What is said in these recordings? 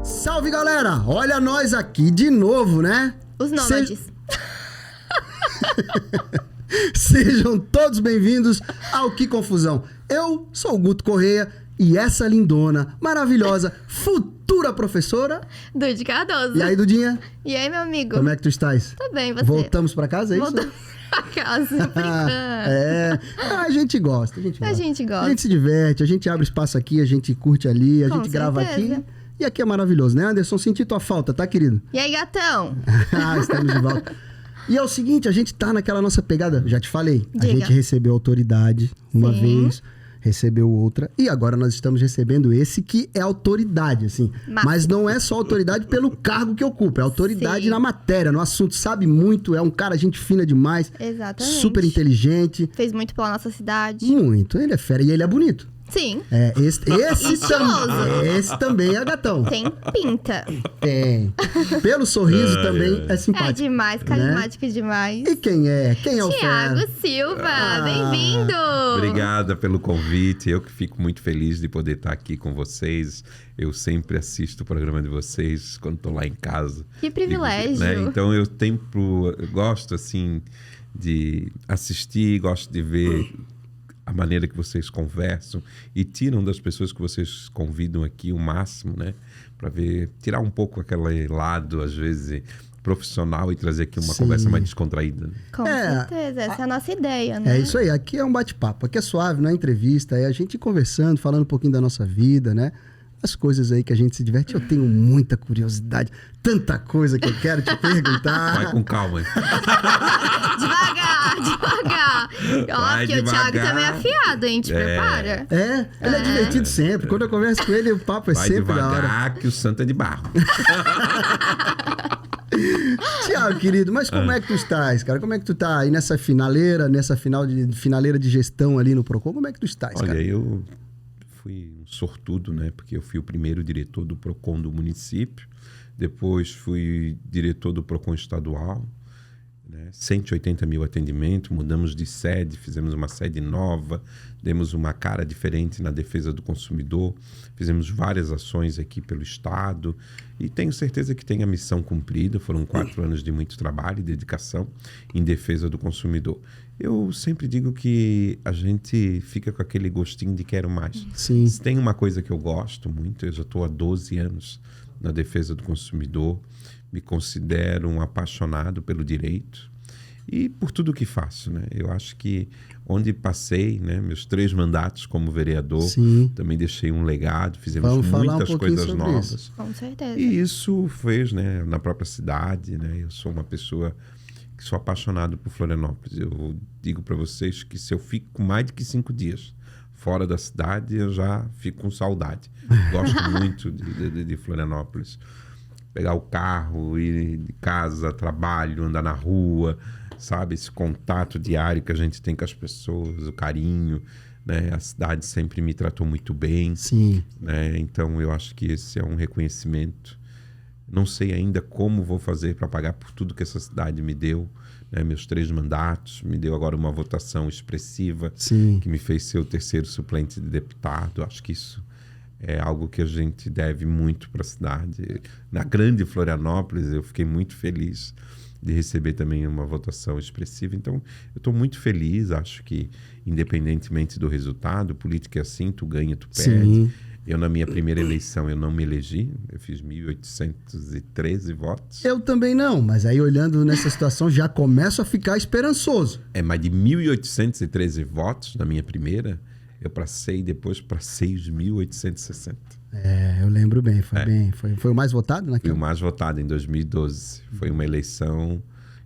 Salve, galera! Olha nós aqui de novo, né? Os nômades. Sejam todos bem-vindos ao Que Confusão. Eu sou o Guto Correia e essa lindona, maravilhosa, futura professora... Dude Cardoso. E aí, Dudinha? E aí, meu amigo? Como é que tu estás? Tô bem, você? Voltamos pra casa, é isso? Voltamos pra casa, brincando. A gente gosta, A gente gosta. A gente se diverte, a gente abre espaço aqui, a gente curte ali, a Com gente grava certeza. aqui. E aqui é maravilhoso, né, Anderson? Senti tua falta, tá, querido? E aí, gatão? Estamos de volta. E é o seguinte, a gente tá naquela nossa pegada, já te falei. Diga. A gente recebeu autoridade uma Sim. vez, recebeu outra, e agora nós estamos recebendo esse que é autoridade, assim. Mas não é só autoridade pelo cargo que ocupa, é autoridade Sim. na matéria, no assunto, sabe muito, é um cara gente fina demais, Exatamente. super inteligente. Fez muito pela nossa cidade. Muito, ele é fera e ele é bonito. Sim. É, esse também é gatão. Tem pinta. Tem. Pelo sorriso também é É simpático. demais, carismático demais. E quem é? Quem é o fera? Thiago Silva, bem-vindo! Obrigada pelo convite. Eu que fico muito feliz de poder estar aqui com vocês. Eu sempre assisto o programa de vocês quando estou lá em casa. Que privilégio. Então eu gosto assim de assistir, gosto de ver a maneira que vocês conversam e tiram das pessoas que vocês convidam aqui o máximo, né? Para tirar um pouco aquele lado, às vezes, profissional e trazer aqui uma conversa mais descontraída. Né? Com certeza, essa é a nossa ideia, né? É isso aí, aqui é um bate-papo, aqui é suave, não é entrevista, é a gente conversando, falando um pouquinho da nossa vida, né? As coisas aí que a gente se diverte. Eu tenho muita curiosidade, tanta coisa que eu quero te perguntar. Vai com calma. Devagar. Ó, porque o Thiago também é afiado, hein? Te prepara. Ele é divertido sempre. Quando eu converso com ele, o papo é Vai sempre da hora. devagar que o santo é de barro. Tiago, querido, mas como é que tu estás, cara? Como é que tu tá aí nessa finaleira de gestão ali no Procon? Como é que tu estás, Olha, cara? eu fui um sortudo, né? Porque eu fui o primeiro diretor do Procon do município. Depois fui diretor do Procon estadual. 180 mil atendimentos, mudamos de sede, fizemos uma sede nova, demos uma cara diferente na defesa do consumidor, fizemos várias ações aqui pelo Estado e tenho certeza que tem a missão cumprida. Foram 4 anos de muito trabalho e dedicação em defesa do consumidor. Eu sempre digo que a gente fica com aquele gostinho de quero mais. Sim. Se tem uma coisa que eu gosto muito, eu já estou há 12 anos na defesa do consumidor, me considero um apaixonado pelo direito e por tudo que faço, né? Eu acho que onde passei, né, meus 3 mandatos como vereador, Sim. também deixei um legado, fizemos Vamos falar muitas um pouquinho coisas sobre novas. isso. Com certeza. E isso fez, né, na própria cidade, né? Eu sou uma pessoa que sou apaixonado por Florianópolis. Eu digo para vocês que se eu fico mais de 5 dias fora da cidade, eu já fico com saudade. Gosto muito de Florianópolis. Pegar o carro, ir de casa, trabalho, andar na rua, sabe? Esse contato diário que a gente tem com as pessoas, o carinho, né? A cidade sempre me tratou muito bem. Sim. Né? Então, eu acho que esse é um reconhecimento. Não sei ainda como vou fazer para pagar por tudo que essa cidade me deu. Né? Meus 3 mandatos, me deu agora uma votação expressiva, Sim. que me fez ser o 3º suplente de deputado. Acho que isso é algo que a gente deve muito para a cidade. Na grande Florianópolis, eu fiquei muito feliz de receber também uma votação expressiva. Então, eu estou muito feliz. Acho que, independentemente do resultado, política é assim, tu ganha, tu perde. Sim. Eu, na minha primeira eleição, eu não me elegi. Eu fiz 1.813 votos. Eu também não, mas aí olhando nessa situação já começo a ficar esperançoso. Mas de 1.813 votos na minha primeira, eu passei depois para 6.860. Eu lembro bem, foi o mais votado Fui naquele? o mais votado em 2012. Foi uma eleição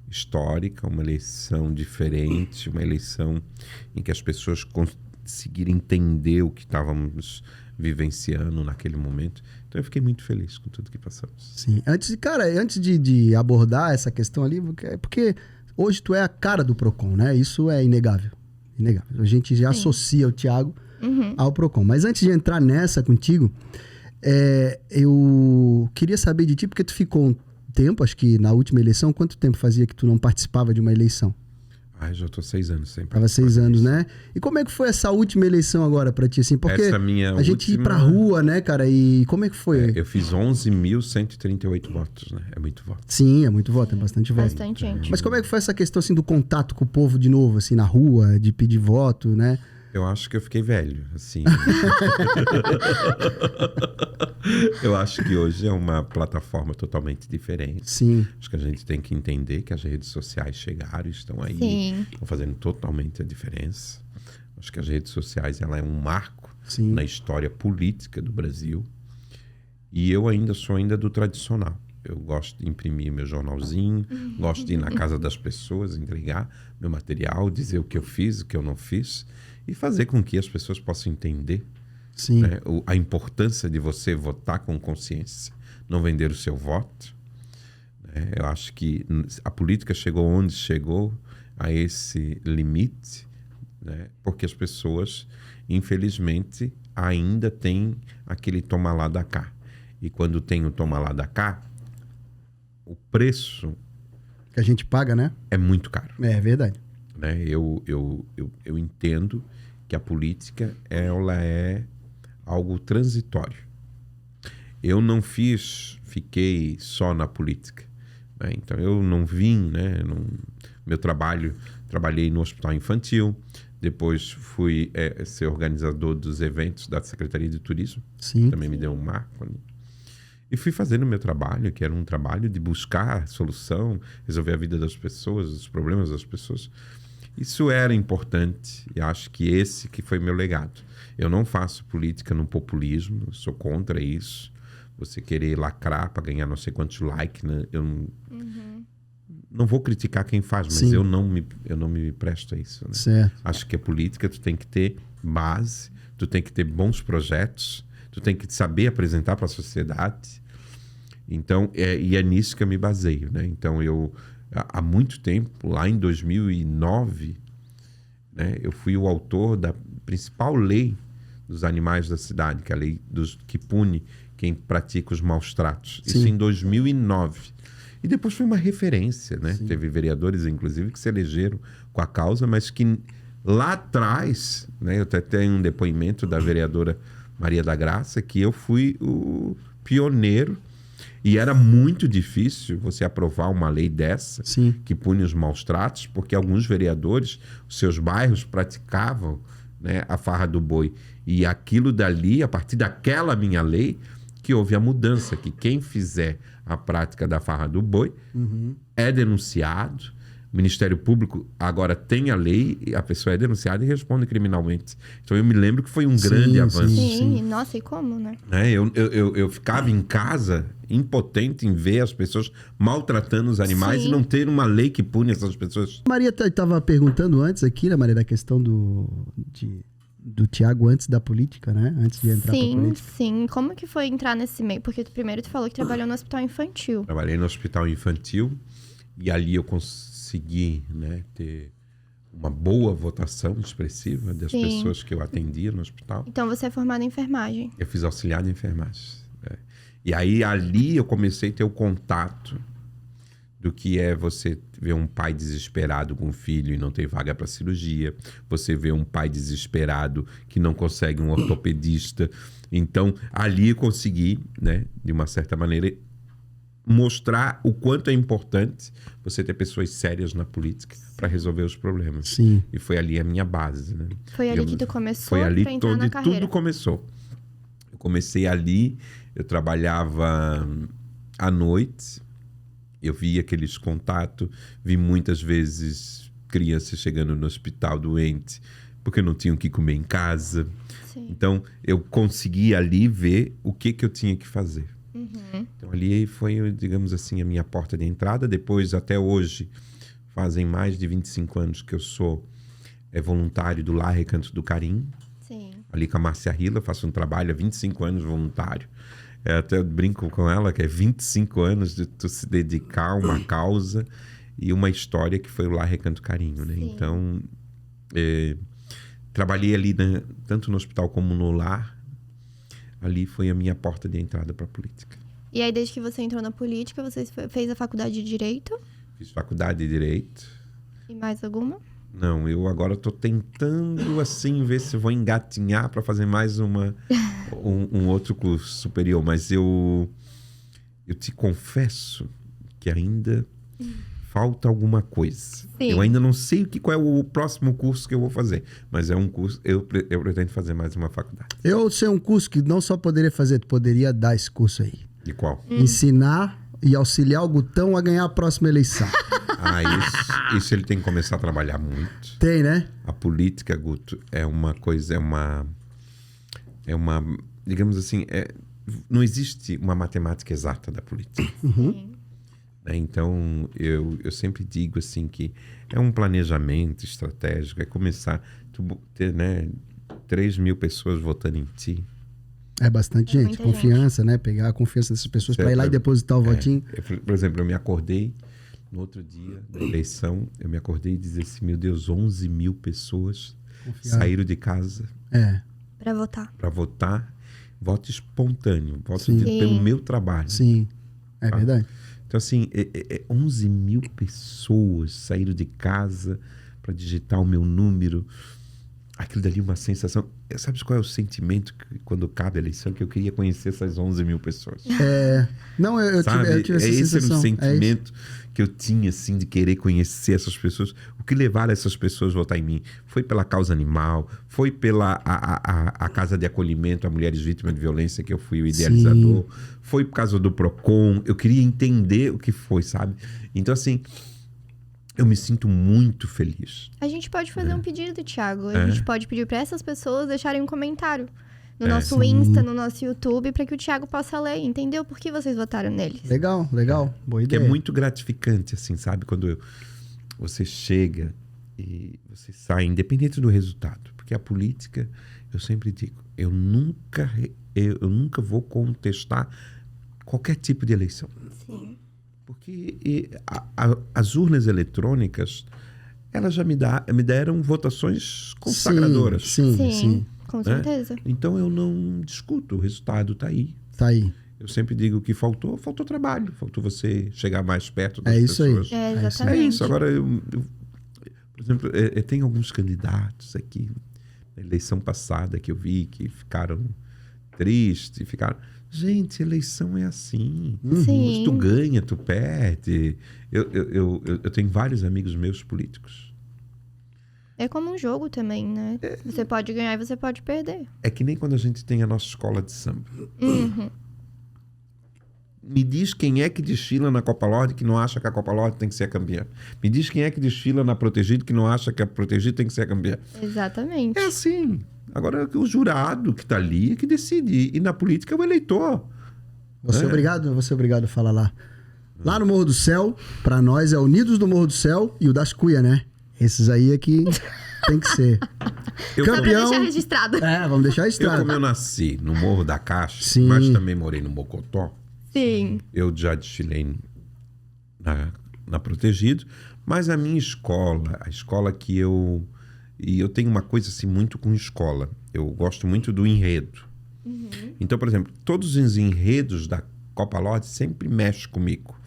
histórica, uma eleição diferente, uma eleição em que as pessoas conseguiram entender o que estávamos vivenciando naquele momento. Então eu fiquei muito feliz com tudo que passamos. Sim. Antes de abordar essa questão ali, porque hoje tu é a cara do Procon, né? Isso é inegável. A gente já associa o Thiago ao Procon. Mas antes de entrar nessa contigo, eu queria saber de ti, porque tu ficou um tempo, acho que na última eleição, quanto tempo fazia que tu não participava de uma eleição? Já tô 6 anos sem Tava 6 anos, né? E como é que foi essa última eleição agora pra ti, assim? Porque a gente ir pra rua, né, cara? E como é que foi? Eu fiz 11.138 votos, né? É muito voto. Sim, é muito voto, é bastante voto. Bastante gente. Mas como é que foi essa questão, assim, do contato com o povo de novo, assim, na rua, de pedir voto, né? Eu acho que eu fiquei velho, assim. Eu acho que hoje é uma plataforma totalmente diferente. Sim. Acho que a gente tem que entender que as redes sociais chegaram, estão aí, Sim. estão fazendo totalmente a diferença. Acho que as redes sociais, ela é um marco Sim. na história política do Brasil. E eu sou do tradicional. Eu gosto de imprimir meu jornalzinho, gosto de ir na casa das pessoas, entregar meu material, dizer o que eu fiz, o que eu não fiz, e fazer com que as pessoas possam entender, né, a importância de você votar com consciência, não vender o seu voto. Eu acho que a política chegou onde chegou, a esse limite, né, porque as pessoas, infelizmente, ainda têm aquele toma lá da cá. E quando tem o toma lá da cá, o preço que a gente paga, né? É muito caro. É verdade. Né? Eu entendo que a política ela é algo transitório. Eu não fiquei só na política. Né? Então eu não vim, né? Meu trabalhei no Hospital Infantil, depois fui ser organizador dos eventos da Secretaria de Turismo. Sim. Também me deu um marco ali. E fui fazendo o meu trabalho, que era um trabalho de buscar solução, resolver a vida das pessoas, os problemas das pessoas. Isso era importante e acho que esse que foi meu legado. Eu não faço política no populismo, sou contra isso. Você querer lacrar para ganhar não sei quantos likes, né? Eu não vou criticar quem faz, mas Sim. eu não me presto a isso. Né? Certo. Acho que a política tu tem que ter base, tu tem que ter bons projetos, tu tem que saber apresentar para a sociedade. Então, e é nisso que eu me baseio, né? Então, eu, há muito tempo, lá em 2009, né, eu fui o autor da principal lei dos animais da cidade, que é a lei que pune quem pratica os maus tratos. Sim. Isso em 2009. E depois foi uma referência, né? Sim. Teve vereadores, inclusive, que se elegeram com a causa, mas que lá atrás, né, eu até tenho um depoimento da vereadora Maria da Graça, que eu fui o pioneiro. E era muito difícil você aprovar uma lei dessa, Sim. que pune os maus tratos, porque alguns vereadores, os seus bairros praticavam, né, a farra do boi. E aquilo dali, a partir daquela minha lei, que houve a mudança, que quem fizer a prática da farra do boi é denunciado. O Ministério Público agora tem a lei, a pessoa é denunciada e responde criminalmente. Então eu me lembro que foi um grande avanço. Sim, nossa, e como, né? Eu ficava em casa impotente em ver as pessoas maltratando os animais. Sim. E não ter uma lei que pune essas pessoas. Maria estava perguntando antes aqui, né, Maria, da questão do Tiago antes da política, né? Antes de entrar pra política. Sim. Como que foi entrar nesse meio? Porque primeiro tu falou que trabalhou no Hospital Infantil. Trabalhei no Hospital Infantil e ali eu consegui, né, ter uma boa votação expressiva das pessoas que eu atendia no hospital. Então você é formado em enfermagem. Eu fiz auxiliar de enfermagem. E aí ali eu comecei a ter o contato do que é você ver um pai desesperado com um filho e não tem vaga para cirurgia. Você vê um pai desesperado que não consegue um ortopedista. Então ali eu consegui, né, de uma certa maneira, mostrar o quanto é importante você ter pessoas sérias na política para resolver os problemas. Sim. E foi ali a minha base, né? Foi ali que tu começou foi ali pra entrar na carreira. Tudo começou. Eu comecei ali, eu trabalhava à noite, eu via aqueles contatos, vi muitas vezes crianças chegando no hospital doente porque não tinham o que comer em casa. Sim. Então eu consegui ali ver o que eu tinha que fazer. Então ali foi, digamos assim, a minha porta de entrada. Depois, até hoje, fazem mais de 25 anos que eu sou voluntário do Lar Recanto do Carinho. Sim. Ali com a Márcia Rila, faço um trabalho há 25 anos voluntário. Até eu brinco com ela que é 25 anos de tu se dedicar a uma causa e uma história que foi o Lar Recanto do Carinho, né? Então, trabalhei ali, né, tanto no hospital como no lar. Ali foi a minha porta de entrada para a política. E aí, desde que você entrou na política, você fez a faculdade de Direito? Fiz faculdade de Direito. E mais alguma? Não, eu agora estou tentando, assim, ver se vou engatinhar para fazer mais um outro curso superior. Mas eu te confesso que ainda falta alguma coisa. Sim. Eu ainda não sei qual é o próximo curso que eu vou fazer. Mas é um curso, eu pretendo fazer mais uma faculdade. Eu sei um curso que não só poderia fazer, tu poderia dar esse curso aí. De qual? Ensinar e auxiliar o Gutão a ganhar a próxima eleição. Isso ele tem que começar a trabalhar muito. Tem, né? A política, Guto, é uma coisa, digamos assim, não existe uma matemática exata da política. Então, eu sempre digo assim que é um planejamento estratégico, é começar a ter, né, 3 mil pessoas votando em ti. É bastante gente. Confiança, né? Pegar a confiança dessas pessoas para ir lá e depositar o votinho. Por exemplo, eu me acordei no outro dia da eleição, eu me acordei e disse assim, meu Deus, 11 mil pessoas saíram de casa para votar. Voto espontâneo, voto pelo meu trabalho. Sim, é verdade. Então, assim, 11 mil pessoas saíram de casa para digitar o meu número. Aquilo dali, uma sensação... Sabe qual é o sentimento que, quando cabe a eleição? Que eu queria conhecer essas 11 mil pessoas. Não, eu tive essa sensação. Esse era o sentimento que eu tinha, assim, de querer conhecer essas pessoas. O que levaram essas pessoas a votar em mim? Foi pela causa animal, foi pela a Casa de Acolhimento a Mulheres Vítimas de Violência, que eu fui o idealizador. Sim. Foi por causa do PROCON. Eu queria entender o que foi, sabe? Então, assim... Eu me sinto muito feliz. A gente pode fazer um pedido, Thiago. A gente pode pedir para essas pessoas deixarem um comentário no nosso Insta, no nosso YouTube, para que o Thiago possa ler e entender o porquê vocês votaram neles. Legal. Boa ideia. Que é muito gratificante, assim, sabe? Quando você chega e você sai, independente do resultado. Porque a política, eu sempre digo, eu nunca vou contestar qualquer tipo de eleição. Sim. Porque as urnas eletrônicas, elas já me deram votações consagradoras. Sim, com certeza. Então eu não discuto, o resultado está aí. Tá aí. Eu sempre digo que faltou trabalho, faltou você chegar mais perto das pessoas. Aí. Exatamente. É isso. Agora, por exemplo, tem alguns candidatos aqui, na eleição passada que eu vi, que ficaram tristes, Gente, eleição é assim. Sim. Tu ganha, tu perde. Eu tenho vários amigos meus políticos. É como um jogo também, né? Você pode ganhar e você pode perder. É que nem quando a gente tem a nossa escola de samba. Me diz quem é que desfila na Copa Lorde que não acha que a Copa Lorde tem que ser a campeã. Me diz quem é que desfila na Protegido que não acha que a Protegido tem que ser a campeã. Exatamente. É assim. Agora, o jurado que está ali é que decide. E na política é o eleitor. Você é obrigado a falar lá. Lá no Morro do Céu, para nós é Unidos do Morro do Céu e o das Cuias, né? Esses aí é que tem que ser. Campeão. Só pra deixar registrado. Vamos deixar registrado. Como eu nasci no Morro da Caixa, Sim. mas também morei no Mocotó. Sim. Eu já desfilei na Protegido. Mas a minha escola, a escola que eu... E eu tenho uma coisa assim muito com escola. Eu gosto muito do enredo. Então, por exemplo, todos os enredos da Copa Lorde sempre mexem comigo.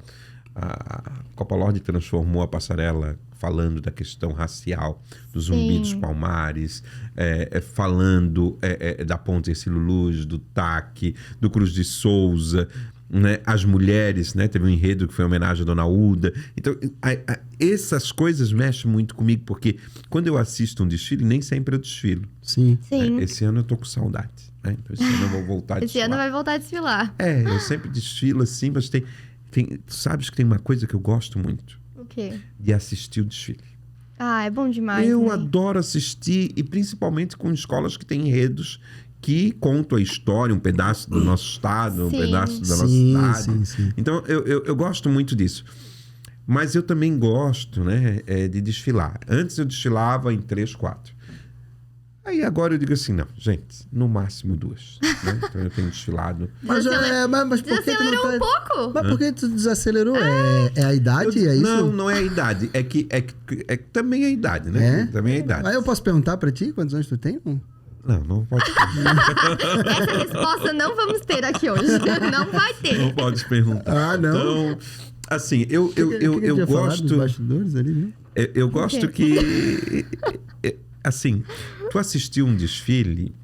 A Copa Lorde transformou a passarela falando da questão racial, do Zumbi dos Palmares, falando da Ponte Ercílio Luz, do TAC, do Cruz de Souza, né? As mulheres, né? Teve um enredo que foi em homenagem à Dona Uda. Então, essas coisas mexem muito comigo, porque quando eu assisto um desfile, nem sempre eu desfilo. Sim. Esse ano eu tô com saudade. Né? Então, esse ano eu vou voltar a desfilar. Esse ano vai voltar a desfilar. Eu sempre desfilo assim, mas tu sabes que tem uma coisa que eu gosto muito? O quê? De assistir o desfile. É bom demais, Eu né? adoro assistir, e principalmente com escolas que têm enredos que contam a história, um pedaço do nosso estado, um pedaço da nossa cidade. Sim. Então, eu gosto muito disso. Mas eu também gosto, né, de desfilar. Antes eu desfilava em 3, 4. Aí agora eu digo assim, não, gente, no máximo 2. Né? Então eu tenho desfilado. Mas por que tu não tá... um pouco? Mas por que tu desacelerou? É a idade? É isso? Não é a idade. É que também é a idade, né? Também é a idade. Aí eu posso perguntar pra ti quantos anos tu tem? Não pode. Essa resposta não vamos ter aqui hoje. Não vai ter. Não pode perguntar. Não. Então, Assim, eu gosto... Dos bastidores ali, né? Eu gosto que... Assim, tu assistir um desfile,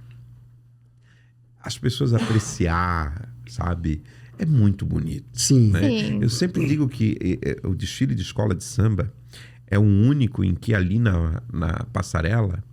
as pessoas apreciar, sabe? É muito bonito. Sim. Né? Sim. Eu sempre digo que o desfile de escola de samba é o único em que ali na passarela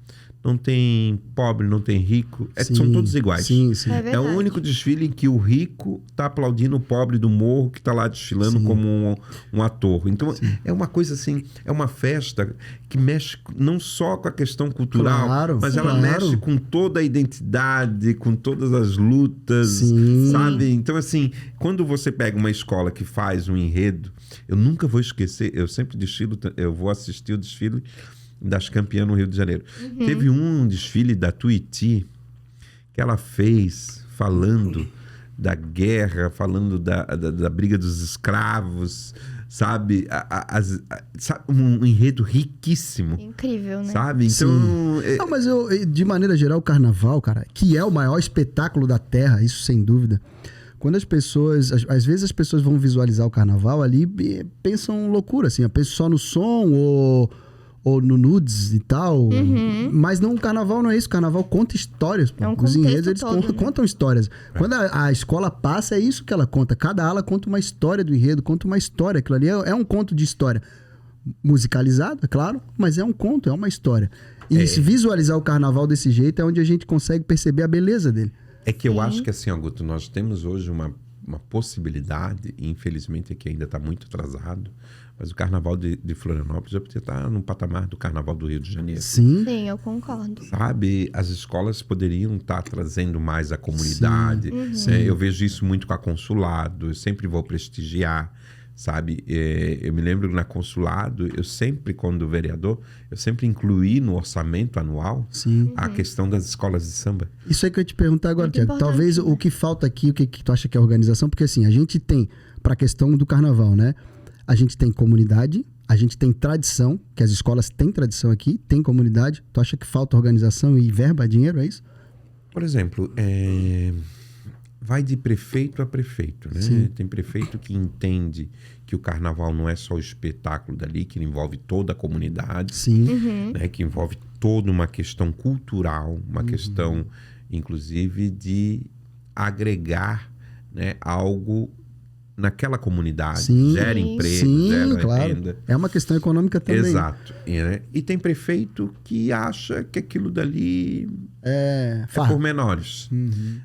não tem pobre, não tem rico. São todos iguais. Sim, sim. É o único desfile em que o rico está aplaudindo o pobre do morro que está lá desfilando como um ator. Então, é uma coisa assim, é uma festa que mexe não só com a questão cultural, mas ela mexe com toda a identidade, com todas as lutas, sabe? Então, assim, quando você pega uma escola que faz um enredo, eu nunca vou esquecer, eu sempre desfilo, eu vou assistir o desfile das campeãs no Rio de Janeiro. Teve um desfile da Tuiuti que ela fez falando da guerra, falando da briga dos escravos, sabe? Um enredo riquíssimo. Incrível, né? Sabe? Então... Não, mas de maneira geral, o carnaval, cara, que é o maior espetáculo da Terra, isso sem dúvida. Quando as pessoas... Às vezes as pessoas vão visualizar o carnaval ali e pensam loucura, assim. Pensam só no som ou no nudes e tal. Mas não, o carnaval não é isso. O carnaval conta histórias. Pô. Os enredos, eles contam histórias. Quando a escola passa, é isso que ela conta. Cada ala conta uma história do enredo, conta uma história. Aquilo ali é um conto de história. Musicalizado, é claro, mas é um conto, é uma história. E se visualizar o carnaval desse jeito é onde a gente consegue perceber a beleza dele. É que eu acho que assim, Augusto, nós temos hoje uma possibilidade, e infelizmente aqui ainda está muito atrasado, mas o carnaval de Florianópolis já podia estar no patamar do carnaval do Rio de Janeiro. Sim. Sim, eu concordo. Sabe, as escolas poderiam estar trazendo mais a comunidade. Eu vejo isso muito com a Consulado, eu sempre vou prestigiar, sabe? Eu me lembro que na Consulado, eu sempre, quando vereador, eu sempre incluí no orçamento anual a questão das escolas de samba. Isso aí que eu ia te perguntar agora, Tiago. Talvez o que falta aqui, o que tu acha que é a organização, porque assim, a gente tem, para a questão do carnaval, né? A gente tem comunidade, a gente tem tradição, que as escolas têm tradição aqui, tem comunidade. Tu acha que falta organização e verba, dinheiro, é isso? Por exemplo, vai de prefeito a prefeito, né? Sim. Tem prefeito que entende que o carnaval não é só o espetáculo dali, que envolve toda a comunidade, né? Que envolve toda uma questão cultural, uma questão, inclusive, de agregar, né, algo naquela comunidade, gera emprego, gera renda. É uma questão econômica também. Exato. E tem prefeito que acha que aquilo dali é pormenores.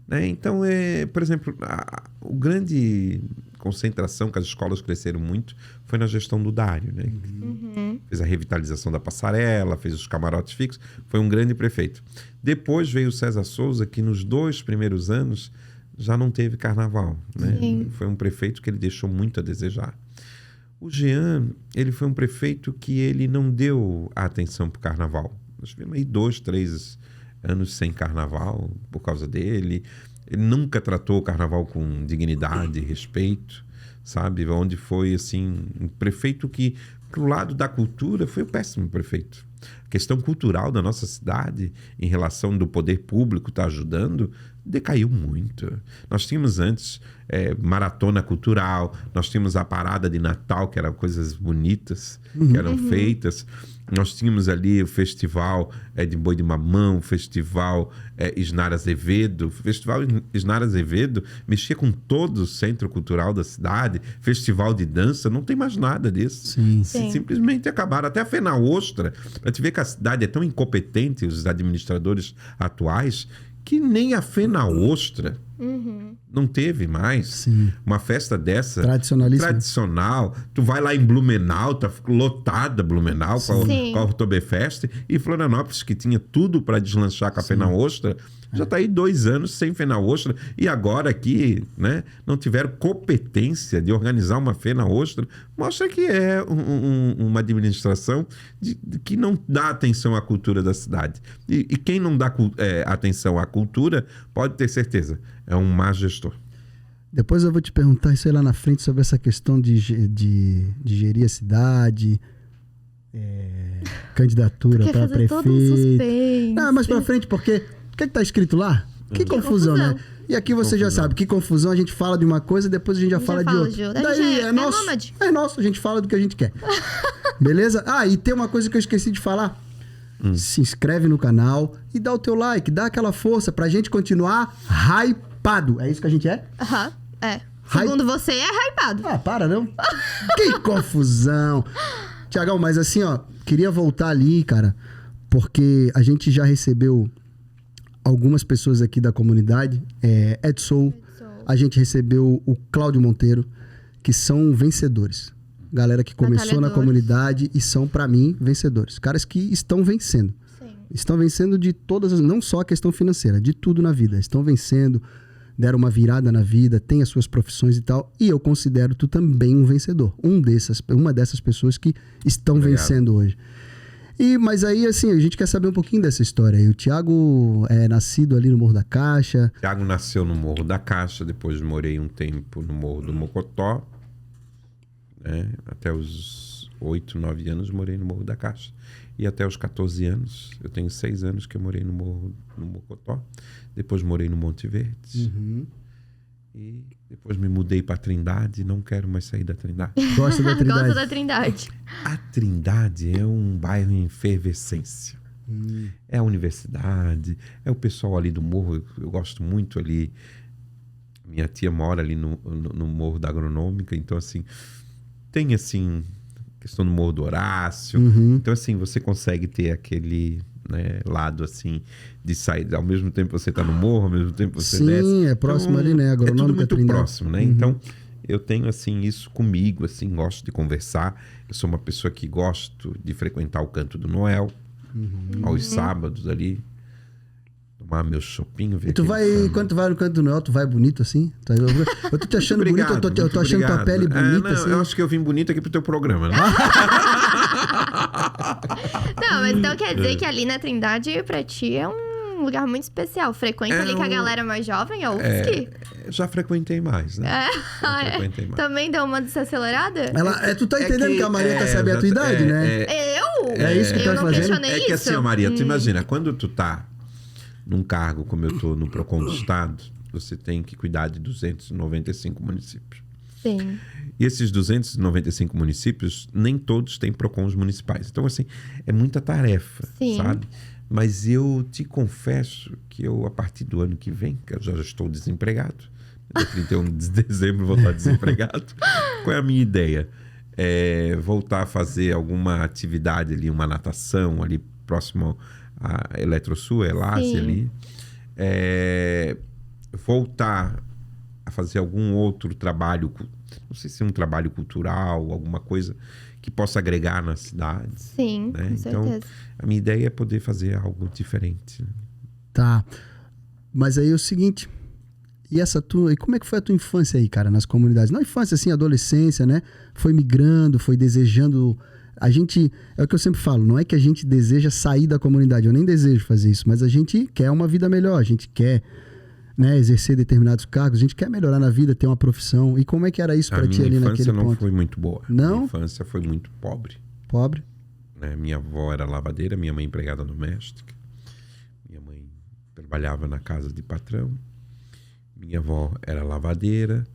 Né? Então, por exemplo, a grande concentração que as escolas cresceram muito foi na gestão do Dário. Né? Fez a revitalização da passarela, fez os camarotes fixos, foi um grande prefeito. Depois veio o César Souza, que nos 2 primeiros anos já não teve carnaval, né? Foi um prefeito que ele deixou muito a desejar. O Jean, ele foi um prefeito que ele não deu a atenção para o carnaval. Nós tivemos aí 2, 3 anos sem carnaval por causa dele. Ele nunca tratou o carnaval com dignidade e respeito, sabe? Onde foi, assim, um prefeito que, pro lado da cultura, foi um péssimo prefeito. A questão cultural da nossa cidade, em relação do poder público estar ajudando, decaiu muito. Nós tínhamos antes maratona cultural, nós tínhamos a parada de Natal, que eram coisas bonitas, que eram feitas. Nós tínhamos ali o festival de Boi de Mamão, o festival Isnara Azevedo. O festival Isnara Azevedo mexia com todo o centro cultural da cidade, festival de dança, não tem mais nada disso. Simplesmente acabaram. Até a Fena Ostra, para te ver que a cidade é tão incompetente, os administradores atuais, que nem a Fena Ostra não teve mais uma festa dessa tradicional. Tu vai lá em Blumenau, tá lotada Blumenau com a Oktoberfest, e Florianópolis, que tinha tudo para deslanchar com a Fena Ostra, já está aí 2 anos sem Fena Ostra, e agora aqui, né, não tiveram competência de organizar uma Fena Ostra. Mostra que é uma administração que não dá atenção à cultura da cidade. E quem não dá atenção à cultura, pode ter certeza, é um má gestor. Depois eu vou te perguntar isso aí lá na frente sobre essa questão de gerir a cidade, candidatura para prefeito. Todo um suspense. Não, mas para frente, porque o que está escrito lá? Que confusão, né? E aqui você já sabe, que confusão, a gente fala de uma coisa, depois a gente já fala de outra. Daí é nosso, é nosso, a gente fala do que a gente quer. Beleza? Ah, e tem uma coisa que eu esqueci de falar. Se inscreve no canal e dá o teu like, dá aquela força pra gente continuar hypado. É isso que a gente é? Aham, é. Segundo você, é hypado. Ah, para não. Que confusão. Tiagão, mas assim, ó, queria voltar ali, cara, porque a gente já recebeu algumas pessoas aqui da comunidade, Edson, a gente recebeu o Cláudio Monteiro, que são vencedores. Galera que começou na comunidade e são, pra mim, vencedores. Caras que estão vencendo. Sim. Estão vencendo de todas as... Não só a questão financeira, de tudo na vida. Estão vencendo, deram uma virada na vida, têm as suas profissões e tal. E eu considero tu também um vencedor. Uma dessas pessoas que estão vencendo hoje. Mas aí, assim, a gente quer saber um pouquinho dessa história. E o Thiago é nascido ali no Morro da Caixa. O Thiago nasceu no Morro da Caixa, depois morei um tempo no Morro do Mocotó. Até os 8, 9 anos morei no Morro da Caixa. E até os 14 anos, eu tenho 6 anos que eu morei no Morro do Mocotó. Depois morei no Monte Verde. E depois me mudei para Trindade e não quero mais sair da Trindade. Gosta da Trindade? Gosto da Trindade. A Trindade é um bairro em efervescência. É a universidade, é o pessoal ali do morro. Eu gosto muito ali. Minha tia mora ali no Morro da Agronômica. Então, assim, tem, assim, questão do Morro do Horácio. Então, assim, você consegue ter aquele... lado assim de sair, ao mesmo tempo você tá no morro, ao mesmo tempo você desce. Sim, é próximo então, ali, né? Agronômica, é tudo muito Trindade. Próximo, né? Então eu tenho assim isso comigo, assim, gosto de conversar. Eu sou uma pessoa que gosto de frequentar o Canto do Noel aos sábados ali, tomar meu chopinho. E tu vai, quando tu vai no Canto do Noel, tu vai bonito assim? Eu tô te achando obrigado, bonito, eu tô achando tua pele bonita. Não, assim. Eu acho que eu vim bonito aqui pro teu programa, né? Não, mas então quer dizer que ali na Trindade, pra ti, é um lugar muito especial. Frequenta ali com a galera mais jovem, é o UFSC? Já frequentei mais, né? Frequentei mais. Também deu uma desacelerada? Tu tá entendendo que a Maria quer saber a tua idade, né? É isso que tu tá fazendo? É que assim, Maria, tu imagina, quando tu tá num cargo como eu tô no PROCON do Estado, você tem que cuidar de 295 municípios. Sim. E esses 295 municípios, nem todos têm PROCONs municipais. Então, assim, é muita tarefa, sabe? Mas eu te confesso que eu, a partir do ano que vem, que eu já estou desempregado, dia 31 de dezembro vou estar desempregado. Qual é a minha ideia? Voltar a fazer alguma atividade ali, uma natação ali próximo a Eletrosul, Elase ali. Voltar a fazer algum outro trabalho, não sei se é um trabalho cultural, alguma coisa que possa agregar na cidade. Sim, né? com Então, certeza. a minha ideia é poder fazer algo diferente. Né? Tá. Mas aí é o seguinte, e como é que foi a tua infância aí, cara, nas comunidades? Não infância, assim, adolescência, né? Foi migrando, foi desejando... A gente, é o que eu sempre falo, não é que a gente deseja sair da comunidade, eu nem desejo fazer isso, mas a gente quer uma vida melhor, a gente quer, né, exercer determinados cargos, a gente quer melhorar na vida, ter uma profissão. E como é que era isso pra ti ali naquele ponto? A minha infância não foi muito boa. Não? Minha infância foi muito pobre. Pobre? Minha avó era lavadeira, minha mãe empregada doméstica. Minha mãe trabalhava na casa de patrão. Minha avó era lavadeira.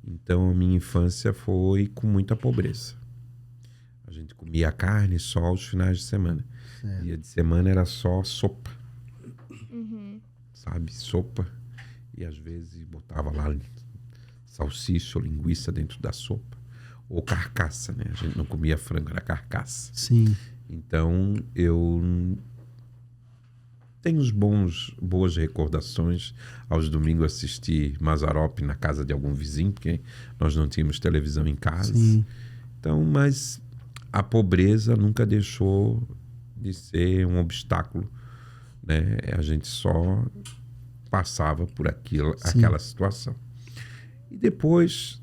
Então, a minha infância foi com muita pobreza. A gente comia carne só aos finais de semana. Certo. Dia de semana era só sopa. Sabe? Sopa. E às vezes botava lá salsicha ou linguiça dentro da sopa. Ou carcaça, né? A gente não comia frango, era carcaça. Sim. Então, eu tenho boas recordações. Aos domingos assistir Mazzaropi na casa de algum vizinho, porque nós não tínhamos televisão em casa. Sim. Então, mas a pobreza nunca deixou de ser um obstáculo, né? A gente só passava por aquela situação. E depois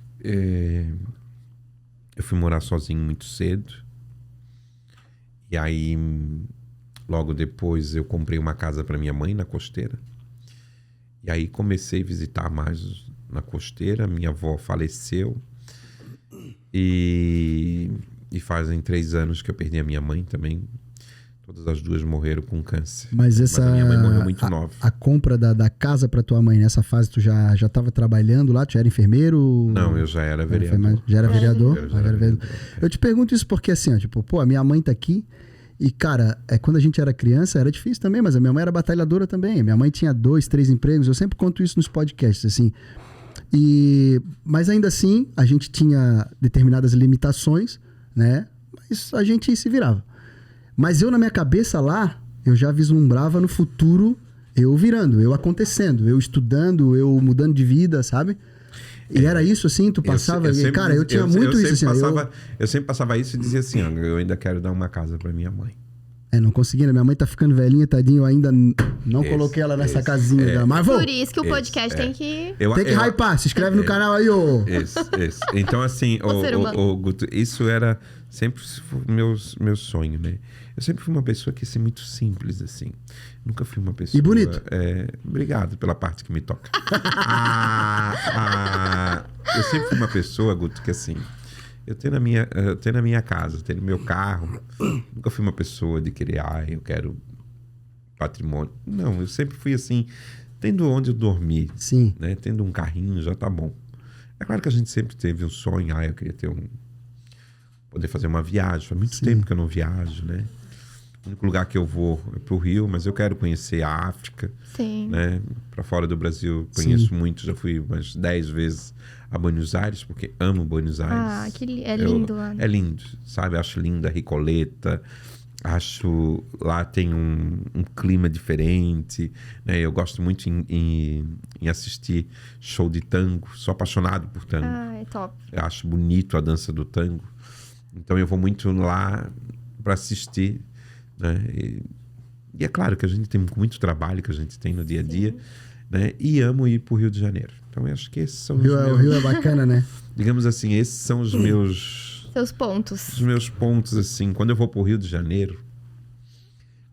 eu fui morar sozinho muito cedo. E aí, logo depois, eu comprei uma casa para minha mãe na Costeira. E aí comecei a visitar mais na Costeira. Minha avó faleceu. E fazem 3 anos que eu perdi a minha mãe também. Todas as duas morreram com câncer. Mas a minha mãe morreu muito nova. A compra da casa pra tua mãe, nessa fase, tu já tava trabalhando lá? Tu já era enfermeiro? Não, eu já era vereador. Já era vereador? Eu já era vereador. Eu te pergunto isso porque assim, ó, tipo, pô, a minha mãe tá aqui e, cara, quando a gente era criança era difícil também, mas a minha mãe era batalhadora também. A minha mãe tinha 2, 3 empregos, eu sempre conto isso nos podcasts, assim. Mas ainda assim, a gente tinha determinadas limitações, né? Mas a gente se virava. Mas eu, na minha cabeça lá, eu já vislumbrava no futuro eu virando, eu acontecendo, eu estudando, eu mudando de vida, sabe? E era isso assim, tu passava... eu tinha muito isso assim. Eu sempre passava isso e dizia assim, eu ainda quero dar uma casa pra minha mãe. Não consegui, né? Minha mãe tá ficando velhinha, tadinho, eu ainda não coloquei ela nessa casinha. Mas vou. Por isso que o podcast tem que... Tem que hypar, se inscreve no canal aí, ô. Isso. Então, assim, Guto, isso era sempre meu sonho, né? Eu sempre fui uma pessoa que é muito simples, assim. Nunca fui uma pessoa... E bonito. Obrigado pela parte que me toca. Eu sempre fui uma pessoa, Guto, que assim... Eu tenho na minha casa, tenho no meu carro. Nunca fui uma pessoa de querer, eu quero patrimônio. Não, eu sempre fui assim, tendo onde eu dormir. Sim. Né? Tendo um carrinho, já tá bom. É claro que a gente sempre teve um sonho, eu queria ter poder fazer uma viagem. Faz muito tempo que eu não viajo, né? O único lugar que eu vou é pro Rio, mas eu quero conhecer a África. Sim. Né? Para fora do Brasil, conheço muito, já fui umas 10 vezes a Buenos Aires, porque amo Buenos Aires. É lindo lá. É lindo, sabe? Acho linda a Recoleta. Acho lá tem um clima diferente, né? Eu gosto muito em assistir show de tango. Sou apaixonado por tango. É top. Eu acho bonito a dança do tango. Então eu vou muito lá para assistir, né? E é claro que a gente tem muito trabalho que a gente tem no dia a dia, né? E amo ir para o Rio de Janeiro. Então eu acho que esses são o Rio é bacana, né? Digamos assim, esses são os meus... Seus pontos. Os meus pontos, assim. Quando eu vou para o Rio de Janeiro,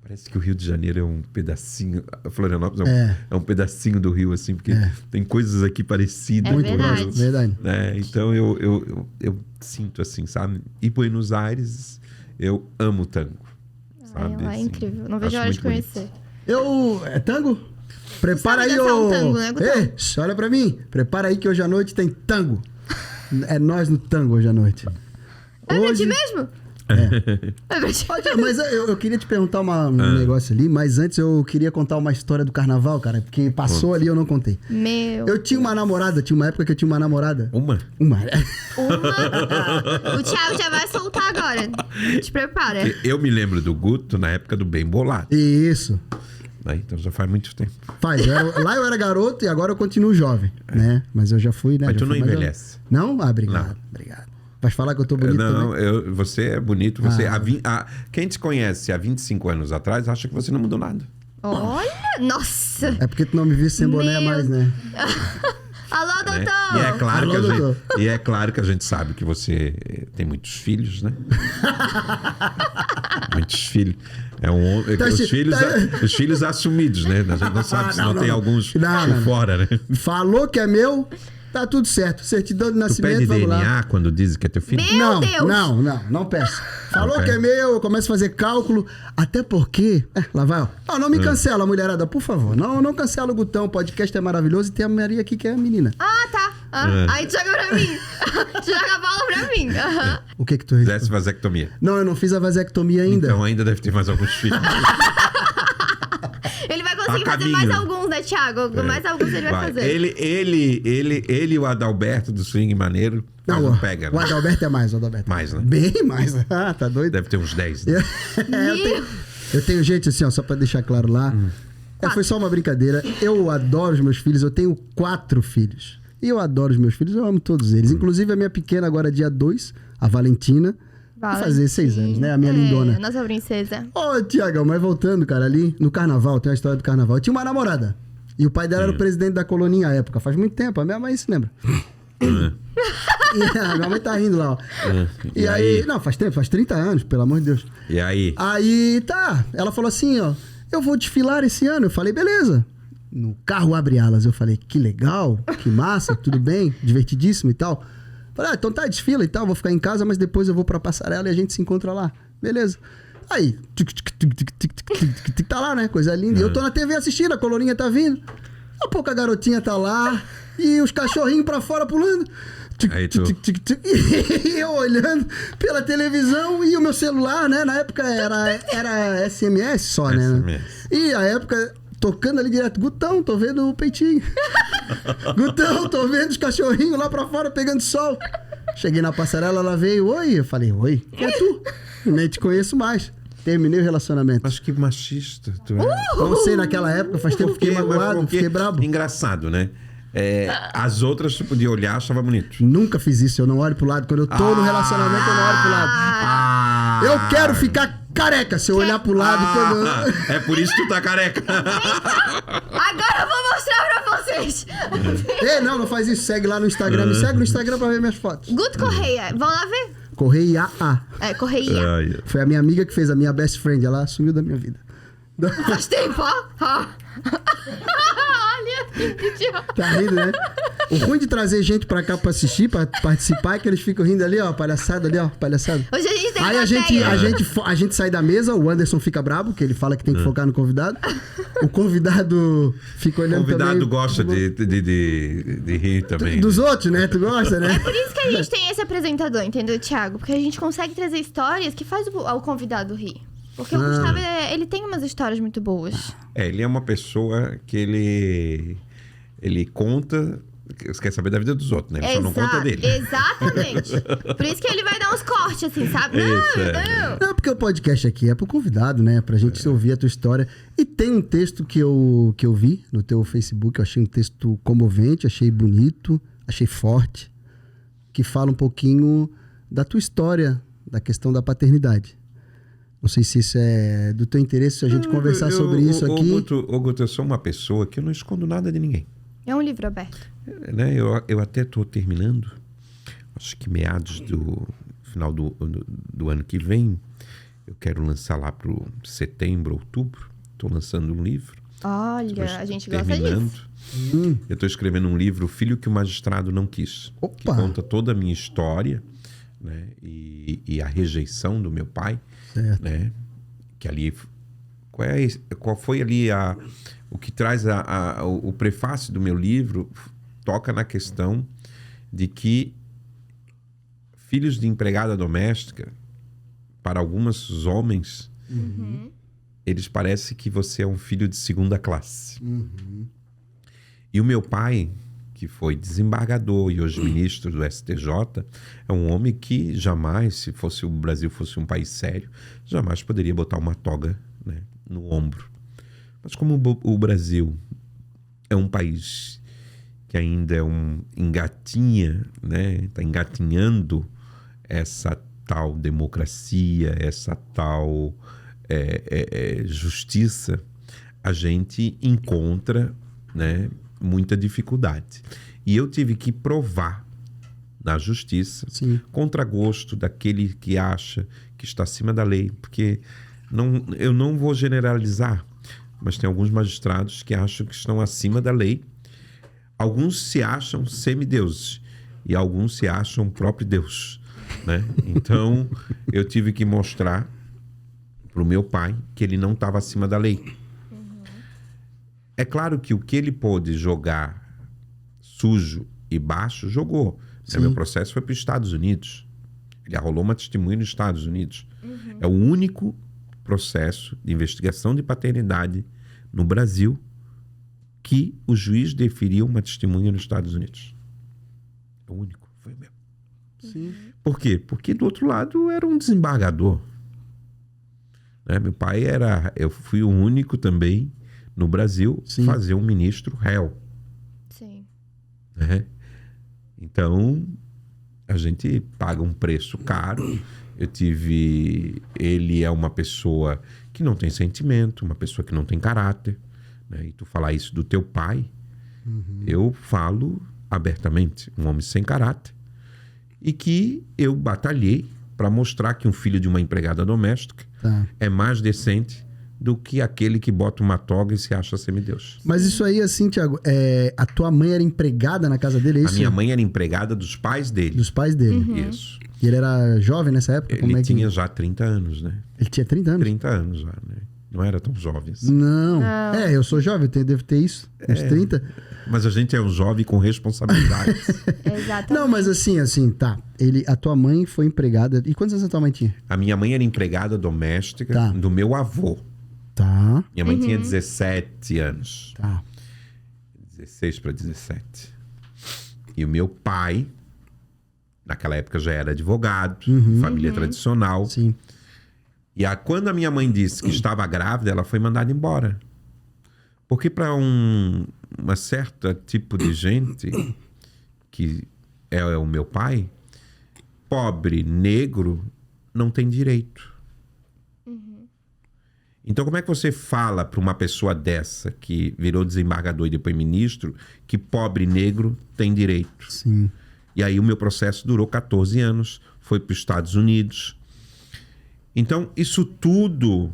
parece que o Rio de Janeiro é um pedacinho... Florianópolis é um pedacinho do Rio, assim, porque tem coisas aqui parecidas. É verdade. Verdade. Né? Então eu sinto assim, sabe? E Buenos Aires, eu amo tango. Sabe? É incrível. Não vejo a hora de conhecer. É tango? Prepara aí, ô... tango, né, Ei, olha pra mim. Prepara aí que hoje à noite tem tango. É nós no tango hoje à noite. É pra ti mesmo? Mas eu queria te perguntar um negócio ali, mas antes eu queria contar uma história do carnaval, cara, porque passou ali e eu não contei. Eu tinha uma namorada, tinha uma época que eu tinha uma namorada. Uma? O Thiago já vai soltar agora. Te prepara. Eu me lembro do Guto na época do Bem Bolado. Isso. Então já faz muito tempo. Lá eu era garoto e agora eu continuo jovem, né? Mas eu já fui, né? Mas tu não envelhece. Não? Obrigado. Vai falar que eu tô bonito também? Você é bonito. Quem te conhece há 25 anos atrás acha que você não mudou nada. Olha, nossa. É porque tu não me viste sem boné mais, né? Alô, doutor! Né? E é claro que a gente sabe que você tem muitos filhos, né? Muitos filhos. Os filhos assumidos, né? A gente não sabe se não tem alguns por fora, né? Falou que é meu, tá tudo certo. Certidão de nascimento, tu pede DNA quando dizem que é teu filho? Meu Deus! Não peço. Falou que é meu, eu começo a fazer cálculo. Até porque... lá vai, ó. Não me cancela, mulherada, por favor. Não cancela o Gutão. O podcast é maravilhoso e tem a Maria aqui que é a menina. Tá. Aí tu joga pra mim. Tu joga a bola pra mim. O que tu fizesse vasectomia? Não, eu não fiz a vasectomia ainda. Então ainda deve ter mais alguns filhos. Ele vai conseguir fazer mais alguns, né, Thiago? Mais alguns ele vai fazer. Ele e o Adalberto do Swing Maneiro não pega, né? O Adalberto é mais, Mais, né? Bem mais. Tá doido? Deve ter uns 10, né? Eu tenho gente assim, ó, só pra deixar claro lá. Foi só uma brincadeira. Eu adoro os meus filhos, eu tenho 4 filhos. E eu adoro os meus filhos, eu amo todos eles. Inclusive a minha pequena agora, dia 2, a Valentina. Vai fazer 6 anos, né? A minha lindona. Nossa princesa. Tiagão, mas voltando, cara, ali no carnaval, tem uma história do carnaval. Eu tinha uma namorada. E o pai dela era o presidente da colonia à época. Faz muito tempo, a minha mãe se lembra. A minha mãe tá rindo lá, ó. E aí? Não, faz tempo, faz 30 anos, pelo amor de Deus. E aí? Aí, ela falou assim, ó. Eu vou desfilar esse ano. Eu falei, beleza. No carro abre alas. Eu falei, que legal, que massa, tudo bem, divertidíssimo e tal. Falei, então desfila e tal, vou ficar em casa, mas depois eu vou pra passarela e a gente se encontra lá. Beleza. Aí, tá lá, né? Coisa linda. E eu tô na TV assistindo, a colorinha tá vindo. Daqui a pouco a garotinha tá lá e os cachorrinhos pra fora pulando. Aí tu... E eu olhando pela televisão e o meu celular, né? Na época era SMS só, né? SMS. E a época tocando ali direto, Gutão, tô vendo o peitinho. Gutão, tô vendo os cachorrinhos lá pra fora pegando sol. Cheguei na passarela, ela veio, oi. Eu falei, oi, quem é tu? Nem te conheço mais. Terminei o relacionamento. Mas que machista tu é. Não sei, naquela época, faz tempo que fiquei magoado, fiquei brabo. Engraçado, né? As outras tu podia olhar, achava bonito. Nunca fiz isso, eu não olho pro lado. Quando eu tô no relacionamento, eu não olho pro lado. Eu quero ficar careca se eu olhar pro lado. Quando... É por isso que tu tá careca. Agora eu vou mostrar pra vocês. Não faz isso. Segue lá no Instagram. Me segue no Instagram pra ver minhas fotos. Guto Correia, vão lá ver? Correia A. Correia. Foi a minha amiga que fez, a minha best friend. Ela sumiu da minha vida. Faz tempo, ó. Olha, que idiota. Tá rindo, né? O ruim de trazer gente pra cá pra assistir, pra participar, é que eles ficam rindo ali, ó, palhaçada ali, ó, palhaçada. Hoje a gente tem Aí a gente sai da mesa, o Anderson fica brabo, que ele fala que tem que focar no convidado. O convidado fica olhando também. O convidado gosta de rir também. Dos outros, né? Tu gosta, né? É por isso que a gente tem esse apresentador, entendeu, Thiago? Porque a gente consegue trazer histórias que faz o convidado rir. Porque o Gustavo, ele tem umas histórias muito boas. Ele é uma pessoa que ele conta... Você quer saber da vida dos outros, né? Ele só não conta dele. Exatamente. Por isso que ele vai dar uns cortes, assim, sabe? Não, porque o podcast aqui é pro convidado, né? Pra gente ouvir a tua história. E tem um texto que eu vi no teu Facebook. Eu achei um texto comovente, achei bonito, achei forte. Que fala um pouquinho da tua história, da questão da paternidade. Não sei se isso é do teu interesse, se a gente conversar sobre isso aqui. Guto, eu sou uma pessoa que eu não escondo nada de ninguém. É um livro aberto. Né? Eu até estou terminando, acho que meados do final do ano que vem, eu quero lançar lá para setembro, outubro. Estou lançando um livro. Olha, a gente gosta disso. Eu estou escrevendo um livro, O Filho que o Magistrado Não Quis. Opa. Que conta toda a minha história, né? E a rejeição do meu pai. Certo. Né? Que ali... Qual foi ali o que traz o prefácio do meu livro? Toca na questão de que filhos de empregada doméstica, para alguns homens, eles parecem que você é um filho de segunda classe. E o meu pai, que foi desembargador e hoje ministro do STJ, é um homem que jamais, se o Brasil fosse um país sério, jamais poderia botar uma toga, né, no ombro. Mas como o Brasil é um país que ainda engatinha, né, está engatinhando essa tal democracia, essa tal justiça, a gente encontra, né, muita dificuldade. E eu tive que provar na justiça, contra gosto daquele que acha que está acima da lei, porque eu não vou generalizar, mas tem alguns magistrados que acham que estão acima da lei. Alguns se acham semideuses e alguns se acham o próprio Deus, né? Então, eu tive que mostrar para o meu pai que ele não estava acima da lei. É claro que o que ele pôde jogar sujo e baixo, jogou. Meu processo foi para os Estados Unidos. Ele arrolou uma testemunha nos Estados Unidos. É o único processo de investigação de paternidade no Brasil que o juiz deferiu uma testemunha nos Estados Unidos. É o único. Foi o meu. Sim. Por quê? Porque do outro lado era um desembargador. Né? Meu pai eu fui o único também no Brasil fazer um ministro réu. Sim. Né? Então, a gente paga um preço caro. Ele é uma pessoa que não tem sentimento, uma pessoa que não tem caráter. Né? E tu falar isso do teu pai, eu falo abertamente, um homem sem caráter. E que eu batalhei para mostrar que um filho de uma empregada doméstica é mais decente do que aquele que bota uma toga e se acha semideus. Mas isso aí, assim, Thiago, a tua mãe era empregada na casa dele, é isso? A minha mãe era empregada dos pais dele. Dos pais dele. Isso. E ele era jovem nessa época? Ele tinha já 30 anos, né? Ele tinha 30 anos? 30 anos já, né? Não era tão jovem assim. Não. Eu sou jovem, devo ter isso, uns 30. Mas a gente é um jovem com responsabilidades. Exatamente. Não, mas assim, tá. A tua mãe foi empregada. E quantos anos a tua mãe tinha? A minha mãe era empregada doméstica do meu avô. Tá. Minha mãe tinha 17 anos. Tá. 16 para 17. E o meu pai, naquela época já era advogado, família tradicional. Sim. E quando a minha mãe disse que estava grávida, ela foi mandada embora. Porque para uma certa tipo de gente, que é o meu pai, pobre, negro, não tem direito. Então como é que você fala para uma pessoa dessa, que virou desembargador e depois ministro, que pobre negro tem direito? Sim. E aí o meu processo durou 14 anos, foi para os Estados Unidos. Então isso tudo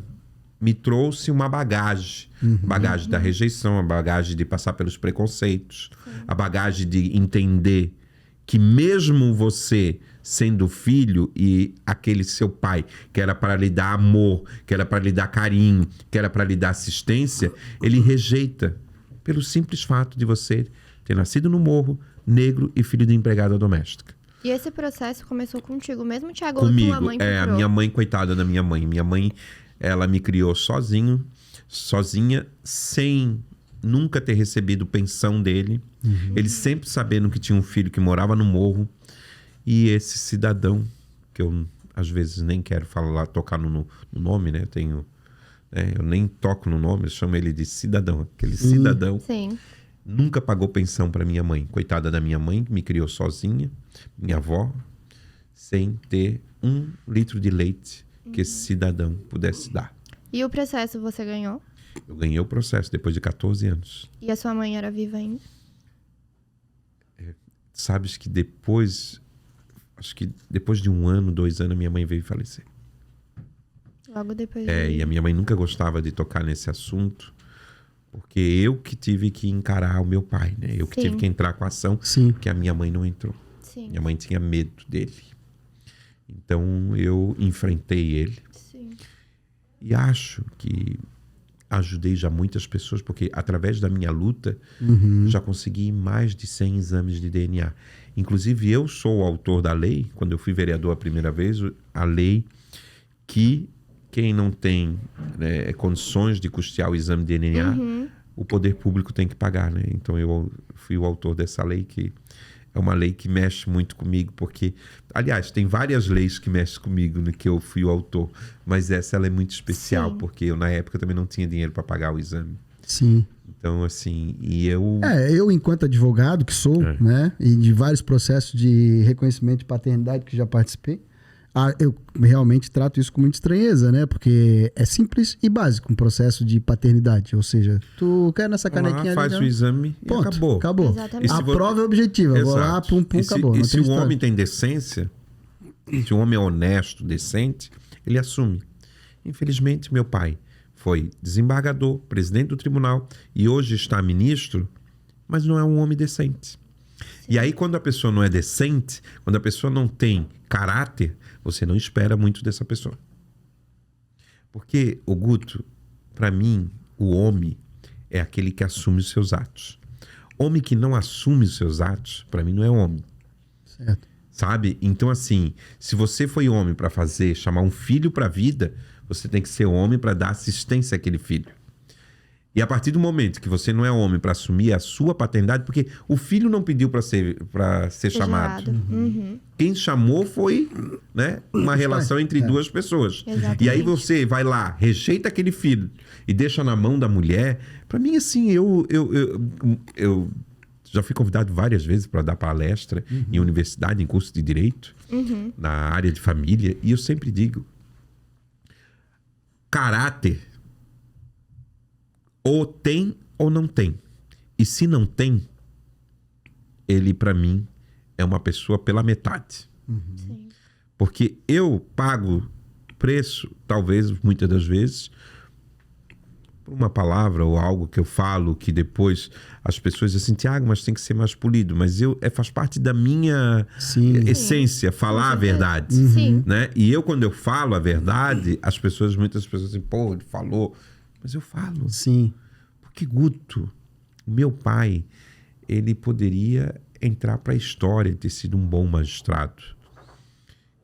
me trouxe uma bagagem. Bagagem da rejeição, a bagagem de passar pelos preconceitos, a bagagem de entender que mesmo você sendo filho e aquele seu pai, que era para lhe dar amor, que era para lhe dar carinho, que era para lhe dar assistência, ele rejeita pelo simples fato de você ter nascido no morro, negro e filho de empregada doméstica. E esse processo começou contigo mesmo, Thiago? Comigo. Ou tua mãe A minha mãe, coitada da minha mãe. Minha mãe, ela me criou sozinha, sem nunca ter recebido pensão dele. Ele sempre sabendo que tinha um filho que morava no morro. E esse cidadão, que eu às vezes nem quero tocar no nome, né? Eu nem toco no nome, eu chamo ele de cidadão. Aquele cidadão nunca pagou pensão para minha mãe. Coitada da minha mãe, que me criou sozinha, minha avó, sem ter 1 litro de leite que esse cidadão pudesse dar. E o processo você ganhou? Eu ganhei o processo depois de 14 anos. E a sua mãe era viva ainda? Sabes que acho que depois de 1 ano, 2 anos, minha mãe veio falecer. Logo depois. E a minha mãe nunca gostava de tocar nesse assunto, porque eu que tive que encarar o meu pai, né? Eu que tive que entrar com a ação, porque a minha mãe não entrou. Sim. Minha mãe tinha medo dele. Então eu enfrentei ele. Sim. E acho que ajudei já muitas pessoas, porque através da minha luta, já consegui mais de 100 exames de DNA. Inclusive, eu sou o autor da lei, quando eu fui vereador a primeira vez, a lei que quem não tem condições de custear o exame de DNA, o poder público tem que pagar, né? Então, eu fui o autor dessa lei, que é uma lei que mexe muito comigo, porque... Aliás, tem várias leis que mexem comigo, né, que eu fui o autor, mas essa ela é muito especial, porque eu, na época, também não tinha dinheiro para pagar o exame. Sim. Então, assim, e eu... eu enquanto advogado que sou, né, e de vários processos de reconhecimento de paternidade que já participei, eu realmente trato isso com muita estranheza, né, porque é simples e básico um processo de paternidade, ou seja, tu quer nessa canequinha faz o exame e acabou. Exatamente. A prova é objetiva, vou lá, pum, acabou. E se o homem tem decência, se o homem é honesto, decente, ele assume. Infelizmente, meu pai foi desembargador, presidente do tribunal e hoje está ministro, mas não é um homem decente. E aí, quando a pessoa não é decente, quando a pessoa não tem caráter, você não espera muito dessa pessoa. Porque, Guto, para mim, o homem é aquele que assume os seus atos. Homem que não assume os seus atos, para mim, não é homem. Certo. Sabe? Então, assim, se você foi homem para chamar um filho para a vida, você tem que ser homem para dar assistência àquele filho. E a partir do momento que você não é homem para assumir a sua paternidade, porque o filho não pediu para ser chamado. Quem chamou foi, né, uma relação entre duas pessoas. Exatamente. E aí você vai lá, rejeita aquele filho e deixa na mão da mulher. Para mim, assim, eu já fui convidado várias vezes para dar palestra em universidade, em curso de direito, na área de família. E eu sempre digo, caráter ou tem ou não tem. E se não tem, ele, para mim, é uma pessoa pela metade. Sim. Porque eu pago preço, talvez, muitas das vezes, uma palavra ou algo que eu falo que depois as pessoas dizem assim, Tiago, mas tem que ser mais polido. Mas faz parte da minha essência, falar a verdade. Sim. Né? E quando eu falo a verdade, muitas pessoas dizem, pô, ele falou. Mas eu falo. Sim. Porque Guto, meu pai, ele poderia entrar para a história, ter sido um bom magistrado.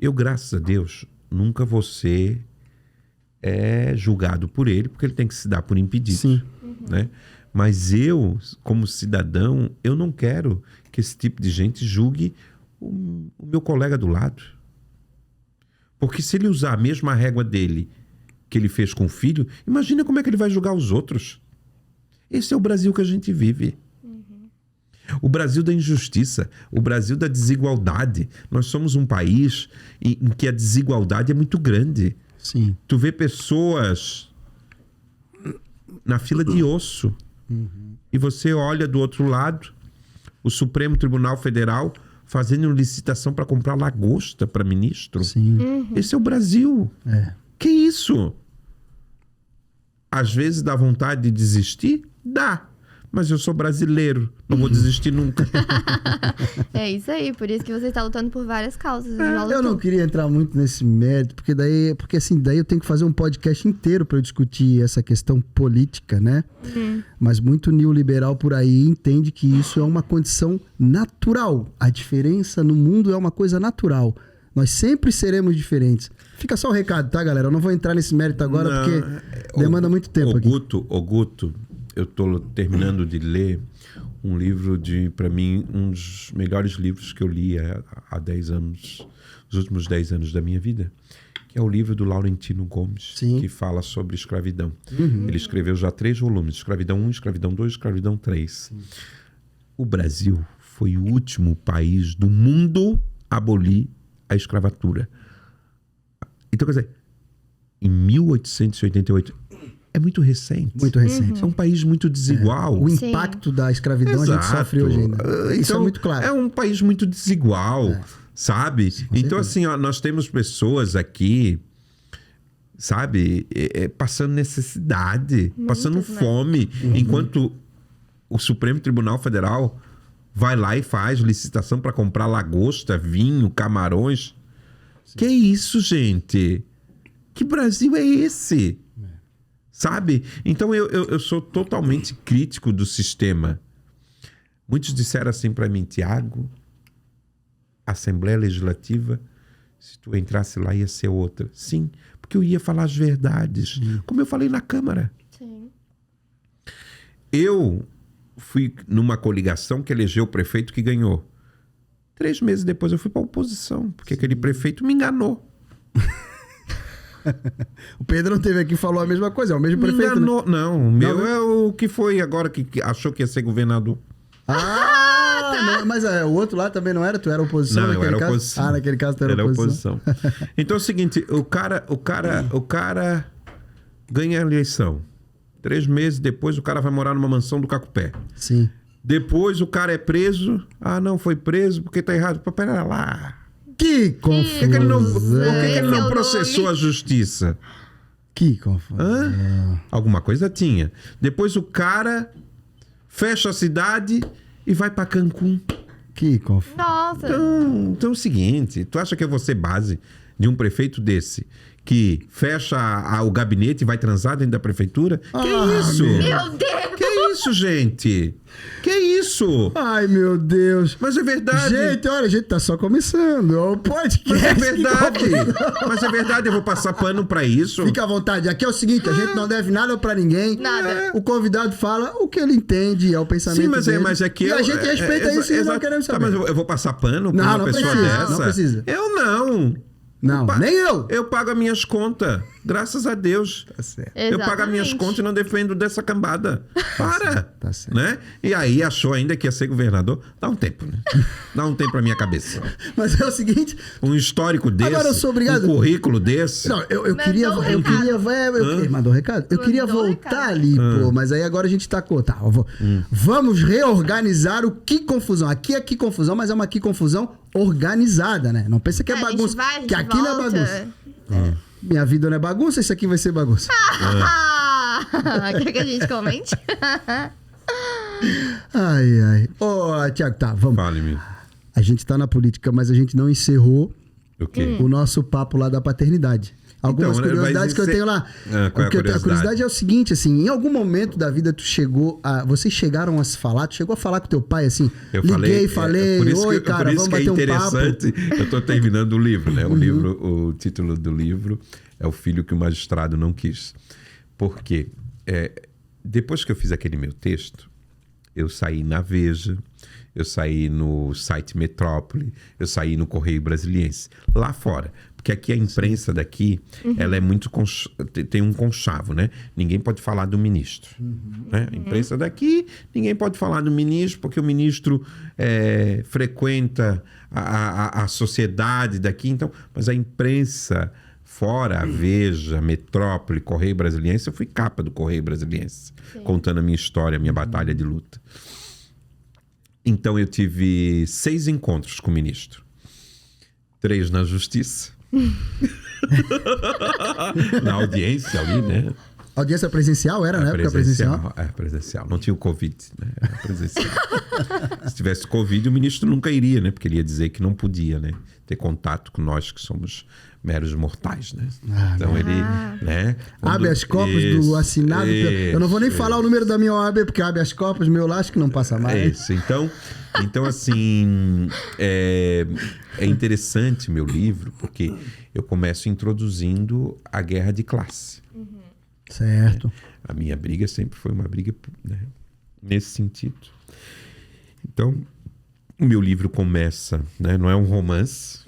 Eu, graças a Deus, nunca vou ser julgado por ele, porque ele tem que se dar por impedido. Sim. Né? Mas eu, como cidadão, eu não quero que esse tipo de gente julgue o meu colega do lado. Porque se ele usar a mesma régua dele que ele fez com o filho, imagina como é que ele vai julgar os outros. Esse é o Brasil que a gente vive. O Brasil da injustiça, o Brasil da desigualdade. Nós somos um país em que a desigualdade é muito grande. Sim. Tu vê pessoas na fila de osso. E você olha do outro lado o Supremo Tribunal Federal fazendo licitação para comprar lagosta para ministro. Sim. Esse é o Brasil. É. Que isso? Às vezes dá vontade de desistir? Dá. Mas eu sou brasileiro, não vou desistir nunca. É isso aí, por isso que você está lutando por várias causas. Eu não queria entrar muito nesse mérito, porque daí eu tenho que fazer um podcast inteiro para eu discutir essa questão política, né? Mas muito neoliberal por aí entende que isso é uma condição natural. A diferença no mundo é uma coisa natural. Nós sempre seremos diferentes. Fica só o recado, tá, galera? Eu não vou entrar nesse mérito agora, porque demanda muito tempo aqui. Guto, eu estou terminando de ler um livro para mim, um dos melhores livros que eu li há 10 anos, os últimos 10 anos da minha vida, que é o livro do Laurentino Gomes, que fala sobre escravidão. Ele escreveu já 3 volumes, Escravidão 1, Escravidão 2, Escravidão 3. O Brasil foi o último país do mundo a abolir a escravatura. Então, quer dizer, em 1888... É muito recente. Muito recente. É um país muito desigual. O impacto da escravidão a gente sofre hoje ainda. Isso é muito claro. É um país muito desigual, sabe? Então, assim, nós temos pessoas aqui, sabe, passando necessidade, passando fome, enquanto o Supremo Tribunal Federal vai lá e faz licitação para comprar lagosta, vinho, camarões. Que isso, gente? Que Brasil é esse? Sabe? Então eu sou totalmente crítico do sistema. Muitos disseram assim para mim, Tiago, a Assembleia Legislativa, se tu entrasse lá ia ser outra. Sim, porque eu ia falar as verdades, como eu falei na Câmara. Sim. Eu fui numa coligação que elegeu o prefeito que ganhou. 3 meses depois eu fui para a oposição, porque aquele prefeito me enganou. O Pedro não teve aqui e falou a mesma coisa, é o mesmo prefeito, enganou, né? Não, o meu é o que foi agora que achou que ia ser governador. Não, mas o outro lá também não era? Tu era oposição não, naquele eu era caso? oposição. Naquele caso tu era oposição. Então é o seguinte, o cara ganha a eleição. 3 meses depois o cara vai morar numa mansão do Cacupé. Sim. Depois o cara é preso. Não foi preso porque tá errado. Pera lá. Que confusão. Por que ele não processou a justiça? Que confusão. Alguma coisa tinha. Depois o cara fecha a cidade e vai pra Cancún. Que confusão. Nossa. Então é o seguinte, tu acha que eu vou ser base de um prefeito desse que fecha o gabinete e vai transar dentro da prefeitura? Que isso? Meu Deus! Que isso, gente? Que isso? Ai, meu Deus. Mas é verdade. Gente, olha, a gente tá só começando. É o podcast. Mas é verdade. Mas é verdade, eu vou passar pano pra isso. Fica à vontade. Aqui é o seguinte, a gente não deve nada pra ninguém. Nada. O convidado fala o que ele entende, é o pensamento dele. Mas é que e a gente respeita isso e não queremos saber. Mas eu vou passar pano pra uma pessoa dessa? Não precisa. Eu não. Não, nem eu. Eu pago as minhas contas. Graças a Deus. Tá certo. Eu pago as minhas contas e não defendo dessa cambada. Para. Tá certo. Né? E aí achou ainda que ia ser governador. Dá um tempo, né? Dá um tempo pra minha cabeça. Mas é o seguinte... Um histórico desse. Agora eu sou obrigado. Um currículo desse. Não, eu queria... Mandou um recado? Eu queria voltar ali, pô. Mas aí agora a gente tacou. Tá, vamos reorganizar o Que Confusão. Aqui é Que Confusão, mas é uma Que Confusão organizada, né? Não pensa que é bagunça. Que aqui não é bagunça. Minha vida não é bagunça, isso aqui vai ser bagunça. Quer que a gente comente? Ai. Tiago, tá, vamos. Fale-me. A gente tá na política, mas a gente não encerrou O quê? o nosso papo lá da paternidade. Algumas Então, curiosidades que eu tenho lá. Qual é a curiosidade? A curiosidade é o seguinte, assim, em algum momento da vida vocês chegaram a se falar, tu chegou a falar com teu pai, assim, Eu falei, oi, cara, vamos bater um papo. Eu estou terminando o livro, né? O título do livro é O Filho que o Magistrado Não Quis. Por quê? Depois que eu fiz aquele meu texto, eu saí na Veja, eu saí no site Metrópole, eu saí no Correio Brasiliense, lá fora. Porque aqui a imprensa daqui, ela é muito... tem um conchavo, né? Ninguém pode falar do ministro. Né? A imprensa daqui, ninguém pode falar do ministro, porque o ministro frequenta a sociedade daqui. Então, mas a imprensa fora, a Veja, Metrópole, Correio Brasiliense, eu fui capa do Correio Brasiliense, contando a minha história, a minha batalha de luta. Então, eu tive 6 encontros com o ministro. 3 na justiça. Na audiência ali, né? Audiência presencial era, na época presencial? Presencial. Não tinha o Covid, né? Era presencial. Se tivesse Covid, o ministro nunca iria, né? Porque ele ia dizer que não podia, né? Ter contato com nós que somos meros mortais, né? Então ele, né? Habeas corpus do assinado. Eu não vou nem falar o número da minha OAB, porque habeas corpus meu lá acho que não passa mais. Isso. Então assim, é interessante meu livro, porque eu começo introduzindo a guerra de classe. Certo. A minha briga sempre foi uma briga, né, nesse sentido. Então, o meu livro começa, né, não é um romance,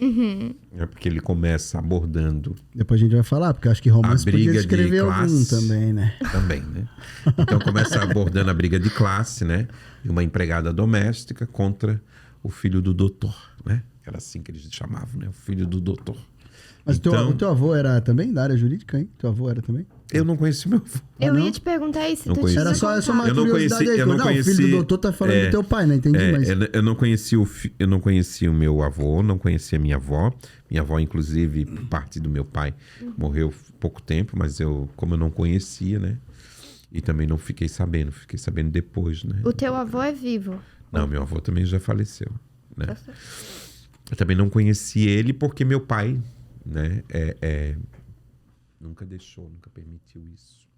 porque ele começa abordando... Depois a gente vai falar, porque eu acho que romance podia escrever algum também, né? Também, né? Então começa abordando a briga de classe, né? De uma empregada doméstica contra o filho do doutor, né? Era assim que eles chamavam, né? O filho do doutor. Mas então, o teu avô era também da área jurídica, hein? Teu avô era também? Eu não conheci meu avô. Eu ia te perguntar isso. Era só uma curiosidade aí. Eu não conheci, o filho do doutor tá falando do teu pai, né? Entendi, mas... Eu não conheci o meu avô, não conheci a minha avó. Minha avó, inclusive, por parte do meu pai, morreu há pouco tempo, mas como eu não conhecia, né? E também não fiquei sabendo depois, né? O teu avô é vivo? Não, meu avô também já faleceu, né? Eu também não conheci ele porque meu pai, né, nunca permitiu isso.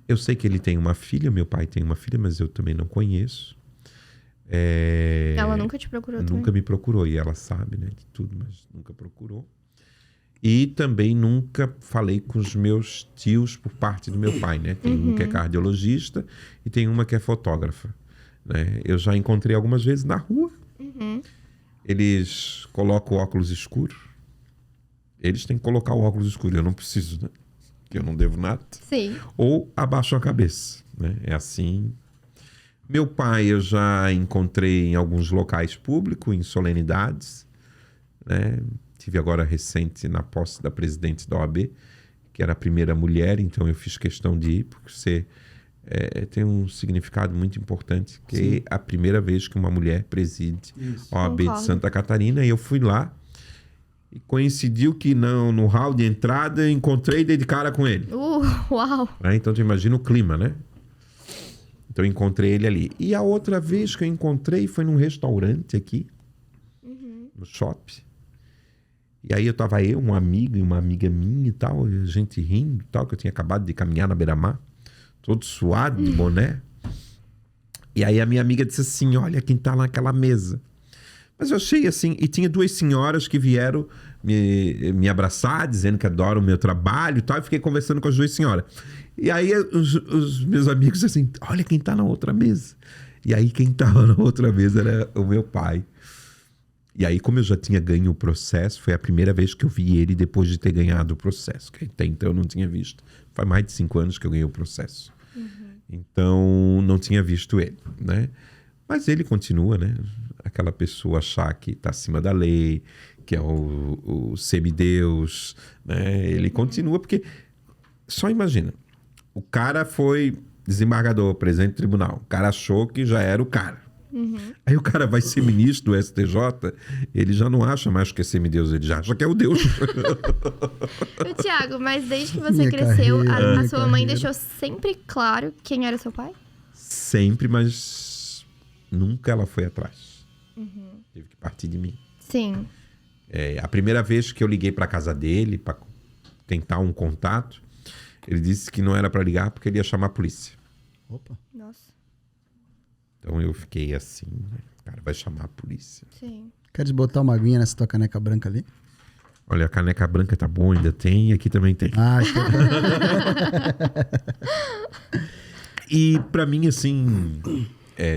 Eu sei que ele tem uma filha, meu pai tem uma filha, mas eu também não conheço. Ela nunca te procurou? Nunca me procurou, e ela sabe, né, de tudo, mas nunca procurou. E também nunca falei com os meus tios por parte do meu pai, né? Tem um que é cardiologista e tem uma que é fotógrafa, né? Eu já encontrei algumas vezes na rua. Eles colocam o óculos escuro. Eles têm que colocar o óculos escuro. Eu não preciso, né? Porque eu não devo nada. Sim. Ou abaixo a cabeça, né? É assim. Meu pai eu já encontrei em alguns locais públicos, em solenidades, né? Tive agora recente na posse da presidente da OAB, que era a primeira mulher, então eu fiz questão de ir, porque você tem um significado muito importante, que é a primeira vez que uma mulher preside a OAB de Santa Catarina, e eu fui lá, e coincidiu que no hall de entrada eu encontrei e dei de cara com ele. Uau! Então tu imagina o clima, né? Então eu encontrei ele ali. E a outra vez que eu encontrei foi num restaurante aqui, no shopping. E aí um amigo e uma amiga minha e tal, a gente rindo e tal, que eu tinha acabado de caminhar na beira-mar, todo suado, de boné. E aí a minha amiga disse assim, olha quem tá naquela mesa. Mas eu achei assim, e tinha 2 senhoras que vieram me abraçar, dizendo que adoram o meu trabalho e tal, e fiquei conversando com as 2 senhoras. E aí os meus amigos assim, olha quem tá na outra mesa. E aí quem tava na outra mesa era o meu pai. E aí, como eu já tinha ganho o processo, foi a primeira vez que eu vi ele depois de ter ganhado o processo, que até então eu não tinha visto. Faz mais de 5 anos que eu ganhei o processo. Então, não tinha visto ele, né? Mas ele continua, né? Aquela pessoa achar que está acima da lei, que é o semideus, né? Ele continua, porque... Só imagina, o cara foi desembargador, presidente do tribunal. O cara achou que já era o cara. Aí o cara vai ser ministro do STJ, ele já não acha mais que é semideus, ele já acha que é o Deus. Tiago, mas desde que você cresceu, a sua mãe deixou sempre claro quem era seu pai? Sempre, mas nunca ela foi atrás. Teve que partir de mim. Sim. A primeira vez que eu liguei para casa dele para tentar um contato, ele disse que não era para ligar porque ele ia chamar a polícia. Opa. Nossa. Então eu fiquei assim, né? O cara vai chamar a polícia. Sim. Queres botar uma aguinha nessa tua caneca branca ali? Olha, a caneca branca tá boa, ainda tem, e aqui também tem. Ah, E para mim, assim,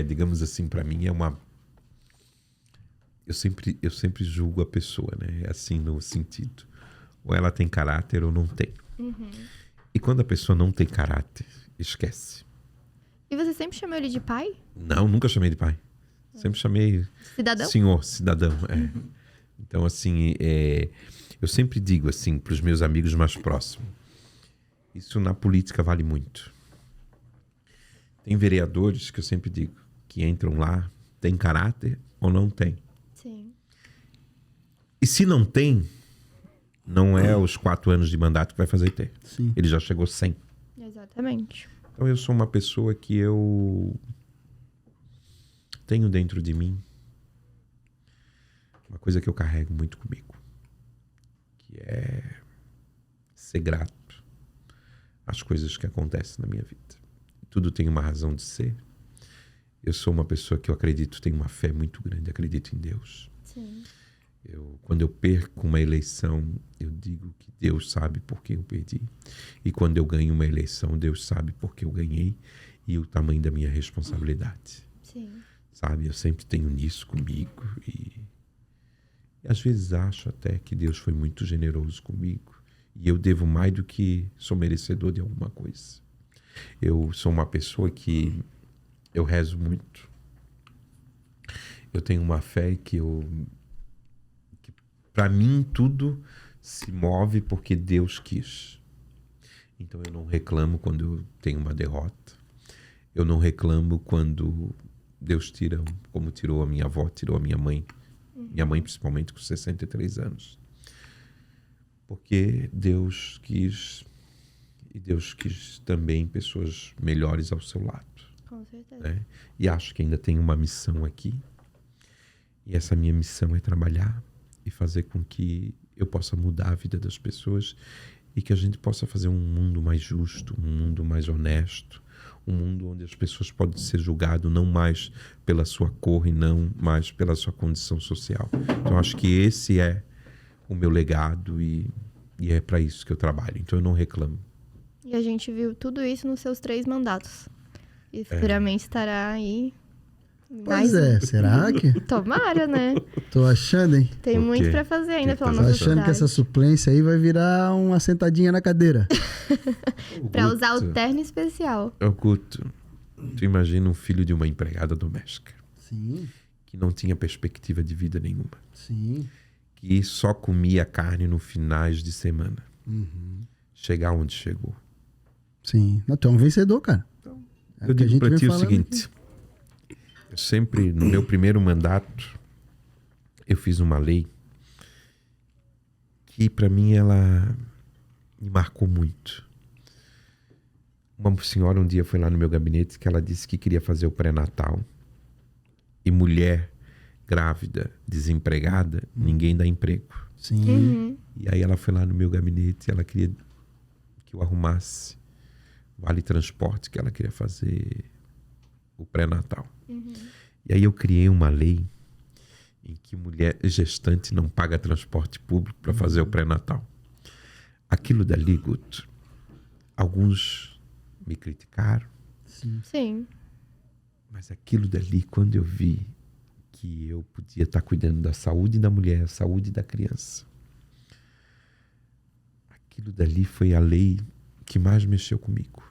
digamos assim, para mim é uma... Eu sempre julgo a pessoa, né? Assim, no sentido. Ou ela tem caráter ou não tem. E quando a pessoa não tem caráter, esquece. E você sempre chamou ele de pai? Não, nunca chamei de pai. Sempre chamei... Cidadão? Senhor, cidadão, Então, assim, eu sempre digo, assim, para os meus amigos mais próximos. Isso na política vale muito. Tem vereadores que eu sempre digo, que entram lá, tem caráter ou não tem. Sim. E se não tem, não é os 4 anos de mandato que vai fazer ter. Sim. Ele já chegou 100. Exatamente. Então eu sou uma pessoa que eu tenho dentro de mim uma coisa que eu carrego muito comigo, que é ser grato às coisas que acontecem na minha vida. Tudo tem uma razão de ser. Eu sou uma pessoa que eu acredito, tenho uma fé muito grande, acredito em Deus. Sim. Quando eu perco uma eleição, eu digo que Deus sabe por que eu perdi. E quando eu ganho uma eleição, Deus sabe por que eu ganhei e o tamanho da minha responsabilidade. Sim. Sabe, eu sempre tenho nisso comigo e às vezes acho até que Deus foi muito generoso comigo e eu devo mais do que sou merecedor de alguma coisa. Eu sou uma pessoa que eu rezo muito. Eu tenho uma fé que para mim tudo se move porque Deus quis. Então eu não reclamo quando eu tenho uma derrota. Eu não reclamo quando Deus tira, como tirou a minha avó, tirou a minha mãe. Minha mãe principalmente com 63 anos. Porque Deus quis, e Deus quis também pessoas melhores ao seu lado. Com certeza. Né? E acho que ainda tem uma missão aqui. E essa minha missão é trabalhar e fazer com que eu possa mudar a vida das pessoas e que a gente possa fazer um mundo mais justo, um mundo mais honesto, um mundo onde as pessoas podem ser julgadas não mais pela sua cor e não mais pela sua condição social. Então, acho que esse é o meu legado e é para isso que eu trabalho. Então, eu não reclamo. E a gente viu tudo isso nos seus 3 mandatos. E futuramente estará aí... Pois será que? Tomara, né? Tô achando, hein? Tem muito pra fazer ainda pela Tô nossa achando cidade. que essa suplência aí vai virar uma sentadinha na cadeira. Pra usar o terno especial. Guto, tu imagina um filho de uma empregada doméstica. Sim. Que não tinha perspectiva de vida nenhuma. Sim. Que só comia carne no finais de semana. Chegar onde chegou. Sim. Não, tu é um vencedor, cara. Eu digo pra ti o seguinte... Eu sempre, no meu primeiro mandato, eu fiz uma lei que, para mim, ela me marcou muito. Uma senhora um dia foi lá no meu gabinete que ela disse que queria fazer o pré-natal. E mulher grávida, desempregada, ninguém dá emprego. Sim. E aí ela foi lá no meu gabinete e ela queria que eu arrumasse vale transporte, que ela queria fazer o pré-natal. E aí eu criei uma lei em que mulher gestante não paga transporte público para fazer o pré-natal. Aquilo dali, Guto, alguns me criticaram. Sim. Mas aquilo dali, quando eu vi que eu podia estar cuidando da saúde da mulher, saúde da criança, aquilo dali foi a lei que mais mexeu comigo.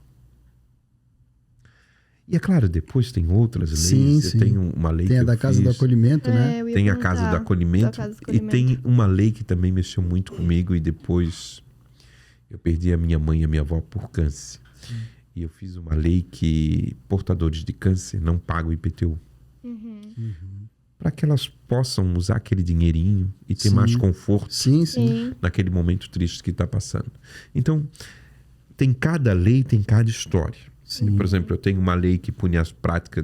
E é claro, depois tem outras leis. Sim. Tem uma lei tem que a da Casa do Acolhimento, né? Tem a Casa do Acolhimento. E tem uma lei que também mexeu muito comigo. E depois eu perdi a minha mãe e a minha avó por câncer. E eu fiz uma lei que portadores de câncer não pagam IPTU. para que elas possam usar aquele dinheirinho e ter mais conforto naquele momento triste que está passando. Então, tem cada lei, tem cada história. Por exemplo, eu tenho uma lei que pune as práticas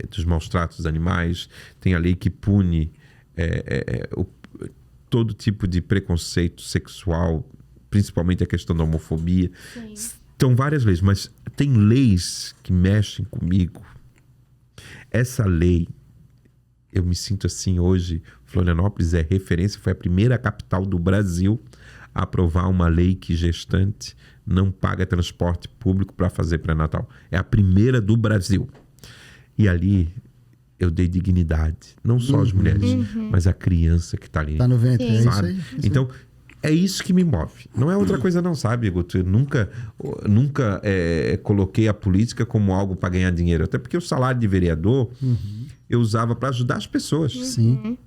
dos maus tratos dos animais, tem a lei que pune todo tipo de preconceito sexual, principalmente a questão da homofobia. Estão várias leis, mas tem leis que mexem comigo. Essa lei, eu me sinto assim hoje, Florianópolis é referência, foi a primeira capital do Brasil a aprovar uma lei que gestante não paga transporte público para fazer pré-natal. É a primeira do Brasil. E ali eu dei dignidade, não só às mulheres, mas à criança que está ali. Está no ventre, sabe? É isso aí. Então, é isso que me move. Não é outra coisa não, sabe, Guto? Eu nunca coloquei a política como algo para ganhar dinheiro. Até porque o salário de vereador eu usava para ajudar as pessoas. Sim.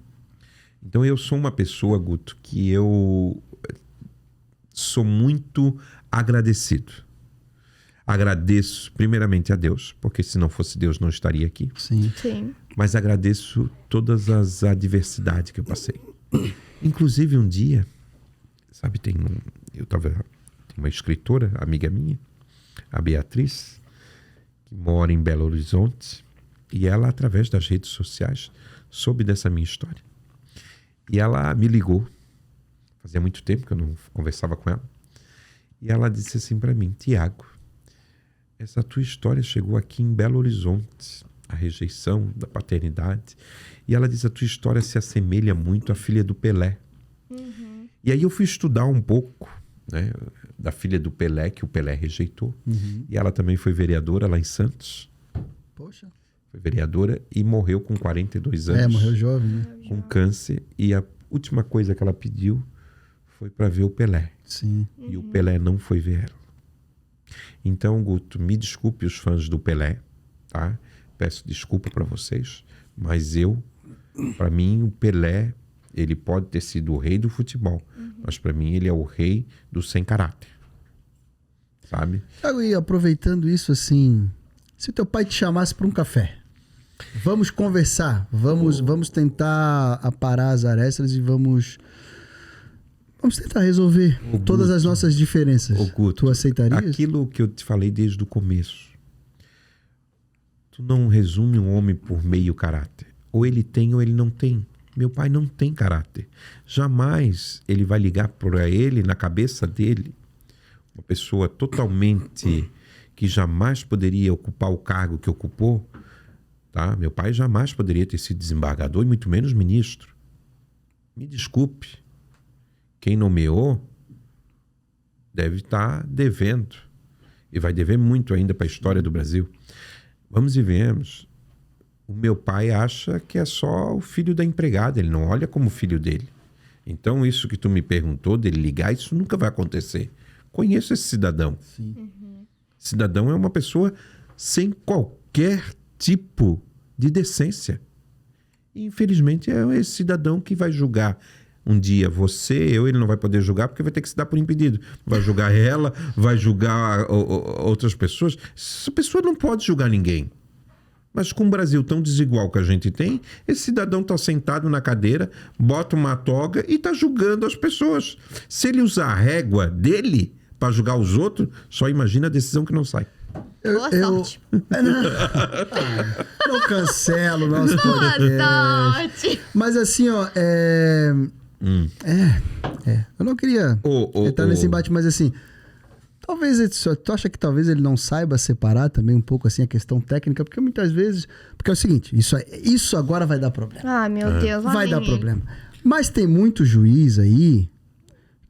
Então eu sou uma pessoa, Guto, que eu sou muito agradecido. Agradeço primeiramente a Deus, porque se não fosse Deus não estaria aqui. Sim. Mas agradeço todas as adversidades que eu passei. Inclusive um dia, sabe, tem uma escritora, amiga minha, a Beatriz, que mora em Belo Horizonte, e ela, através das redes sociais, soube dessa minha história. E ela me ligou, fazia muito tempo que eu não conversava com ela, e ela disse assim para mim: Tiago, essa tua história chegou aqui em Belo Horizonte, a rejeição da paternidade, e ela diz: a tua história se assemelha muito à filha do Pelé. E aí eu fui estudar um pouco, né, da filha do Pelé, que o Pelé rejeitou. E ela também foi vereadora lá em Santos. Poxa. Foi vereadora e morreu com 42 anos. Morreu jovem, né? Com câncer. E a última coisa que ela pediu foi para ver o Pelé. Sim. E o Pelé não foi ver ela. Então, Guto, me desculpe os fãs do Pelé, tá? Peço desculpa para vocês, mas para mim, o Pelé, ele pode ter sido o rei do futebol, mas para mim ele é o rei do sem caráter, sabe? E aproveitando isso, assim, se teu pai te chamasse para um café, vamos conversar, vamos tentar aparar as arestas e vamos tentar resolver todas as nossas diferenças. Guto, tu aceitarias? Aquilo que eu te falei desde o começo. Tu não resume um homem por meio caráter. Ou ele tem ou ele não tem. Meu pai não tem caráter. Jamais ele vai ligar para ele, na cabeça dele, uma pessoa totalmente que jamais poderia ocupar o cargo que ocupou. Tá? Meu pai jamais poderia ter sido desembargador e muito menos ministro. Me desculpe. Quem nomeou deve estar devendo. E vai dever muito ainda para a história do Brasil. Vamos e venhamos. O meu pai acha que é só o filho da empregada. Ele não olha como filho dele. Então, isso que tu me perguntou, dele ligar, isso nunca vai acontecer. Conheço esse cidadão. Sim. Cidadão é uma pessoa sem qualquer tipo de decência. E, infelizmente, é esse cidadão que vai julgar um dia ele não vai poder julgar porque vai ter que se dar por impedido. Vai julgar ela, vai julgar outras pessoas. Essa pessoa não pode julgar ninguém. Mas com um Brasil tão desigual que a gente tem, esse cidadão está sentado na cadeira, bota uma toga e está julgando as pessoas. Se ele usar a régua dele para julgar os outros, só imagina a decisão que não sai. Boa sorte. Não cancelo o nosso podcast. Boa sorte. Mas assim, ó, eu não queria entrar nesse embate, mas assim, talvez, tu acha que talvez ele não saiba separar também um pouco assim a questão técnica? Porque muitas vezes, porque é o seguinte, isso agora vai dar problema. Ah, meu Deus. Vai dar problema. Mas tem muito juiz aí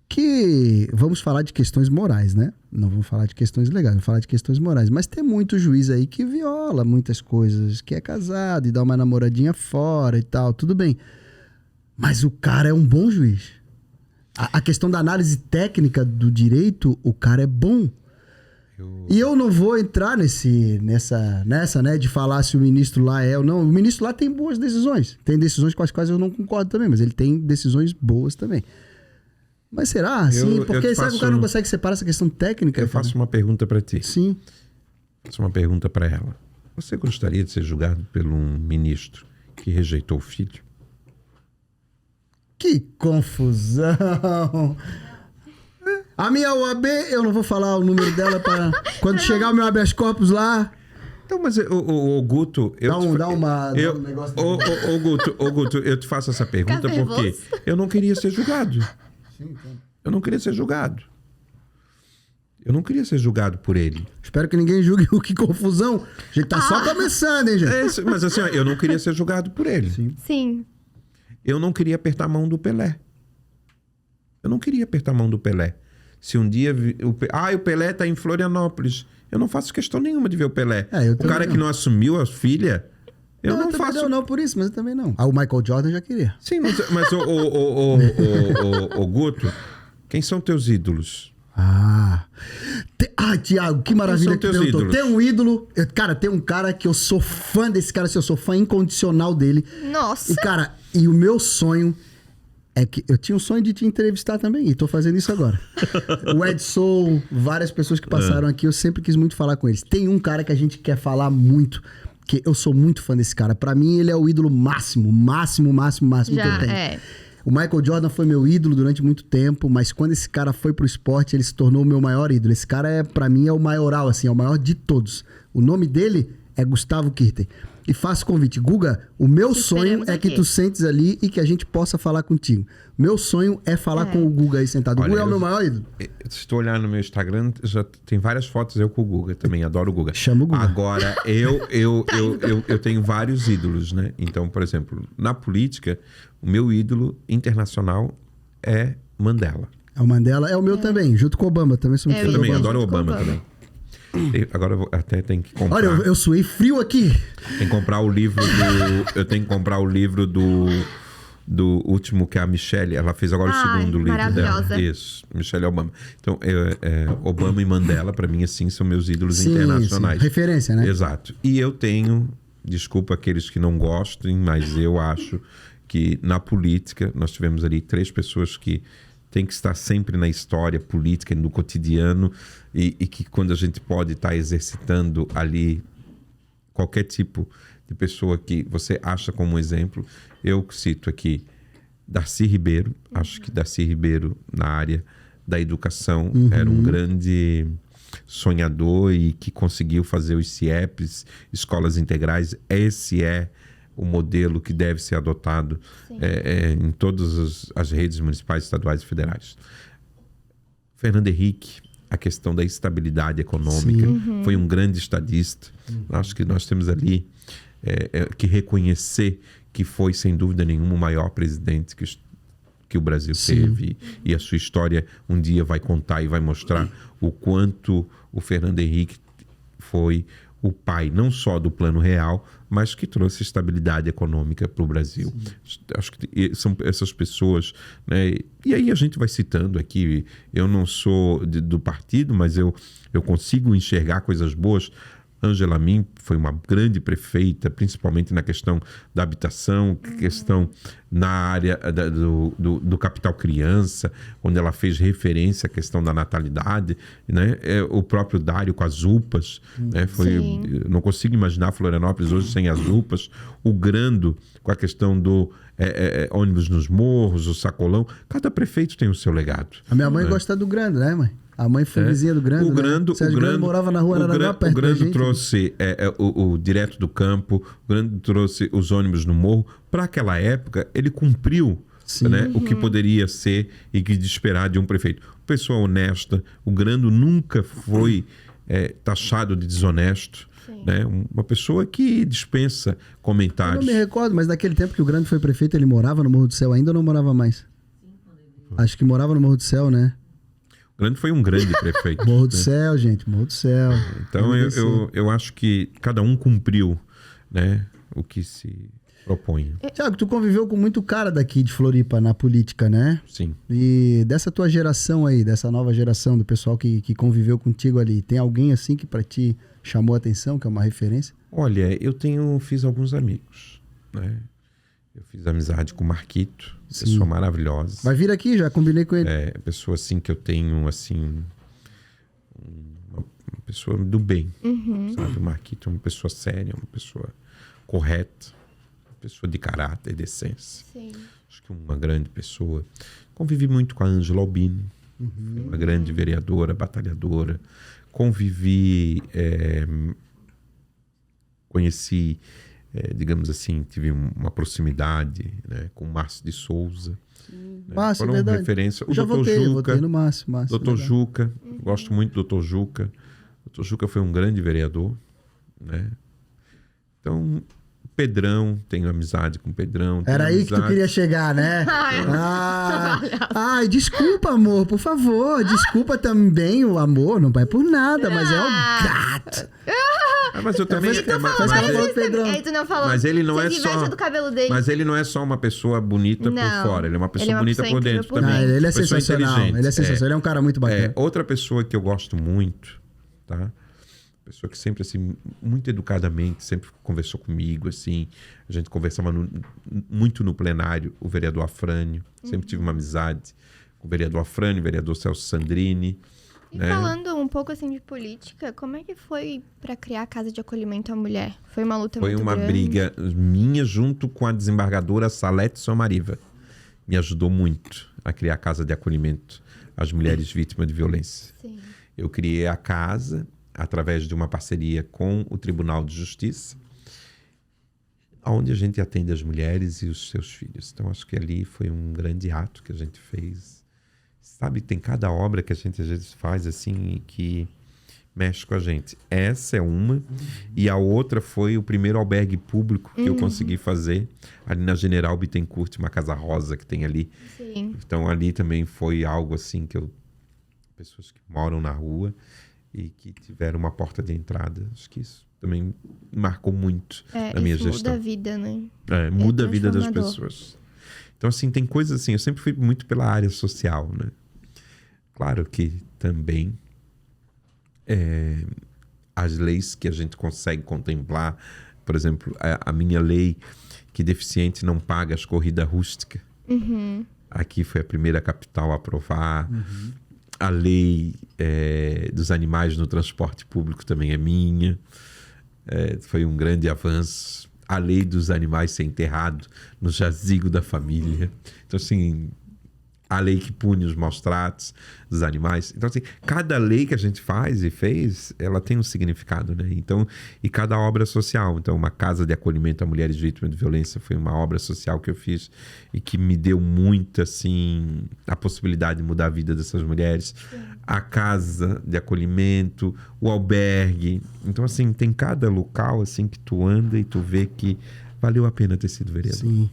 que, vamos falar de questões morais, né? Não vamos falar de questões legais, vamos falar de questões morais. Mas tem muito juiz aí que viola muitas coisas, que é casado e dá uma namoradinha fora e tal, tudo bem. Mas o cara é um bom juiz. A questão da análise técnica do direito, o cara é bom. E eu não vou entrar nessa, né, de falar se o ministro lá é ou não. O ministro lá tem boas decisões. Tem decisões com as quais eu não concordo também, mas ele tem decisões boas também. Mas será assim? Porque sabe que o cara não consegue separar essa questão técnica? Eu faço uma pergunta para ti. Sim. Faço uma pergunta para ela. Você gostaria de ser julgado por um ministro que rejeitou o filho? Que confusão! A minha OAB, eu não vou falar o número dela para quando chegar o meu habeas corpus lá. Então, mas o Guto... Dá um negócio... Guto, eu te faço essa pergunta porque eu não queria ser julgado. Eu não queria ser julgado. Eu não queria ser julgado por ele. Espero que ninguém julgue o que confusão. A gente tá só começando, hein, gente? Mas assim, eu não queria ser julgado por ele. Sim. Eu não queria apertar a mão do Pelé. Eu não queria apertar a mão do Pelé. Se um dia... o Pelé tá em Florianópolis. Eu não faço questão nenhuma de ver o Pelé. O cara que não assumiu a filha... Eu não faço... Não, por isso, mas eu também não. O Michael Jordan já queria. Sim, mas o Guto, quem são teus ídolos? Tiago, que maravilha que teus ídolos? Tem um ídolo... Cara, tem um cara que eu sou fã desse cara. Eu sou fã incondicional dele. Nossa! E, cara, o meu sonho... É que eu tinha um sonho de te entrevistar também, e tô fazendo isso agora. O Edson, várias pessoas que passaram aqui, eu sempre quis muito falar com eles. Tem um cara que a gente quer falar muito, que eu sou muito fã desse cara. Pra mim, ele é o ídolo máximo que eu tenho. O Michael Jordan foi meu ídolo durante muito tempo, mas quando esse cara foi pro esporte, ele se tornou o meu maior ídolo. Esse cara, pra mim, é o maioral, assim, é o maior de todos. O nome dele é Gustavo Kuerten. E faço convite. Guga, o meu sonho é que tu sentes ali e que a gente possa falar contigo. Meu sonho é falar com o Guga aí sentado. Olha, o Guga é o meu maior ídolo. Se tu olhar no meu Instagram, já tem várias fotos eu com o Guga também. Adoro o Guga. Chama o Guga. Agora, eu tenho vários ídolos, né? Então, por exemplo, na política, o meu ídolo internacional é Mandela. O Mandela é o meu também, junto com o Obama. Também sou muito fã do também Obama. adoro o Obama também. Agora eu até tenho que comprar. Olha, eu suei frio aqui. Tem que comprar o livro do... Eu tenho que comprar o livro do último, que é a Michelle. Ela fez agora o segundo livro dela. Isso, Michelle Obama. Então, Obama e Mandela, pra mim, assim, são meus ídolos internacionais. Sim. Referência, né? Exato. E eu tenho... Desculpa aqueles que não gostem, mas eu acho que na política, nós tivemos ali 3 pessoas que tem que estar sempre na história política, no cotidiano, e que quando a gente pode estar exercitando ali qualquer tipo de pessoa que você acha como exemplo, eu cito aqui Darcy Ribeiro. Acho que Darcy Ribeiro, na área da educação, era um grande sonhador e que conseguiu fazer os CIEPs, escolas integrais. Esse é o modelo que deve ser adotado em todas as redes municipais, estaduais e federais. Fernando Henrique, a questão da estabilidade econômica, foi um grande estadista. Acho que nós temos ali que reconhecer que foi, sem dúvida nenhuma, o maior presidente que o Brasil teve. E a sua história um dia vai contar e vai mostrar o quanto o Fernando Henrique foi o pai não só do Plano Real, mas que trouxe estabilidade econômica para o Brasil. Acho que são essas pessoas, né? E aí a gente vai citando aqui, eu não sou do partido, mas eu consigo enxergar coisas boas. Ângela Min foi uma grande prefeita, principalmente na questão da habitação, questão na área do capital criança, onde ela fez referência à questão da natalidade, né? O próprio Dário com as UPAs, né? Não consigo imaginar Florianópolis hoje sem as UPAs. O Grando com a questão do ônibus nos morros, o sacolão. Cada prefeito tem o seu legado. A minha mãe gosta do Grando, né, mãe? A mãe foi vizinha do Grando. O Grando morava na rua Araraguá, perto da gente. O Grando trouxe o direto do campo, o Grando trouxe os ônibus no morro. Para aquela época, ele cumpriu, né, o que poderia ser e que de esperar de um prefeito. Pessoa honesta, o Grando nunca foi taxado de desonesto. Né? Uma pessoa que dispensa comentários. Eu não me recordo, mas naquele tempo que o Grando foi prefeito, ele morava no Morro do Céu ainda ou não morava mais? Acho que morava no Morro do Céu, né? O Grande foi um grande prefeito. Morro do Céu, gente, Morro do Céu. Então eu acho que cada um cumpriu, né, o que se propõe. Tiago, tu conviveu com muito cara daqui de Floripa na política, né? Sim. E dessa tua geração aí, dessa nova geração, do pessoal que conviveu contigo ali, tem alguém assim que pra ti chamou a atenção, que é uma referência? Olha, fiz alguns amigos, né? Eu fiz amizade com o Marquito, pessoa maravilhosa. Vai vir aqui, já combinei com ele. Pessoa assim que eu tenho, assim, uma pessoa do bem, sabe? O Marquito é uma pessoa séria, uma pessoa correta, uma pessoa de caráter, de decência. Sim. Acho que uma grande pessoa. Convivi muito com a Ângela Albino, uma grande vereadora, batalhadora. Convivi, conheci, digamos assim, tive uma proximidade, né, com o Márcio de Souza. Né? Márcio, foram verdade. referência. O Já Dr. votei Juca, no Márcio. Dr. Juca, gosto muito do Dr. Juca. O Dr. Juca foi um grande vereador, né? Então, Pedrão, tenho amizade com o Pedrão. Era aí amizade. que tu queria chegar, né? Ai, desculpa, amor, por favor. Desculpa também o amor, não vai por nada, mas é o gato. Mas eu também... Aí tu não falou. Mas ele não Você é se só... veste do cabelo dele. Mas ele não é só uma pessoa bonita por fora, ele é uma pessoa bonita por dentro incrível por também. Ele é Pessoa sensacional. inteligente. Ele é sensacional. Ele é um cara muito bacana. Outra pessoa que eu gosto muito, tá? Pessoa que sempre, assim, muito educadamente, sempre conversou comigo, assim. A gente conversava muito no plenário, o vereador Afrânio. Sempre tive uma amizade com o vereador Afrânio, o vereador Celso Sandrini. E né? falando um pouco, assim, de política, como é que foi para criar a Casa de Acolhimento à Mulher? Foi uma luta muito grande? Foi uma briga minha junto com a desembargadora Salete Somariva. Me ajudou muito a criar a Casa de Acolhimento às mulheres vítimas de violência. Sim. Eu criei a casa através de uma parceria com o Tribunal de Justiça, onde a gente atende as mulheres e os seus filhos. Então, acho que ali foi um grande ato que a gente fez. Sabe, tem cada obra que a gente às vezes faz assim que mexe com a gente. Essa é uma. E a outra foi o primeiro albergue público que eu consegui fazer ali na General Bittencourt, uma casa rosa que tem ali. Sim. Então, ali também foi algo assim que pessoas que moram na rua e que tiveram uma porta de entrada. Acho que isso também marcou muito na minha gestão. Muda a vida, né? Muda a vida das transformador. pessoas. Então, assim, tem coisas assim, eu sempre fui muito pela área social, né? Claro que também as leis que a gente consegue contemplar, por exemplo, a minha lei que deficiente não paga as corridas rústicas. Aqui foi a primeira capital a aprovar. A lei dos animais no transporte público também é minha. Foi um grande avanço. A lei dos animais ser enterrado no jazigo da família. Então, assim, a lei que pune os maus tratos dos animais. Então, assim, cada lei que a gente faz e fez, ela tem um significado, né? Então, e cada obra social. Então, uma casa de acolhimento a mulheres vítimas de violência foi uma obra social que eu fiz e que me deu muito, assim, a possibilidade de mudar a vida dessas mulheres. Sim. A casa de acolhimento, o albergue. Então, assim, tem cada local, assim, que tu anda e tu vê que valeu a pena ter sido vereador. Sim.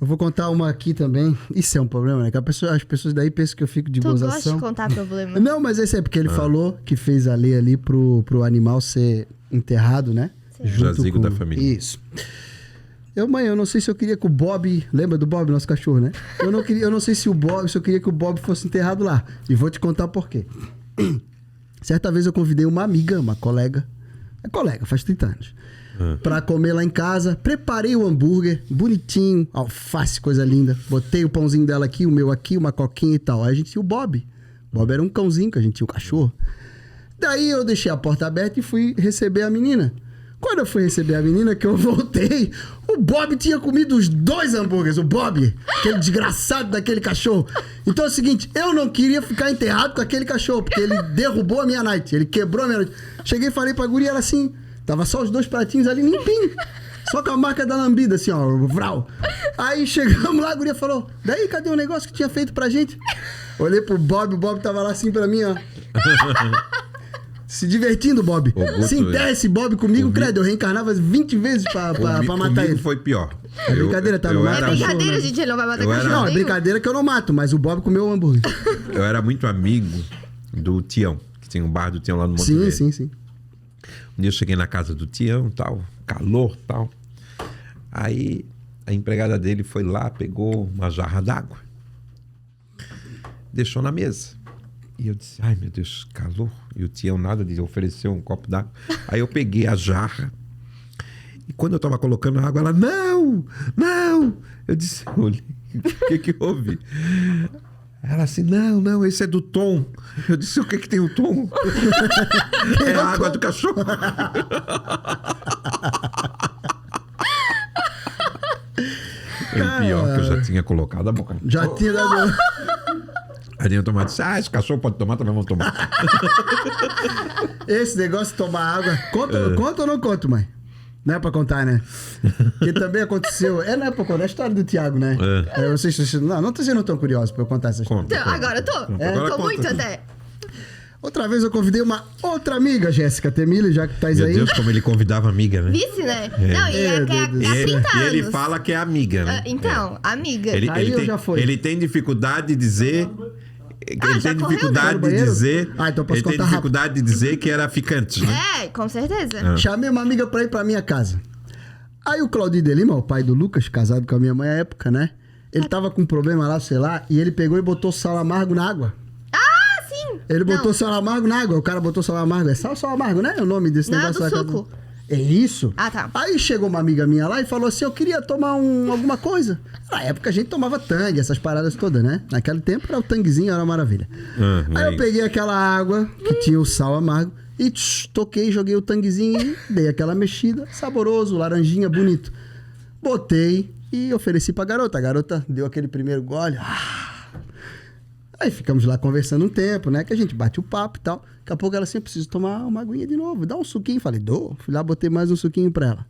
Eu vou contar uma aqui também. Isso é um problema, né? Que as pessoas daí pensam que eu fico de gozação. Tu gosta de contar problema? Não, mas esse é porque ele falou que fez a lei ali pro animal ser enterrado, né? Sim. Jazigo da família. Isso. Eu não sei se eu queria que o Bob... Lembra do Bob, nosso cachorro, né? Eu não sei se eu queria que o Bob fosse enterrado lá. E vou te contar por quê. Certa vez eu convidei uma amiga, uma colega. É colega, faz 30 anos. Pra comer lá em casa. Preparei o hambúrguer, bonitinho, alface, coisa linda. Botei o pãozinho dela aqui, o meu aqui, uma coquinha e tal. Aí a gente tinha o Bob. O Bob era um cãozinho, que a gente tinha um cachorro. Daí eu deixei a porta aberta e fui receber a menina. Quando eu fui receber a menina, que eu voltei, o Bob tinha comido os 2 hambúrgueres. O Bob, aquele desgraçado daquele cachorro. Então é o seguinte, eu não queria ficar enterrado com aquele cachorro, porque ele derrubou a minha night, ele quebrou a minha night. Cheguei e falei pra guria, ela assim, tava só os 2 pratinhos ali limpinho. Só com a marca da lambida, assim, ó, vral. Aí chegamos lá, a guria falou, daí, cadê o negócio que tinha feito pra gente? Olhei pro Bob, o Bob tava lá assim pra mim, ó. Se divertindo, Bob. Se enterra esse Bob comigo, credo, eu reencarnava 20 vezes pra matar ele. Foi pior. É brincadeira, tá? Não mata É brincadeira, gente, ele não vai matar cachorro. Não, é brincadeira que eu não mato, mas o Bob comeu o hambúrguer. Eu era muito amigo do Tião, que tinha um bar do Tião lá no Monte Verde. Sim. Um dia eu cheguei na casa do Tião, tal, calor, tal. Aí a empregada dele foi lá, pegou uma jarra d'água, deixou na mesa. E eu disse, ai meu Deus, calor. E o Tião nada de oferecer um copo d'água. Aí eu peguei a jarra. E quando eu tava colocando a água, ela, não! Eu disse, olha, o que houve? Ela assim, não, esse é do Tom. Eu disse, o que tem o Tom? É a água do cachorro. O pior que eu já tinha colocado a boca. Já tinha dado... Aí tinha tomado, disse, esse cachorro pode tomar, também vamos tomar. Esse negócio de tomar água... Conta ou não conto, mãe? Não é pra contar, né? Que também aconteceu... não é pra contar, é a história do Thiago, né? Vocês não tô sendo tão curioso pra eu contar essa história. Então, agora eu tô. Agora Tô conta. muito até. Outra vez eu convidei uma outra amiga, Jéssica Temile, já que estás Meu aí. Deus, como ele convidava amiga, né? Vice, né? Não, e há 30 E ele anos. fala que é amiga, né? Então, amiga. Aí eu já fui. Ele tem dificuldade de dizer... Ele já tem correu, dificuldade né? de dizer... Então posso ele tem contar dificuldade de dizer que era ficante, né? Com certeza. Chamei uma amiga pra ir pra minha casa. Aí o Claudio de Lima, o pai do Lucas, casado com a minha mãe à época, né? Ele tava com um problema lá, sei lá, e ele pegou e botou sal amargo na água. Ah, sim! Ele botou sal amargo na água. O cara botou sal amargo. É sal amargo, né? É o nome desse Não, negócio. é do lá. suco. É isso? Ah, tá. Aí chegou uma amiga minha lá e falou assim, eu queria tomar alguma coisa. Na época a gente tomava tangue, essas paradas todas, né? Naquele tempo era o tanguezinho, era uma maravilha. Aí eu peguei aquela água que tinha o sal amargo e toquei, joguei o tanguezinho e dei aquela mexida. Saboroso, laranjinha, bonito. Botei e ofereci pra garota. A garota deu aquele primeiro gole. Aí ficamos lá conversando um tempo, né? Que a gente bate o papo e tal. Daqui a pouco ela assim, eu preciso tomar uma aguinha de novo. Dá um suquinho. Falei, dou. Fui lá, botei mais um suquinho pra ela.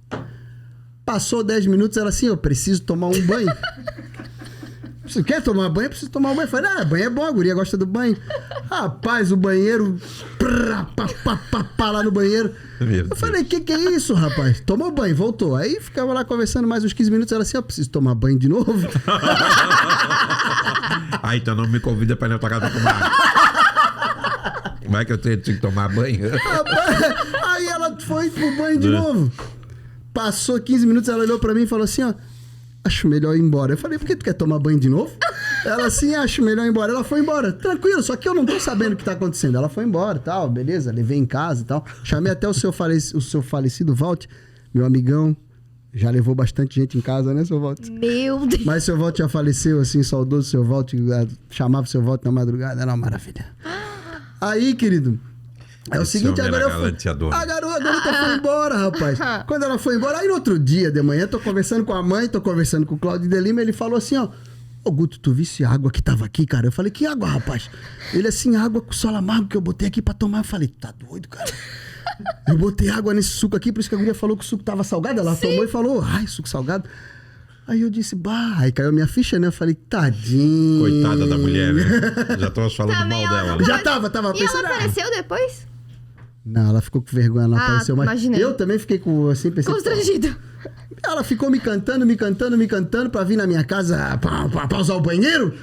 Passou 10 minutos, ela assim, eu preciso tomar um banho. Você quer tomar banho? Eu preciso tomar um banho. Eu falei, banho é bom, a guria gosta do banho. Rapaz, o banheiro... lá no banheiro. Eu falei, o que é isso, rapaz? Tomou banho, voltou. Aí ficava lá conversando mais uns 15 minutos. Ela assim, eu preciso tomar banho de novo. Então não me convida pra ir na tua casa tomar água. Vai que eu tenho que tomar banho. Aí ela foi pro banho de novo. Passou 15 minutos, ela olhou pra mim e falou assim, ó, acho melhor ir embora. Eu falei, por que tu quer tomar banho de novo? Ela assim, acho melhor ir embora. Ela foi embora, tranquilo, só que eu não tô sabendo o que tá acontecendo. Ela foi embora e tal, beleza, levei em casa e tal. Chamei até o seu falecido Walt, meu amigão. Já levou bastante gente em casa, né, seu Walt? Meu Deus. Mas seu Walt já faleceu, assim, saudoso seu Walt, chamava seu Walt na madrugada, era uma maravilha. Aí, querido, é o seguinte, agora a garota foi embora, rapaz. Quando ela foi embora, aí no outro dia de manhã, tô conversando com a mãe, tô conversando com o Claudio de Lima, ele falou assim, ó, ô Guto, tu visse a água que tava aqui, cara? Eu falei, que água, rapaz? Ele assim, água com sal amargo que eu botei aqui pra tomar. Eu falei, tá doido, cara? Eu botei água nesse suco aqui, por isso que a guria falou que o suco tava salgado. Ela tomou e falou, ai, suco salgado. Aí eu disse, aí caiu a minha ficha, né? Eu falei, tadinho. Coitada da mulher, né? Já tô falando Também mal dela. Já tava E pensando. ela apareceu depois? Não, ela ficou com vergonha, não apareceu mais. Imaginei. Eu também fiquei com, assim, pensei... Constrangido. Ela ficou me cantando pra vir na minha casa pra usar o banheiro.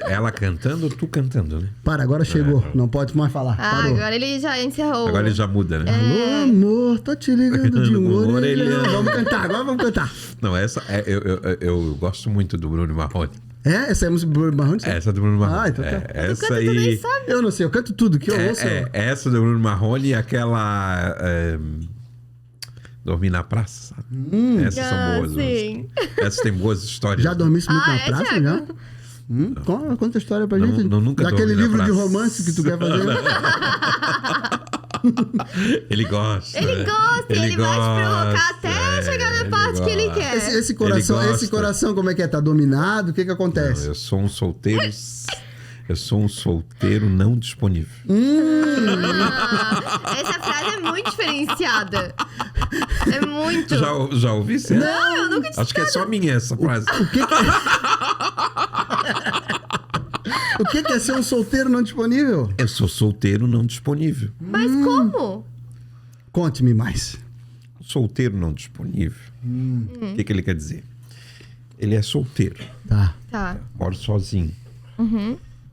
Ela cantando ou tu cantando, né? Para, agora chegou. Não pode mais falar. Parou. Agora ele já encerrou. Agora ele já muda, né? Alô, amor, tô te ligando de um orelhão. Orelhão. Vamos cantar, agora vamos cantar. Não, essa... eu gosto muito do Bruno Marrone. Essa é a música do Bruno Marrone? Essa do Bruno Marrone. Então tá. Essa Tu aí... nem sabe. Eu não sei, eu canto tudo que eu ouço. Essa do Bruno Marrone e aquela... Dormir na praça. Essas são boas. Sim. Essas têm boas histórias. Já dormiste muito na praça, Thiago? já? Conta a história pra gente. nunca Daquele dormi na livro de praça. romance que tu quer fazer. Ele gosta. Ele gosta, ele vai te provocar até chegar na parte que ele quer. Esse coração, como é que é? Tá dominado? O que acontece? Não, eu sou um solteiro... Eu sou um solteiro não disponível. Essa frase é muito diferenciada. É muito. Já ouvi? Certo? Não, eu nunca disse Acho que é só minha essa frase. O que é ser um solteiro não disponível? Eu sou solteiro não disponível. Mas como? Conte-me mais. Solteiro não disponível. O que ele quer dizer? Ele é solteiro. Tá. Moro sozinho.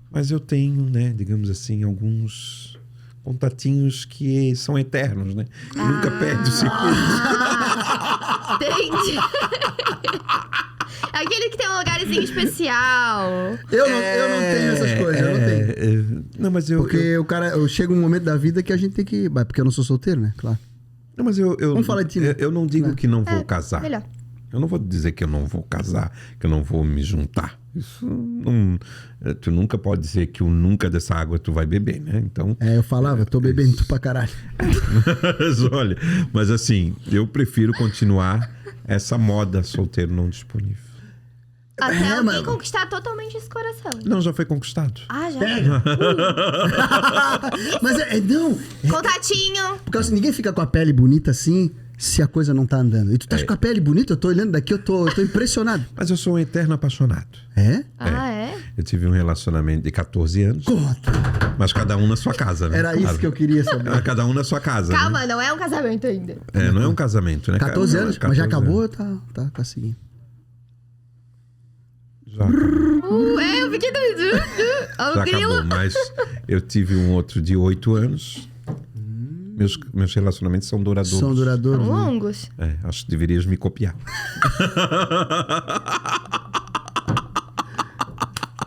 Mas eu tenho, né, digamos assim, alguns contatinhos que são eternos, né? Nunca perde o circuito. Entendi. Aquele que tem um lugarzinho especial. Eu não tenho essas coisas, eu não tenho. Não, mas eu... Porque o cara, chega um momento da vida que a gente tem que... Porque eu não sou solteiro, né? Claro. Não, mas eu Vamos falar de ti, né? eu não digo que não vou casar. Melhor. Eu não vou dizer que eu não vou casar, que eu não vou me juntar. Isso não... Tu nunca pode dizer que o nunca dessa água tu vai beber, né? Então... Eu falava, tô bebendo tu pra caralho. Olha, mas assim, eu prefiro continuar essa moda solteiro não disponível. Até alguém conquistar totalmente esse coração. Não, já foi conquistado. Ah, já? Mas não... Contatinho. Porque assim, ninguém fica com a pele bonita assim... se a coisa não tá andando. E tu tá com a pele bonita, eu tô olhando daqui, eu tô impressionado. Mas eu sou um eterno apaixonado. É? Ah, é? Eu tive um relacionamento de 14 anos. Conta. Mas cada um na sua casa, né? Era isso que eu queria saber. Cada um na sua casa. Calma, né? não é um casamento ainda. Não é um casamento, né? 14 anos, 14 mas já acabou, anos. tá seguindo. Já acabou. Eu fiquei doido. Já acabou, mas eu tive um outro de 8 anos. Meus relacionamentos são duradouros. São duradouros. São né? longos. Acho que deverias me copiar.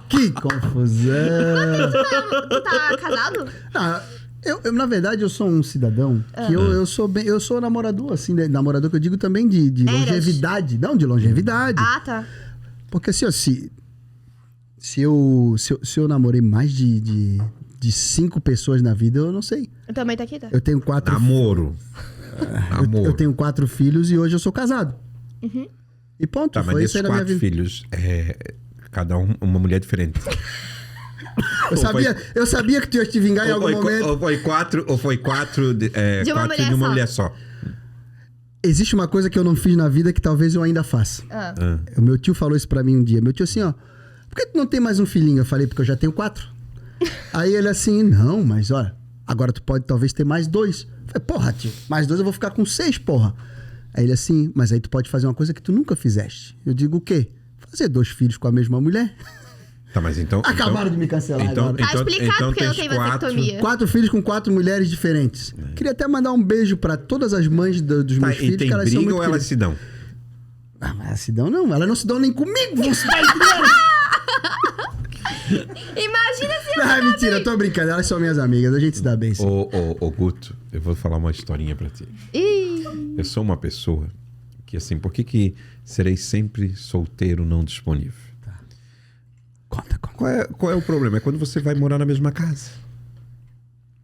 Que confusão. Tu tá casado? Eu, na verdade, eu sou um cidadão que eu sou namorador, assim, né? Namorador que eu digo também de longevidade. Não, de longevidade. Ah, tá. Porque assim, ó, se eu namorei mais de 5 pessoas na vida, eu não sei. Eu também tá aqui, tá? Eu tenho 4... Namoro. Eu tenho 4 filhos e hoje eu sou casado. Uhum. E ponto. Tá, mas foi isso aí desses na minha 4 vida. filhos, cada um uma mulher diferente. Eu sabia que tu ia te vingar em algum momento. Ou foi 4 De uma mulher de uma só. mulher só. Existe uma coisa que eu não fiz na vida que talvez eu ainda faça. O meu tio falou isso pra mim um dia. Meu tio assim, ó, por que tu não tem mais um filhinho? Eu falei, porque eu já tenho 4. Aí ele assim, não, mas olha, agora tu pode talvez ter mais 2. Eu falei, porra, tio, mais 2 eu vou ficar com 6, porra. Aí ele assim, mas aí tu pode fazer uma coisa que tu nunca fizeste. Eu digo, o quê? Fazer 2 filhos com a mesma mulher. Tá, mas então... Acabaram de me cancelar agora. Tá explicado porque eu tens tenho vasectomia. 4 filhos com 4 mulheres diferentes. Queria até mandar um beijo pra todas as mães dos meus filhos, e tem que elas são briga muito ou elas queridas. se dão? Mas elas se dão não, elas não se dão nem comigo, vão se dar entre elas. Imagina se eu... Ah, mentira, eu tô brincando, elas são minhas amigas, a gente se dá bem sim. Ô, Guto, eu vou falar uma historinha pra ti. Ih. Eu sou uma pessoa que, assim, por que serei sempre solteiro não disponível? Conta. Qual é o problema? É quando você vai morar na mesma casa.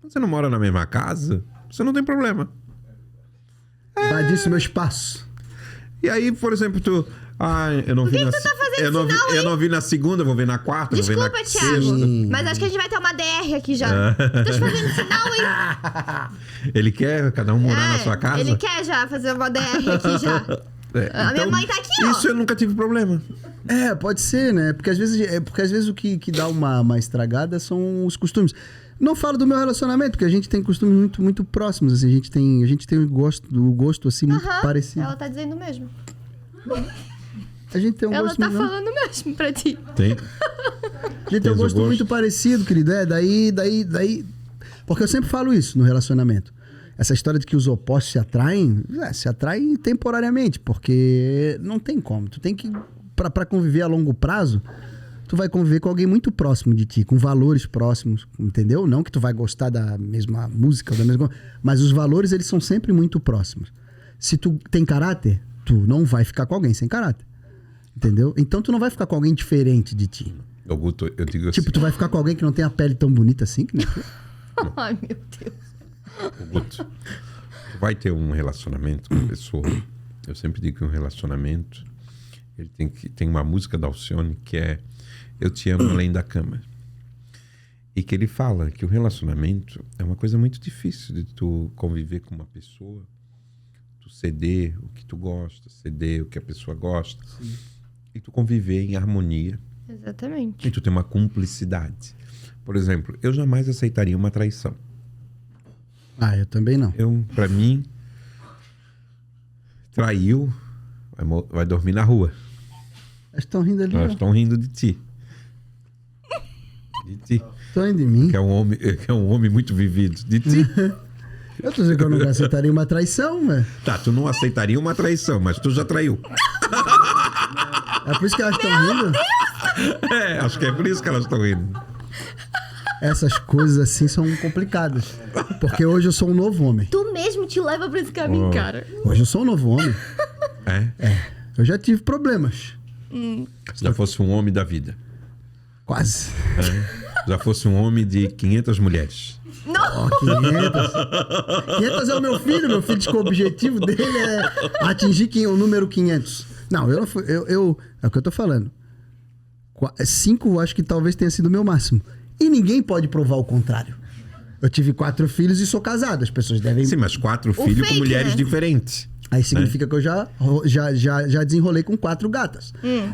Quando você não mora na mesma casa, você não tem problema. Invadisse meu espaço. E aí, por exemplo, eu não vi na... tu tá fazendo eu não vi, sinal, hein? eu não vi na segunda, vou ver na quarta, Desculpa, vou ver na Thiago. sexta. Mas acho que a gente vai ter uma DR aqui já. Tô te fazendo sinal, hein? Ele quer cada um morar na sua casa? Ele quer já fazer uma DR aqui já. A minha mãe tá aqui, ó. Isso eu nunca tive problema. Pode ser, né? Porque às vezes o que dá uma estragada são os costumes. Não falo do meu relacionamento, porque a gente tem costumes muito, muito próximos, assim. A gente tem o gosto assim, muito parecido. Ela tá dizendo mesmo. A gente tem um Ela gosto tá muito... falando mesmo pra ti. Tem? A gente tem um gosto muito parecido, querido. Daí... Porque eu sempre falo isso no relacionamento. Essa história de que os opostos se atraem temporariamente, porque não tem como. Tu tem que, pra conviver a longo prazo, tu vai conviver com alguém muito próximo de ti, com valores próximos, entendeu? Não que tu vai gostar da mesma música, mas os valores, eles são sempre muito próximos. Se tu tem caráter, tu não vai ficar com alguém sem caráter, entendeu? Então tu não vai ficar com alguém diferente de ti. Guto, eu digo assim... Tipo, tu vai ficar com alguém que não tem a pele tão bonita assim, que nem tu. Ai, meu Deus. Guto, tu vai ter um relacionamento com a pessoa. Eu sempre digo que um relacionamento, ele tem uma música da Alcione que é Eu Te Amo Além da Cama. E que ele fala que o relacionamento é uma coisa muito difícil de tu conviver com uma pessoa, tu ceder o que tu gosta, ceder o que a pessoa gosta. Sim. E tu conviver em harmonia. Exatamente. E tu ter uma cumplicidade. Por exemplo, eu jamais aceitaria uma traição. Eu também não. Pra mim, traiu, vai dormir na rua. Elas estão rindo ali. Elas estão rindo de ti. De ti. Estão rindo de mim. Que é um homem muito vivido. De ti. Eu tô dizendo que eu não aceitaria uma traição, mas... Tá, tu não aceitaria uma traição, mas tu já traiu. É por isso que elas estão rindo? Acho que é por isso que elas estão rindo. Essas coisas assim são complicadas. Porque hoje eu sou um novo homem. Tu mesmo te leva pra esse caminho, cara. Hoje eu sou um novo homem. É? Eu já tive problemas. Já fosse um homem da vida. Quase. Já fosse um homem de 500 mulheres. Não! 500. 500 é o meu filho. Meu filho disse que o objetivo dele é atingir o número 500. Não, eu não fui. É o que eu tô falando. 5 eu acho que talvez tenha sido o meu máximo. E ninguém pode provar o contrário. Eu tive 4 filhos e sou casado. As pessoas devem... Sim, mas 4 filhos fake, com mulheres né? diferentes. Aí significa que eu já desenrolei com 4 gatas.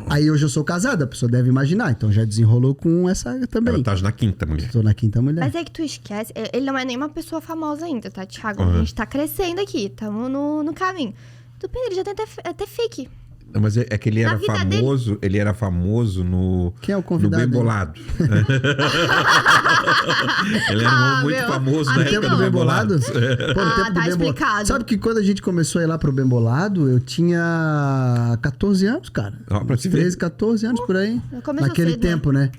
Aí hoje eu sou casado, a pessoa deve imaginar. Então já desenrolou com essa também. Ela tá na 5ª mulher. Tô na 5ª mulher. Mas é que tu esquece, ele não é nem uma pessoa famosa ainda, tá, Thiago? A gente tá crescendo aqui, tamo no caminho. Tu pensa, ele já tem até fake. Não, mas é que ele Na era vida famoso, ele era famoso no, Quem é o no convidado Bem aí? Bolado. Ele era muito meu, famoso na amigo. época Do do Bem Bem Bolado. Bolado? Pô, no tempo do tá Bem Bolado. explicado. Sabe que quando a gente começou a ir lá pro Bem Bolado, eu tinha 14 anos, cara. Ó, pra Uns te ver. 13, 14 anos por aí. Começou Naquele cedo, tempo, né?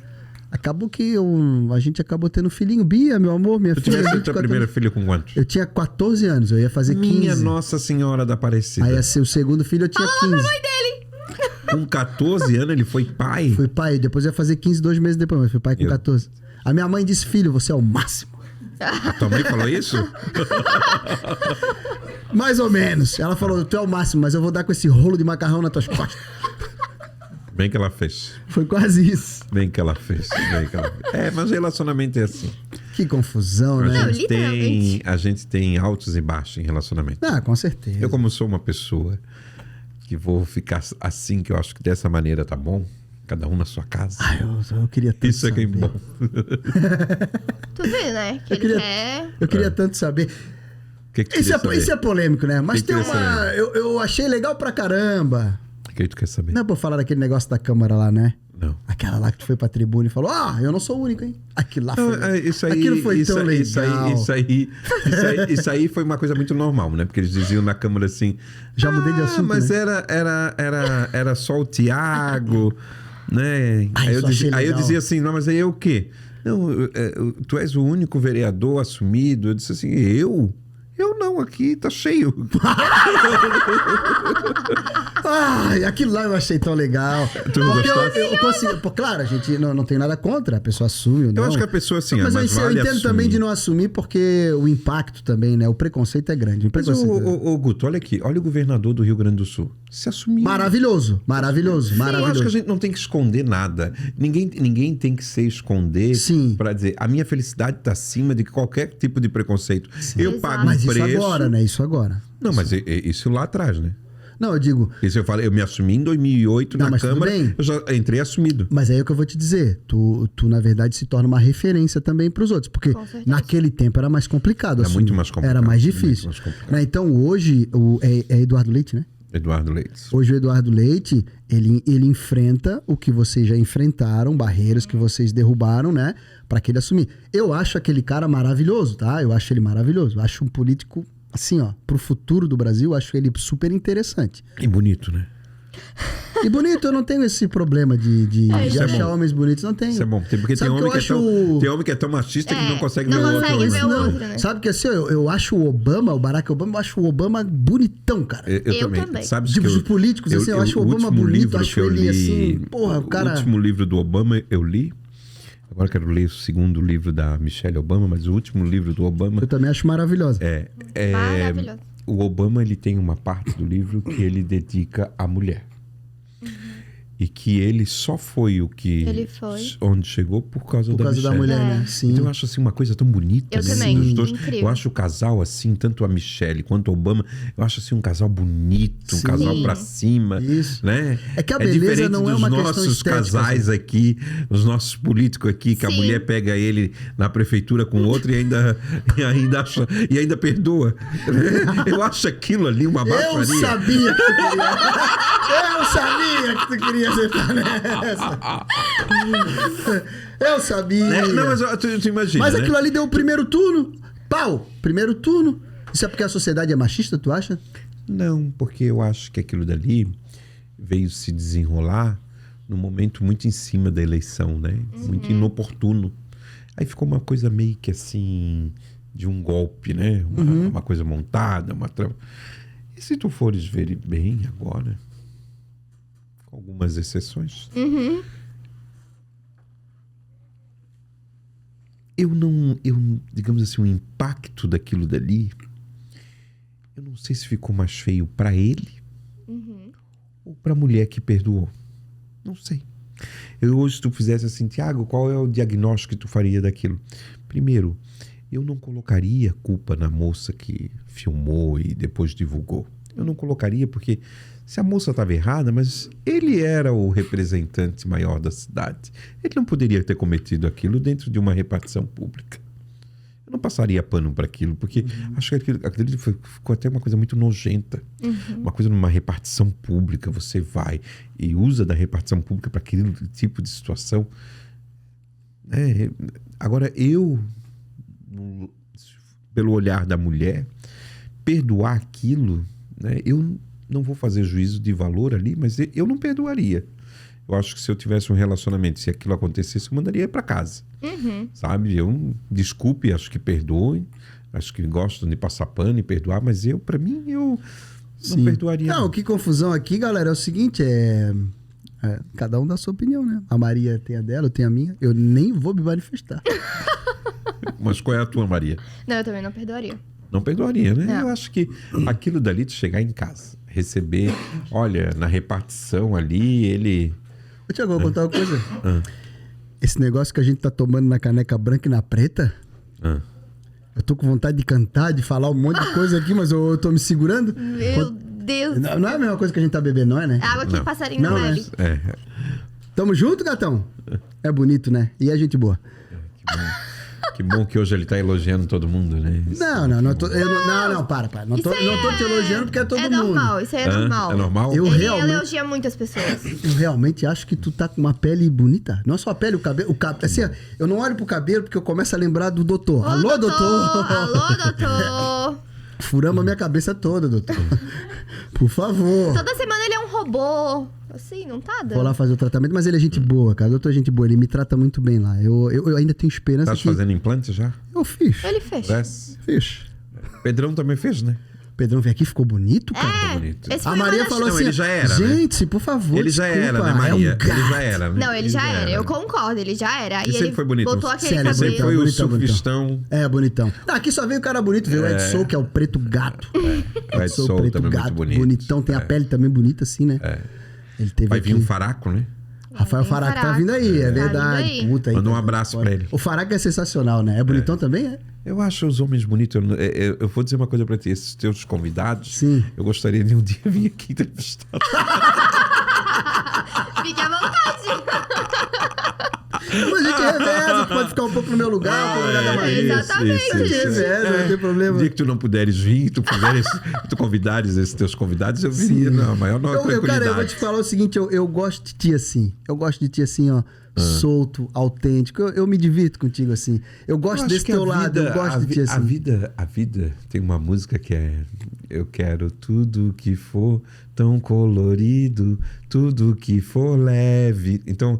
Acabou que a gente acabou tendo filhinho. Bia, meu amor, minha Tu filha. tivesse a 24 tua primeira anos. filha com quantos? Eu tinha 14 anos, eu ia fazer 15. Minha Nossa Senhora da Aparecida. Aí ia ser o segundo filho, eu tinha 15. Com 14 anos ele foi pai? Fui pai, depois eu ia fazer 15, 2 meses depois, mas fui pai com 14. A minha mãe disse, filho, você é o máximo. A tua mãe falou isso? Mais ou menos. Ela falou, tu é o máximo, mas eu vou dar com esse rolo de macarrão nas tuas costas. Bem que ela fez. Foi quase isso. Bem que ela fez. Bem que ela fez. É, mas relacionamento é assim. Que confusão, né? Não, literalmente. A gente tem altos e baixos em relacionamento. Ah, com certeza. Eu, como sou uma pessoa que vou ficar assim, que eu acho que dessa maneira tá bom, cada um na sua casa. Ai, eu queria tanto Isso é que é saber. bom. Tu vê, né? Que Eu ele queria, quer... eu queria tanto saber. O que tu Isso queria é, saber? isso é polêmico, né? Mas Que tem tu queria uma... saber? Eu achei legal pra caramba. O que tu quer saber? Não é por falar daquele negócio da Câmara lá, né? Não. Aquela lá que tu foi pra tribuna e falou, eu não sou o único, hein? Aquilo lá Não, foi... isso aí, Aquilo foi isso, tão isso legal. Isso aí foi uma coisa muito normal, né? Porque eles diziam na Câmara assim... Já mudei de assunto, mas né? era só o Tiago, né? Aí isso achei eu legal. dizia assim, não, mas aí é o quê? Não, tu és o único vereador assumido. Eu disse assim, eu? Eu não, aqui tá cheio. Aquilo lá eu achei tão legal. Tu não Porque gostasse? eu consegui... Pô, claro, a gente não tem nada contra. A pessoa assume ou não. Eu acho que a pessoa, assim, Mas mais eu vale entendo também assumir. de não assumir porque o impacto também, né? O preconceito é grande. O Mas, preconceito é grande. ô, Guto, olha aqui. Olha o governador do Rio Grande do Sul. Se assumiu. Maravilhoso, maravilhoso, Eu acho que a maravilhoso. gente não tem que esconder nada. Ninguém tem que se esconder Sim. para dizer a minha felicidade está acima de qualquer tipo de preconceito. Eu Exato. pago Mas um isso preço. agora, né? Isso agora. Não, mas isso lá atrás, né? Não, eu digo... Isso eu falei, eu me assumi em 2008 Não, na mas tudo Câmara, bem. eu já entrei assumido. Mas aí é o que eu vou te dizer. Tu na verdade, se torna uma referência também pros outros. Porque Com certeza. naquele tempo era mais complicado. Era assumir. muito mais complicado, Era mais muito difícil. mais complicado. Né? Então hoje, é Eduardo Leite, né? Eduardo Leite. Hoje o Eduardo Leite, ele enfrenta o que vocês já enfrentaram, barreiras que vocês derrubaram, né? Pra que ele assumir. Eu acho aquele cara maravilhoso, tá? Eu acho ele maravilhoso. Eu acho um político, assim, ó, pro futuro do Brasil, eu acho ele super interessante. E bonito, né? E bonito, eu não tenho esse problema de isso é achar bom. homens bonitos, não tenho. Isso é bom. Porque Sabe tem homem que eu acho- tem homem que é tão machista que É, não consegue não ver o outro. consegue ver o Não. outro, né? Sabe que assim, eu acho o Obama, o Barack Obama, eu acho o Obama bonitão, cara. Eu também. Sabes Tipo, que os políticos, assim, eu acho o Obama último bonito, livro acho que eu ele li, assim, porra, o cara... O último livro do Obama eu li. Agora quero ler o segundo livro da Michelle Obama, mas o último livro do Obama Eu também acho maravilhosa. Maravilhoso. o Obama, ele tem uma parte do livro que ele dedica à mulher. E que ele só foi o que... Ele foi. Onde chegou por causa Por da causa da Michelle. mulher, É. né? Sim. Então eu acho assim uma coisa tão bonita. Eu assim, também. dos dois. Incrível. Eu acho o casal assim, tanto a Michelle quanto o Obama, eu acho assim um casal bonito, um Sim. casal pra cima, Isso. né? É que a beleza diferente não é dos uma questão nossos estética, casais aqui, os nossos políticos aqui, que a Sim. mulher pega ele na prefeitura com outro e ainda e ainda perdoa. Eu acho aquilo ali uma baixaria. Eu sabia que tu queria... Eu sabia que tu queria acertar nessa. Eu sabia. Né? Não, mas tu imagina, Mas né? aquilo ali deu o primeiro turno. Pau! Primeiro turno. Isso é porque a sociedade é machista, tu acha? Não, porque eu acho que aquilo dali veio se desenrolar num momento muito em cima da eleição, né? Muito inoportuno. Aí ficou uma coisa meio que assim, de um golpe, né? Uma coisa montada, uma trama. E se tu fores ver bem agora, com algumas exceções. Digamos assim, o impacto daquilo dali, eu não sei se ficou mais feio para ele ou para a mulher que perdoou. Não sei. Hoje, se tu fizesse assim, Tiago, qual é o diagnóstico que tu faria daquilo? Primeiro, eu não colocaria culpa na moça que filmou e depois divulgou. Eu não colocaria porque se a moça estava errada, mas ele era o representante maior da cidade. Ele não poderia ter cometido aquilo dentro de uma repartição pública. Eu não passaria pano para aquilo, porque acho que aquilo ficou até uma coisa muito nojenta. Uma coisa numa repartição pública, você vai e usa da repartição pública para aquele tipo de situação. Agora, pelo olhar da mulher, perdoar aquilo, né, eu não vou fazer juízo de valor ali, mas eu não perdoaria. Eu acho que se eu tivesse um relacionamento, se aquilo acontecesse, eu mandaria para casa. Sabe? Desculpe, acho que perdoe, acho que gostam de passar pano e perdoar, mas para mim, eu não perdoaria. Não, que confusão aqui, galera, é o seguinte, cada um dá a sua opinião, né? A Maria tem a dela, eu tenho a minha, eu nem vou me manifestar. Mas qual é a tua, Maria? Não, eu também não perdoaria. Não perdoaria, né? Não. Eu acho que aquilo dali de chegar em casa, receber, olha, na repartição ali, ele... Ô, Tiago, vou contar uma coisa. Esse negócio que a gente tá tomando na caneca branca e na preta, eu tô com vontade de cantar, de falar um monte de coisa aqui, mas eu tô me segurando. Meu Deus. Não é a mesma coisa que a gente tá bebendo, não é, né? É água que o passarinho não bebe. Tamo junto, gatão? É bonito, né? E a gente boa. Que bom que hoje ele tá elogiando todo mundo, né? Não, para. Não tô te elogiando porque é todo mundo. É normal, isso aí é normal. É normal? Ele elogia muitas pessoas. Eu realmente acho que tu tá com uma pele bonita. Não é só a pele, o cabelo. Assim, eu não olho pro cabelo porque eu começo a lembrar do doutor. Alô, doutor! Alô, doutor! Furamos a minha cabeça toda, doutor. Por favor. Toda semana ele é um robô. Assim, não tá dando. Vou lá fazer o tratamento, mas ele é gente boa, cara. Doutor é gente boa, ele me trata muito bem lá. Eu ainda tenho esperança. Tá fazendo implante já? Eu fiz. Ele fez. Fiz. Pedrão também fez, né? Pedrão veio aqui, ficou bonito, cara. Ficou bonito. A Maria falou assim, ele já era, gente, por favor, ele já era, né, Maria? Ele já era, né? Não, ele já era. Eu concordo, ele já era. E sempre foi bonito. Botou aquele Sério, cabelo. Sempre foi o bonitão, surfistão. É, bonitão. Aqui só veio o cara bonito, veio o Ed Soul, que é o preto gato. O Ed Soul também muito bonito. Bonitão, tem a pele também bonita assim, né? Ele teve Vai vir aqui... um Faraco, né? Rafael Faraco tá vindo aí, é verdade. Aí. Puta aí. Manda um abraço pra ele. O Faraco é sensacional, né? É bonitão também, é? Eu acho os homens bonitos. Eu vou dizer uma coisa pra ti. Esses teus convidados, Sim. Eu gostaria de um dia vir aqui entrevistar. Fique à vontade. Mas a gente reveza, pode ficar um pouco no meu lugar, um pouco no lugar da Maria. Exatamente. A gente reveza, não tem problema. O dia que tu não puderes vir, tu convidares esses teus convidados, eu viria na maior tranquilidade. Cara, eu vou te falar o seguinte, eu gosto de ti assim. Eu gosto de ti assim, ó. Solto, autêntico. Eu me divirto contigo assim. Eu gosto desse teu lado, eu gosto de ti assim. A vida tem uma música que é eu quero tudo que for tão colorido, tudo que for leve. Então,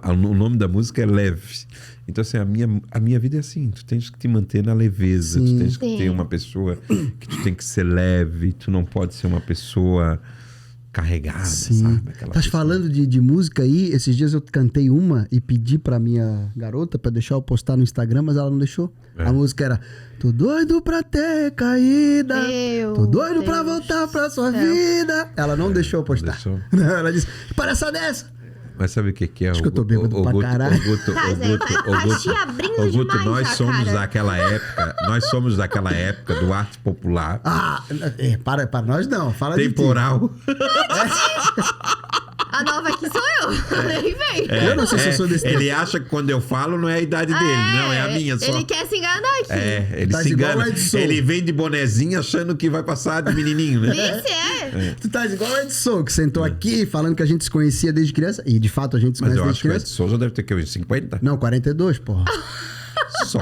o nome da música é Leve. Então, assim, a minha vida é assim, tu tens que te manter na leveza, tu tens que ter uma pessoa que tu tem que ser leve, tu não pode ser uma pessoa carregada, sabe? Estás falando de música aí, esses dias eu cantei uma e pedi pra minha garota pra deixar eu postar no Instagram, mas ela não deixou. A música era tô doido pra ter caída, tô doido pra voltar pra sua vida. Ela não deixou eu postar. Ela disse, que palhaçada dessa? Mas sabe o que é? Acho que eu tô bêbado pra caralho. Guto, nós somos daquela época do arte popular. Para nós não, fala temporal. A nova aqui sou eu. Ele vem. Eu não sei se eu sou desse tempo. Ele acha que quando eu falo não é a idade dele, não, é a minha só. Ele quer se enganar aqui. Ele se engana. Ele vem de bonezinho achando que vai passar de menininho, né? Tu tá igual o Edson, que sentou aqui falando que a gente se conhecia desde criança. E de fato a gente se conhece desde criança. Mas eu acho que o Edson já deve ter que uns 50? Não, 42, porra. Só.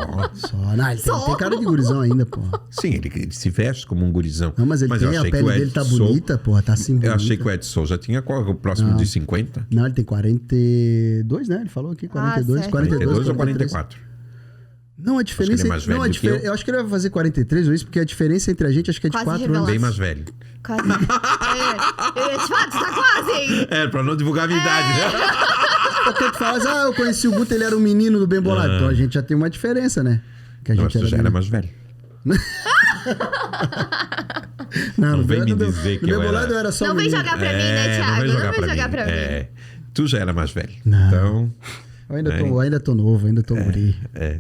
Não, ele tem cara de gurizão ainda, porra. Sim, ele se veste como um gurizão. Não, mas ele tem, a pele dele tá bonita, porra, tá assim bonita. Eu achei que o Edson já tinha o próximo de 50. Não, ele tem 42, né? Ele falou aqui, 42. 42 ou 44? Não, a diferença... Acho que ele é mais velho do que eu acho que ele vai fazer 43 ou isso, porque a diferença entre a gente acho que é de 4 anos. Bem mais velho. Quase. Eu ia te falar, tu tá quase. Sim. Pra não divulgar a minha idade, né? Porque tu fala, eu conheci o Guto, ele era um menino do Bem Bolado. Então a gente já tem uma diferença, né? Que a gente tu já era mais velho. Não vem me dizer que eu era só não vem jogar pra mim, né, Thiago? Não vem jogar pra mim. Tu já era mais velho. Não. Então... Eu ainda tô novo, ainda tô guri.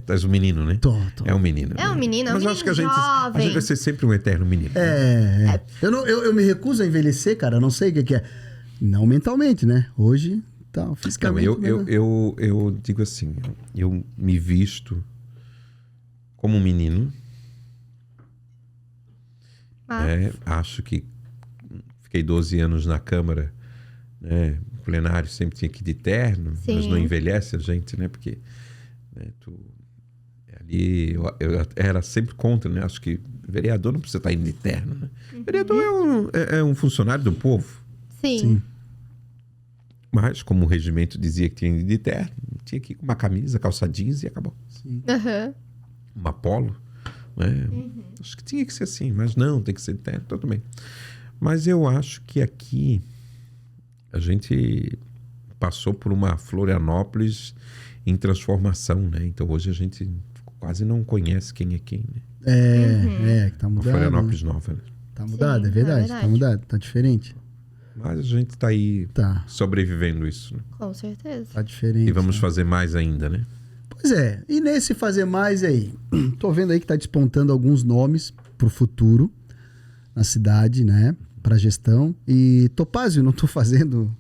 Tu és um menino, né? Tô. É um menino. É um menino, é um Mas menino eu acho que a jovem. gente vai ser sempre um eterno menino. Eu me recuso a envelhecer, cara. Eu não sei o que é. Não mentalmente, né? Hoje, tá, fisicamente. Não, eu digo assim, eu me visto como um menino. Acho que fiquei 12 anos na Câmara, né? Plenário sempre tinha que ir de terno, Sim. mas não envelhece a gente, né? Porque ali eu era sempre contra, né? Acho que vereador não precisa estar indo de terno, né? Vereador é um funcionário do povo. Sim. Mas, como o regimento dizia que tinha que ir de terno, tinha que ir com uma camisa, calça jeans e acabou. Sim. Uma polo, né? Acho que tinha que ser assim, mas não, tem que ser de terno, tudo bem. Mas eu acho que aqui a gente passou por uma Florianópolis em transformação, né? Então hoje a gente quase não conhece quem é quem, né? Que tá mudado. Uma Florianópolis nova, né? Tá mudado, Sim, é verdade. Tá mudado, tá diferente. Mas a gente tá aí sobrevivendo isso, né? Com certeza. Tá diferente. E vamos fazer mais ainda, né? Pois é, e nesse fazer mais aí, tô vendo aí que tá despontando alguns nomes pro futuro na cidade, né? Pra gestão. E Topázio, não tô fazendo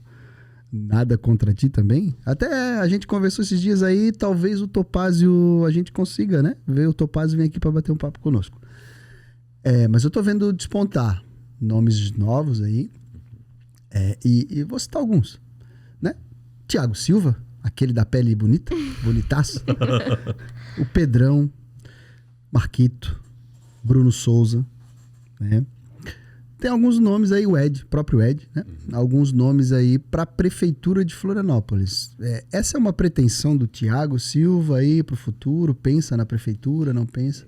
nada contra ti também. Até a gente conversou esses dias aí, talvez o Topázio a gente consiga, né? Ver o Topázio vir aqui pra bater um papo conosco. Mas eu tô vendo despontar nomes novos aí. E vou citar alguns, né? Thiago Silva, aquele da pele bonita, bonitaço. O Pedrão, Marquito, Bruno Souza, né? Tem alguns nomes aí, o próprio Ed, né? Alguns nomes aí para a Prefeitura de Florianópolis. Essa é uma pretensão do Thiago Silva aí para o futuro? Pensa na Prefeitura, não pensa?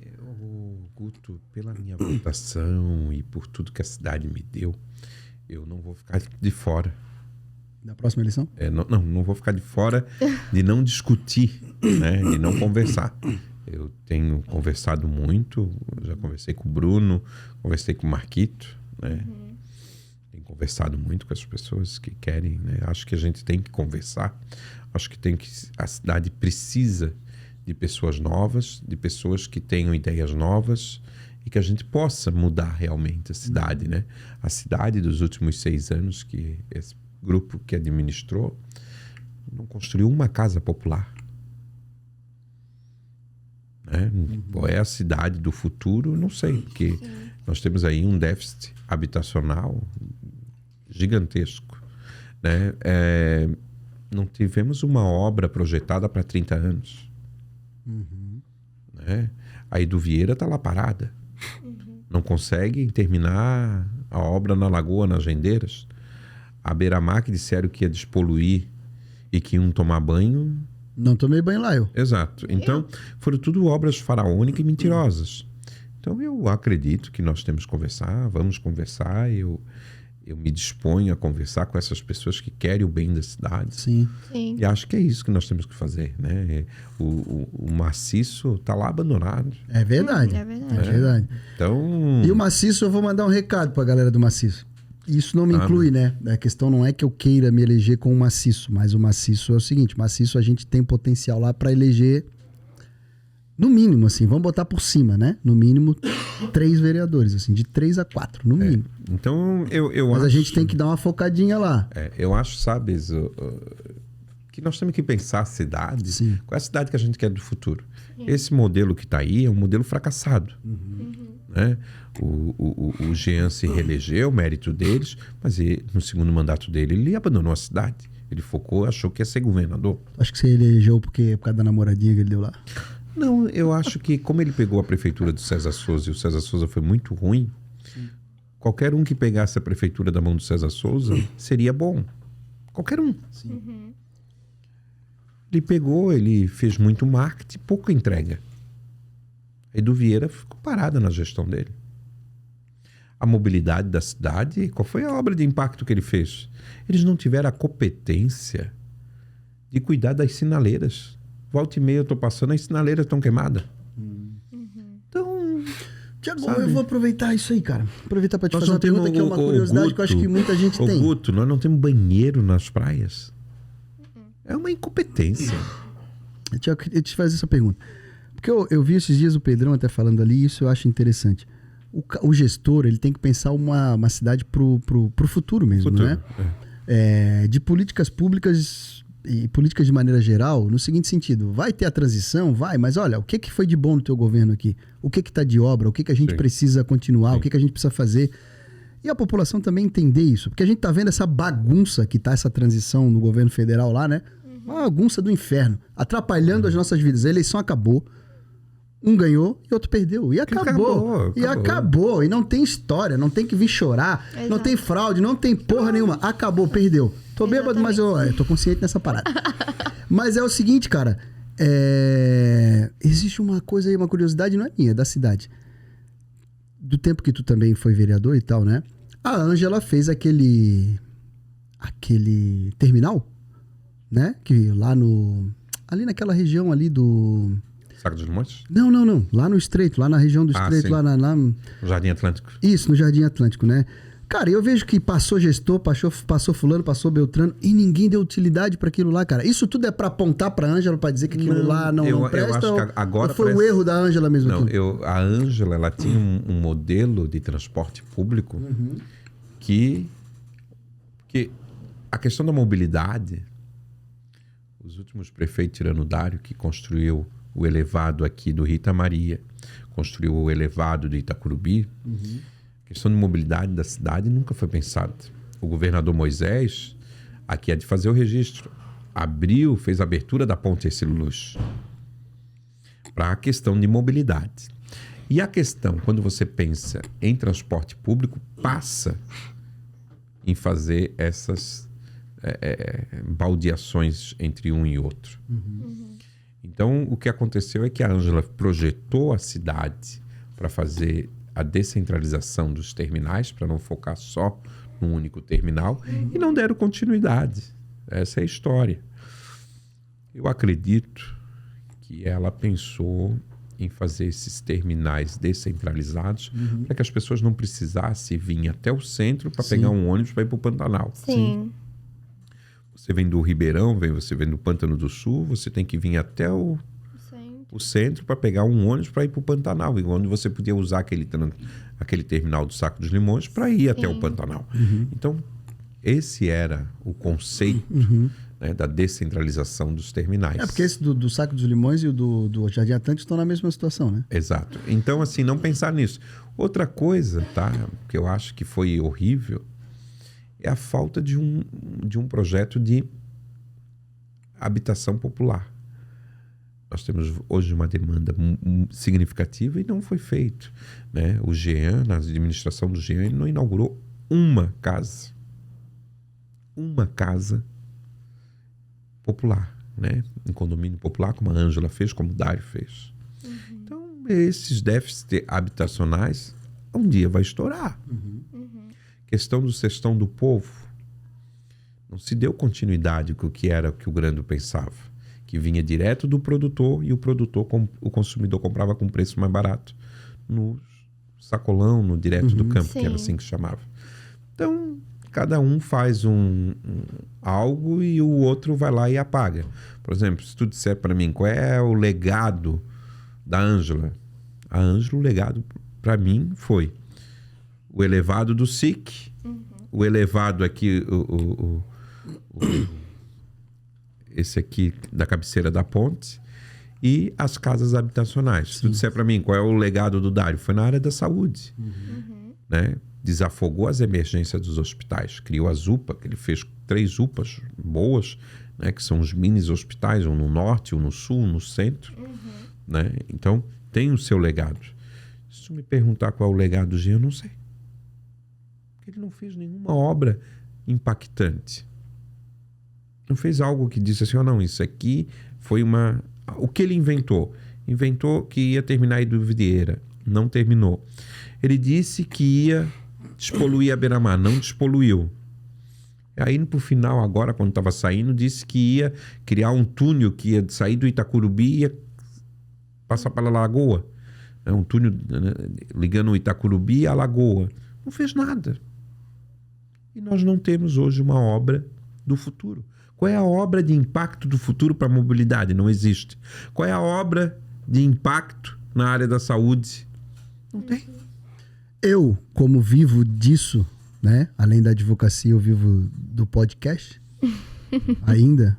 Guto, pela minha votação e por tudo que a cidade me deu, eu não vou ficar de fora. Da próxima eleição? Não vou ficar de fora de não discutir, né? De não conversar. Eu tenho conversado muito, já conversei com o Bruno, conversei com o Marquito, né? Tenho conversado muito com as pessoas que querem, né? Acho que a gente tem que conversar. Acho que a cidade precisa de pessoas novas, de pessoas que tenham ideias novas e que a gente possa mudar realmente a cidade, né? A cidade dos últimos 6 anos que esse grupo que administrou não construiu uma casa popular. Qual é a cidade do futuro? Não sei, porque nós temos aí um déficit habitacional gigantesco, né? Não tivemos uma obra projetada para 30 anos. Né? A Edu Vieira está lá parada. Não conseguem terminar a obra na Lagoa, nas Rendeiras. A Beira-Mar, que disseram que ia despoluir e que iam tomar banho. Não tomei banho lá, eu. Exato. Então, foram tudo obras faraônicas e mentirosas. Então, eu acredito que nós temos que conversar, vamos conversar. Eu me disponho a conversar com essas pessoas que querem o bem da cidade. Sim. E acho que é isso que nós temos que fazer, né? O maciço está lá abandonado. É verdade. É verdade. É verdade. Então... E o maciço, eu vou mandar um recado pra galera do maciço. Isso não me inclui, né? A questão não é que eu queira me eleger com o maciço, mas o maciço é o seguinte, o maciço a gente tem potencial lá pra eleger, no mínimo, assim, vamos botar por cima, né? No mínimo 3 vereadores, assim, de 3 a 4, no mínimo. Então, eu mas acho... a gente tem que dar uma focadinha lá. Eu acho, sabes, que nós temos que pensar a cidade. Sim. Qual é a cidade que a gente quer do futuro? Esse modelo que está aí é um modelo fracassado. Né? O Jean se reelegeu, mérito deles, mas no segundo mandato dele, ele abandonou a cidade. Ele focou, achou que ia ser governador. Acho que você elegeu por causa da namoradinha que ele deu lá. Não, eu acho que como ele pegou a prefeitura do César Souza e o César Souza foi muito ruim, qualquer um que pegasse a prefeitura da mão do César Souza seria bom. Qualquer um. Ele pegou, ele fez muito marketing, pouca entrega. A Edu Vieira ficou parada na gestão dele. a mobilidade da cidade. Qual foi a obra de impacto que ele fez? Eles não tiveram a competência de cuidar das sinaleiras. Volta e meia eu estou passando, as sinaleiras estão queimadas. Então... Tiago, eu vou aproveitar isso aí, cara. Aproveitar para te fazer uma pergunta que é uma curiosidade Guto, que eu acho que muita gente tem. Guto, nós não temos banheiro nas praias. É uma incompetência. Tiago, eu te fazer essa pergunta. Porque eu vi esses dias o Pedrão até falando ali, e isso eu acho interessante. O gestor, ele tem que pensar uma cidade pro futuro mesmo, né? De políticas públicas e políticas de maneira geral, no seguinte sentido, vai ter a transição? Vai, mas olha, o que foi de bom no teu governo aqui? O que está de obra? O que a gente precisa continuar? O que a gente precisa fazer? E a população também entender isso, porque a gente tá vendo essa bagunça que tá essa transição no governo federal lá, né? Uma bagunça do inferno, atrapalhando as nossas vidas. A eleição acabou, um ganhou e outro perdeu. E acabou. E acabou. E não tem história, não tem que vir chorar, não tem fraude, não tem porra nenhuma. Acabou, perdeu. Tô bêbado, mas eu tô consciente nessa parada. Mas é o seguinte, cara. Existe uma coisa aí, uma curiosidade, não é minha, é da cidade. Do tempo que tu também foi vereador e tal, né? A Ângela fez aquele terminal, né? Que lá ali naquela região ali do... Saco dos Limões? Não. Lá no Estreito, lá na região do Estreito, lá no Jardim Atlântico. Isso, no Jardim Atlântico, né? Cara, eu vejo que passou gestor, passou fulano, passou Beltrano e ninguém deu utilidade para aquilo lá, cara. Isso tudo é para apontar para Ângela, para dizer que aquilo lá não presta? Eu acho que agora ou foi um erro da Ângela mesmo? Não, a Ângela, ela tinha um modelo de transporte público que a questão da mobilidade, os últimos prefeitos, tirando o Dário, que construiu o elevado aqui do Rita Maria, construiu o elevado do Itacurubi, a questão de mobilidade da cidade nunca foi pensada. O governador Moisés, aqui é de fazer o registro, fez a abertura da ponte Hercílio Luz para a questão de mobilidade. E a questão, quando você pensa em transporte público, passa em fazer essas baldeações entre um e outro. Então, o que aconteceu é que a Ângela projetou a cidade para fazer a descentralização dos terminais, para não focar só num único terminal, e não deram continuidade. Essa é a história. Eu acredito que ela pensou em fazer esses terminais descentralizados para que as pessoas não precisassem vir até o centro para pegar um ônibus para ir para o Pantanal. Sim. Você vem do Ribeirão, você vem do Pântano do Sul, você tem que vir até o centro para pegar um ônibus para ir para o Pantanal, onde você podia usar aquele terminal do Saco dos Limões para ir até o Pantanal. Então, esse era o conceito da descentralização dos terminais. Porque esse do Saco dos Limões e o do Jardim Atlântico estão na mesma situação, né? Exato. Então, assim, não pensar nisso. Outra coisa, que eu acho que foi horrível, é a falta de um projeto de habitação popular. Nós temos hoje uma demanda significativa e não foi feito, né? O Jean, na administração do Jean, ele não inaugurou uma casa popular, né? Em condomínio popular, como a Ângela fez, como o Dário fez. Então, esses déficits habitacionais, um dia vai estourar. Questão do Cestão do Povo, não se deu continuidade com o que era o que o Grando pensava, que vinha direto do produtor e o consumidor comprava com preço mais barato no sacolão, no direto do campo, que era assim que chamava. Então, cada um faz algo e o outro vai lá e apaga. Por exemplo, se tu disser para mim qual é o legado da Ângela, a Ângela, o legado para mim foi o elevado do SIC, o elevado aqui, esse aqui da cabeceira da ponte e as casas habitacionais. Se tu disser para mim qual é o legado do Dário, foi na área da saúde. Né? Desafogou as emergências dos hospitais, criou as UPA, que ele fez 3 UPAs boas, né? Que são os mini hospitais, um no norte, um no sul, um no centro. Né? Então, tem o seu legado. Se tu me perguntar qual é o legado do Jean, eu não sei. Porque ele não fez nenhuma obra impactante. Não fez algo que disse assim, não, isso aqui foi o que ele inventou? Inventou que ia terminar a Hidrovideira. Não terminou. Ele disse que ia despoluir a beira-mar. Não despoluiu. Aí, pro final, agora, quando estava saindo, disse que ia criar um túnel que ia sair do Itacurubi e ia passar pela Lagoa. Um túnel, né, ligando o Itacurubi à Lagoa. Não fez nada. E nós não temos hoje uma obra do futuro. Qual é a obra de impacto do futuro para a mobilidade? Não existe. Qual é a obra de impacto na área da saúde? Não tem. Eu, como vivo disso, né? Além da advocacia, eu vivo do podcast. Ainda.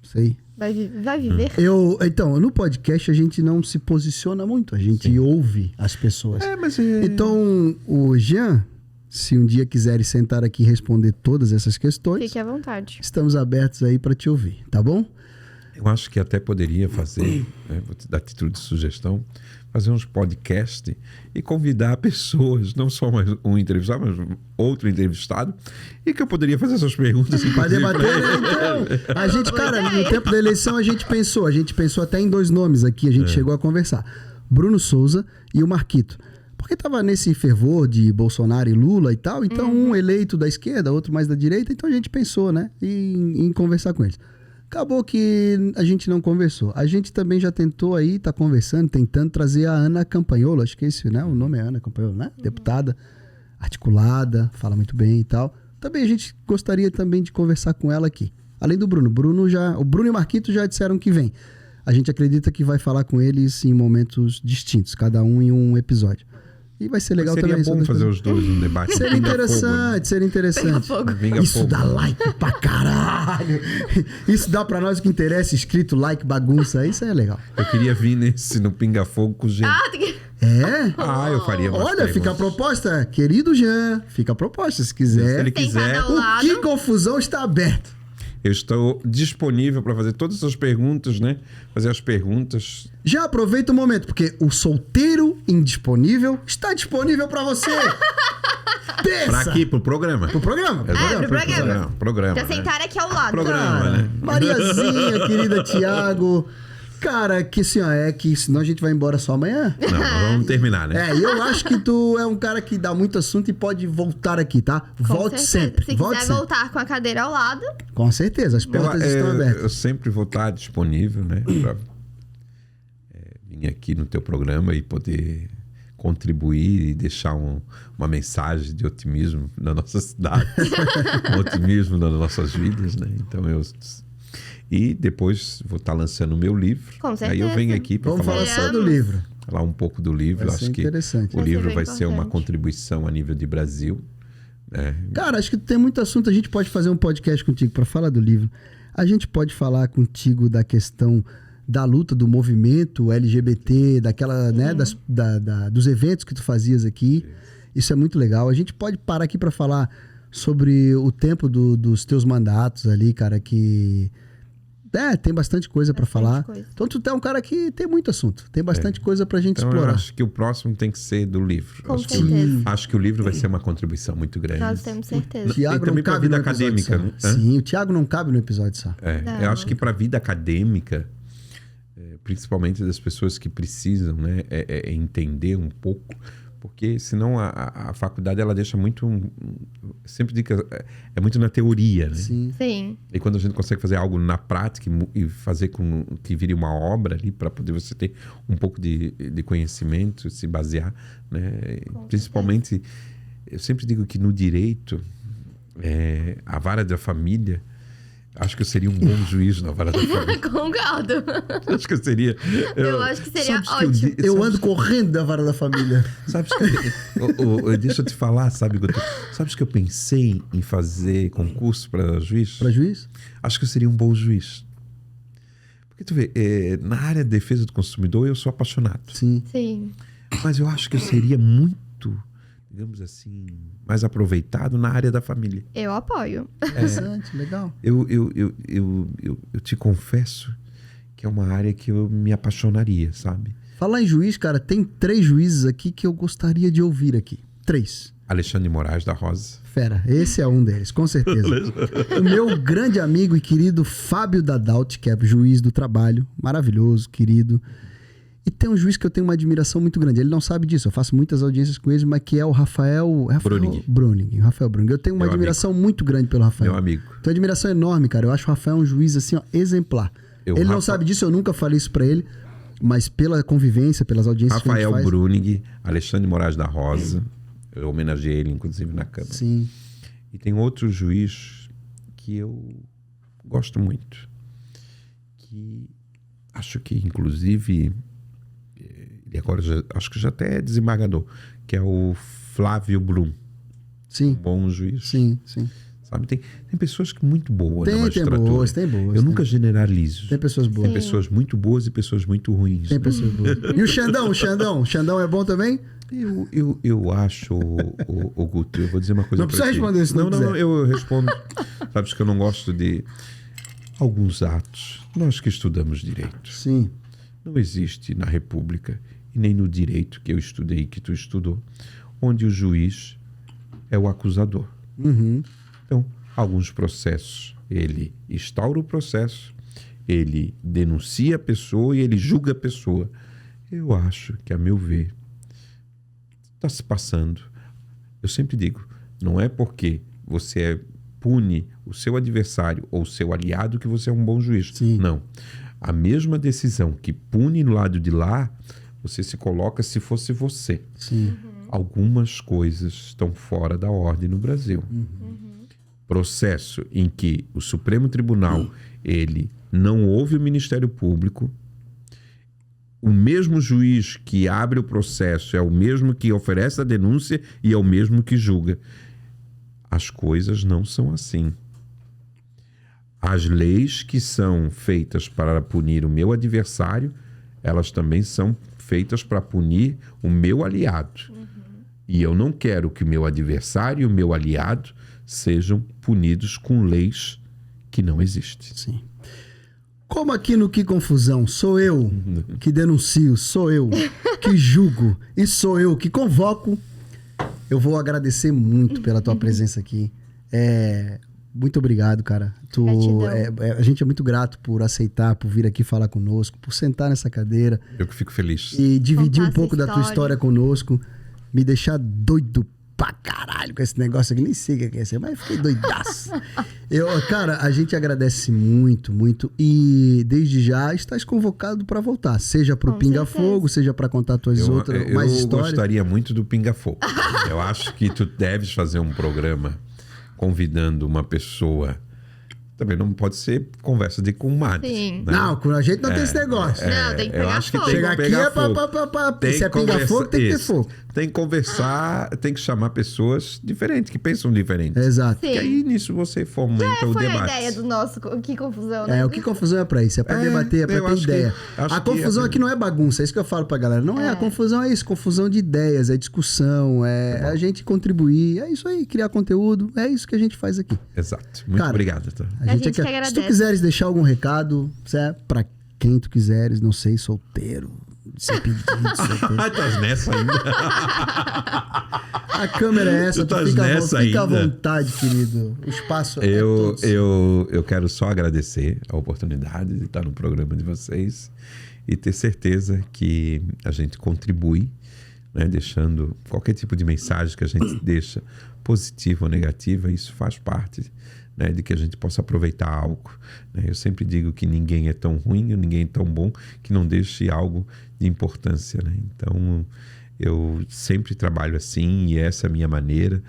Sei. Vai viver? Então, no podcast a gente não se posiciona muito. A gente ouve as pessoas. Então, o Jean, se um dia quiserem sentar aqui e responder todas essas questões... Fique à vontade. Estamos abertos aí para te ouvir, tá bom? Eu acho que até poderia fazer, né, vou te dar título de sugestão, fazer uns podcasts e convidar pessoas, não só mais um entrevistado, mas outro entrevistado, e que eu poderia fazer essas perguntas. Para debater, né? Então, a gente, cara, no tempo da eleição a gente pensou até em 2 nomes aqui, a gente chegou a conversar. Bruno Souza e o Marquito. Porque tava nesse fervor de Bolsonaro e Lula e tal, então um eleito da esquerda, outro mais da direita, então a gente pensou, né, em conversar com eles. Acabou que a gente não conversou. A gente também já tentou aí, tá conversando, tentando trazer a Ana Campanholo, acho que esse, né? O nome é Ana Campanholo, né? Deputada, articulada, fala muito bem e tal. Também a gente gostaria também de conversar com ela aqui. Além do Bruno. O Bruno e o Marquito já disseram que vem. A gente acredita que vai falar com eles em momentos distintos, cada um em um episódio. E vai ser legal também. Seria bom fazer os dois num debate. Seria interessante, seria interessante. Isso dá like pra caralho. Isso dá pra nós o que interessa, inscrito, like, bagunça. Isso é legal. Eu queria vir no Pinga Fogo com o Jean. Eu faria mais. Olha, fica a proposta, querido Jean. Fica a proposta, se quiser. Se ele quiser. O Que Confusão está aberto. Eu estou disponível para fazer todas essas perguntas, né? Fazer as perguntas. Já aproveita o momento, porque o solteiro indisponível está disponível para você. Para aqui, pro programa. Pro programa? Programa. Já sentaram aqui ao lado. Programa, né? Mariazinha, querida Thiago. Cara, que assim, ó, que senão a gente vai embora só amanhã. Não, vamos terminar, né? Eu acho que tu é um cara que dá muito assunto e pode voltar aqui, tá? Volte sempre. Se quiser voltar com a cadeira ao lado. Com certeza, as portas estão abertas. Eu sempre vou estar disponível, né? Pra vir aqui no teu programa e poder contribuir e deixar uma mensagem de otimismo na nossa cidade. Um otimismo nas nossas vidas, né? Então E depois vou estar lançando o meu livro. Com certeza. Aí eu venho aqui para falar do livro. Falar um pouco do livro. Vai ser interessante. Que o livro vai ser uma contribuição a nível de Brasil. Cara, acho que tem muito assunto. A gente pode fazer um podcast contigo para falar do livro. A gente pode falar contigo da questão da luta, do movimento LGBT, daquela, né, dos eventos que tu fazias aqui. Isso é muito legal. A gente pode parar aqui para falar sobre o tempo dos teus mandatos ali, cara, que... tem bastante coisa para falar. Então tu é um cara que tem muito assunto. Tem bastante coisa pra gente explorar. Eu acho que o próximo tem que ser do livro. Com certeza. Acho que o livro vai ser uma contribuição muito grande. Nós temos certeza. E também para a vida acadêmica, né? Sim, o Thiago não cabe no episódio só. Eu acho que para a vida acadêmica, principalmente das pessoas que precisam, né, entender um pouco, porque senão a faculdade ela deixa muito... sempre digo que é muito na teoria, né? Sim. E quando a gente consegue fazer algo na prática e fazer com que vire uma obra ali, para poder você ter um pouco de conhecimento, se basear, né? Principalmente, eu sempre digo que no direito, a vara da família... Acho que eu seria um bom juiz na vara da família. Concordo. Acho que eu seria... Eu acho que seria ótimo. Eu ando correndo da vara da família. Sabes que... deixa eu te falar, sabe, Guto? Sabes que eu pensei em fazer concurso para juiz? Para juiz? Acho que eu seria um bom juiz. Porque tu vê, na área de defesa do consumidor eu sou apaixonado. Sim. Mas eu acho que eu seria muito, digamos assim, mais aproveitado na área da família. Eu apoio. Interessante, legal. Eu te confesso que é uma área que eu me apaixonaria, sabe? Falar em juiz, cara, tem 3 juízes aqui que eu gostaria de ouvir aqui. 3. Alexandre Moraes da Rosa. Fera, esse é um deles, com certeza. O meu grande amigo e querido Fábio Dadalt, que é juiz do trabalho, maravilhoso, querido. E tem um juiz que eu tenho uma admiração muito grande. Ele não sabe disso, eu faço muitas audiências com ele, mas que é o Rafael Bruning. Rafael Bruning. Eu tenho uma admiração muito grande pelo Rafael. Meu amigo. Tenho uma admiração enorme, cara. Eu acho o Rafael um juiz, assim, ó, exemplar. Ele não sabe disso, eu nunca falei isso pra ele, mas pela convivência, pelas audiências que a gente faz... Rafael Bruning, Alexandre Moraes da Rosa, eu homenageei ele, inclusive, na Câmara. Sim. E tem outro juiz que eu gosto muito, que acho que, inclusive... E agora acho que já até é desembargador, que é o Flávio Blum. Sim. Um bom juiz. Sim, sim. Sabe, tem pessoas que muito boas na magistratura. Tem boas. Eu nunca generalizo. Tem pessoas boas. Tem pessoas muito boas e pessoas muito ruins. Tem pessoas boas. E o Xandão? O Xandão é bom também? Eu acho, o Guto, eu vou dizer uma coisa não precisa responder isso, não, eu respondo. Sabes que eu não gosto de alguns atos. Nós que estudamos direito. Sim. Não existe na República e nem no direito que eu estudei, que tu estudou, onde o juiz é o acusador. Uhum. Então, alguns processos, ele instaura o processo, ele denuncia a pessoa e ele julga a pessoa. Eu acho que, a meu ver, está se passando. Eu sempre digo, não é porque você pune o seu adversário ou o seu aliado que você é um bom juiz. Sim. Não. A mesma decisão que pune no lado de lá, você se coloca se fosse você. Sim. Algumas coisas estão fora da ordem no Brasil. Processo em que o Supremo Tribunal ele não ouve o Ministério Público, o mesmo juiz que abre o processo é o mesmo que oferece a denúncia e é o mesmo que julga. As coisas não são assim. As leis que são feitas para punir o meu adversário, elas também são feitas para punir o meu aliado. E eu não quero que o meu adversário e o meu aliado sejam punidos com leis que não existem. Sim. Como aqui no Que Confusão, sou eu que denuncio, sou eu que julgo e sou eu que convoco, eu vou agradecer muito pela tua presença aqui. Muito obrigado, cara. A gente é muito grato por aceitar, por vir aqui falar conosco, por sentar nessa cadeira. Eu que fico feliz. E dividir um pouco da tua história conosco. Me deixar doido pra caralho com esse negócio aqui. Nem sei o que é ser, mas fiquei doidaço. Cara, a gente agradece muito, muito. E desde já estás convocado pra voltar. Seja pro Pinga Fogo, seja pra contar tuas outras mais histórias. Eu gostaria muito do Pinga Fogo. Eu acho que tu deves fazer um programa convidando uma pessoa. Também não pode ser conversa de comadre. Sim. Né? Não, com a gente não tem esse negócio. Não, tem que pegar fogo. Chegar aqui é pra se é pingar fogo, tem que ter fogo. Tem que conversar, tem que chamar pessoas diferentes, que pensam diferente. Exato. Sim. E aí nisso você fomenta o debate. Foi a ideia do nosso Que Confusão, né? O Que Confusão é pra isso, é pra debater, é pra ter ideia. A confusão aqui não é bagunça, é isso que eu falo pra galera. Não é, a confusão é isso, confusão de ideias, é discussão, é a gente contribuir, é isso aí, criar conteúdo, é isso que a gente faz aqui. Exato. Muito obrigado. Tá? A gente que agradece. Se tu quiseres deixar algum recado, pra quem tu quiseres, não sei, solteiro, sem pedido, solteiro. Estás nessa ainda? A câmera é essa, tu fica à vontade, querido. O espaço é todos. Eu quero só agradecer a oportunidade de estar no programa de vocês e ter certeza que a gente contribui, né, deixando qualquer tipo de mensagem que a gente deixa, positiva ou negativa, isso faz parte, né, de que a gente possa aproveitar algo. Né? Eu sempre digo que ninguém é tão ruim, ninguém é tão bom que não deixe algo de importância. Né? Então, eu sempre trabalho assim e essa é a minha maneira,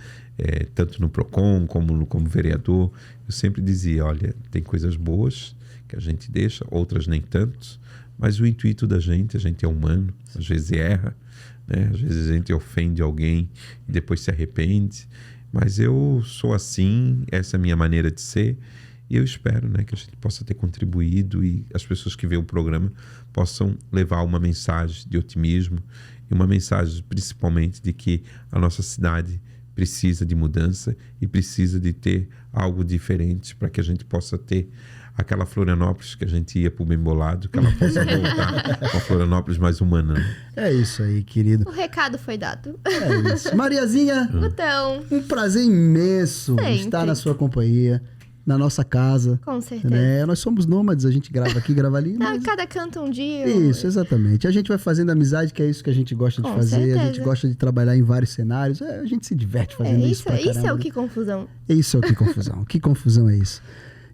tanto no PROCON como vereador. Eu sempre dizia, olha, tem coisas boas que a gente deixa, outras nem tanto, mas o intuito da gente, a gente é humano, às vezes erra, né? Às vezes a gente ofende alguém e depois se arrepende. Mas eu sou assim, essa é a minha maneira de ser, e eu espero, né, que a gente possa ter contribuído e as pessoas que veem o programa possam levar uma mensagem de otimismo e uma mensagem principalmente de que a nossa cidade precisa de mudança e precisa de ter algo diferente para que a gente possa ter aquela Florianópolis que a gente ia pro bem bolado, que ela possa voltar uma Florianópolis mais humana. Né? É isso aí, querido. O recado foi dado. É isso. Mariazinha, então, um prazer imenso estar na sua companhia. na nossa casa. Com certeza. Né? Nós somos nômades, a gente grava aqui, grava ali. Tá, Mas... cada canto um dia. Isso, exatamente. A gente vai fazendo amizade, que é isso que a gente gosta de Com fazer. certeza. A gente gosta de trabalhar em vários cenários. A gente se diverte fazendo isso pra caramba. Isso é o que confusão. Isso é o que confusão. Que confusão é isso?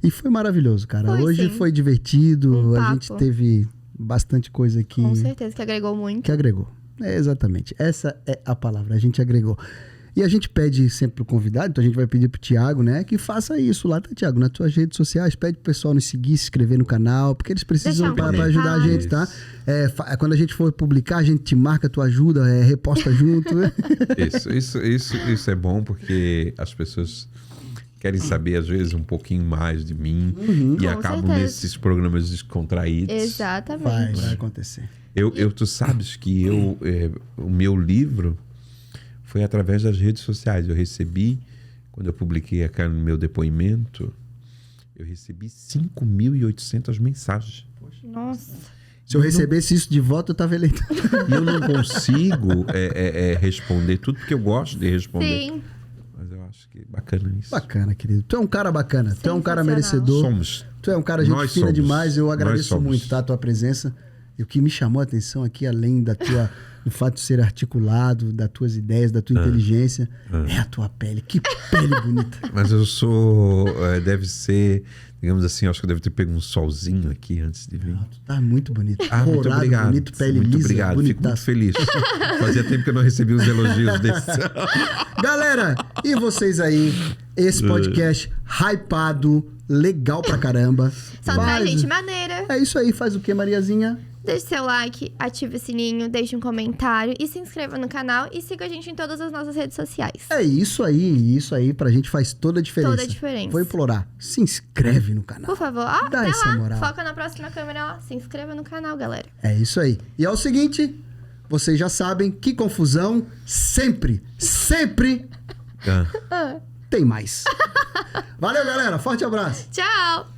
E foi maravilhoso, cara. Hoje sim. foi divertido. A papo. gente teve bastante coisa aqui. Com certeza, que agregou muito. Que agregou. Exatamente. Essa é a palavra. A gente agregou. E a gente pede sempre pro convidado, então a gente vai pedir pro Thiago, né, que faça isso lá, tá, Thiago? Nas tuas redes sociais, pede pro pessoal nos seguir, se inscrever no canal, porque eles precisam pra ajudar a gente, tá? Quando a gente for publicar, a gente te marca, tu ajuda, reposta junto. Isso é bom, porque as pessoas querem saber, às vezes, um pouquinho mais de mim e acabam nesses programas descontraídos. Exatamente. Vai acontecer. Tu sabes que o meu livro foi através das redes sociais. Eu recebi, quando eu publiquei aqui no meu depoimento, eu recebi 5.800 mensagens. Nossa. Se eu recebesse isso de volta, eu tava eleito. E eu não consigo responder tudo, porque eu gosto de responder. Sim. Mas eu acho que bacana isso. Bacana, querido. Tu é um cara bacana, tu é um cara merecedor. Somos. Tu é um cara gente fina demais, eu agradeço somos. muito, tá, a tua presença. E o que me chamou a atenção aqui, além do fato de ser articulado, das tuas ideias, da tua inteligência, é a tua pele. Que pele bonita. Mas eu sou... deve ser... Digamos assim, eu acho que eu devo ter pego um solzinho aqui antes de vir. Tu tá muito bonito. Muito obrigado. Bonito, pele muito lisa, obrigado. Fico muito feliz. Fazia tempo que eu não recebia uns elogios desses. Galera, e vocês aí? Esse podcast hypado, legal pra caramba. Só traz gente maneira. É isso aí. Faz o quê, Mariazinha? Deixe seu like, ative o sininho, deixe um comentário e se inscreva no canal e siga a gente em todas as nossas redes sociais. É isso aí pra gente faz toda a diferença. Toda a diferença. Vou implorar, se inscreve no canal. Por favor, dá essa lá, moral. Foca na próxima câmera lá, se inscreva no canal, galera. É isso aí. E é o seguinte, vocês já sabem que confusão sempre tem mais. Valeu, galera, forte abraço. Tchau!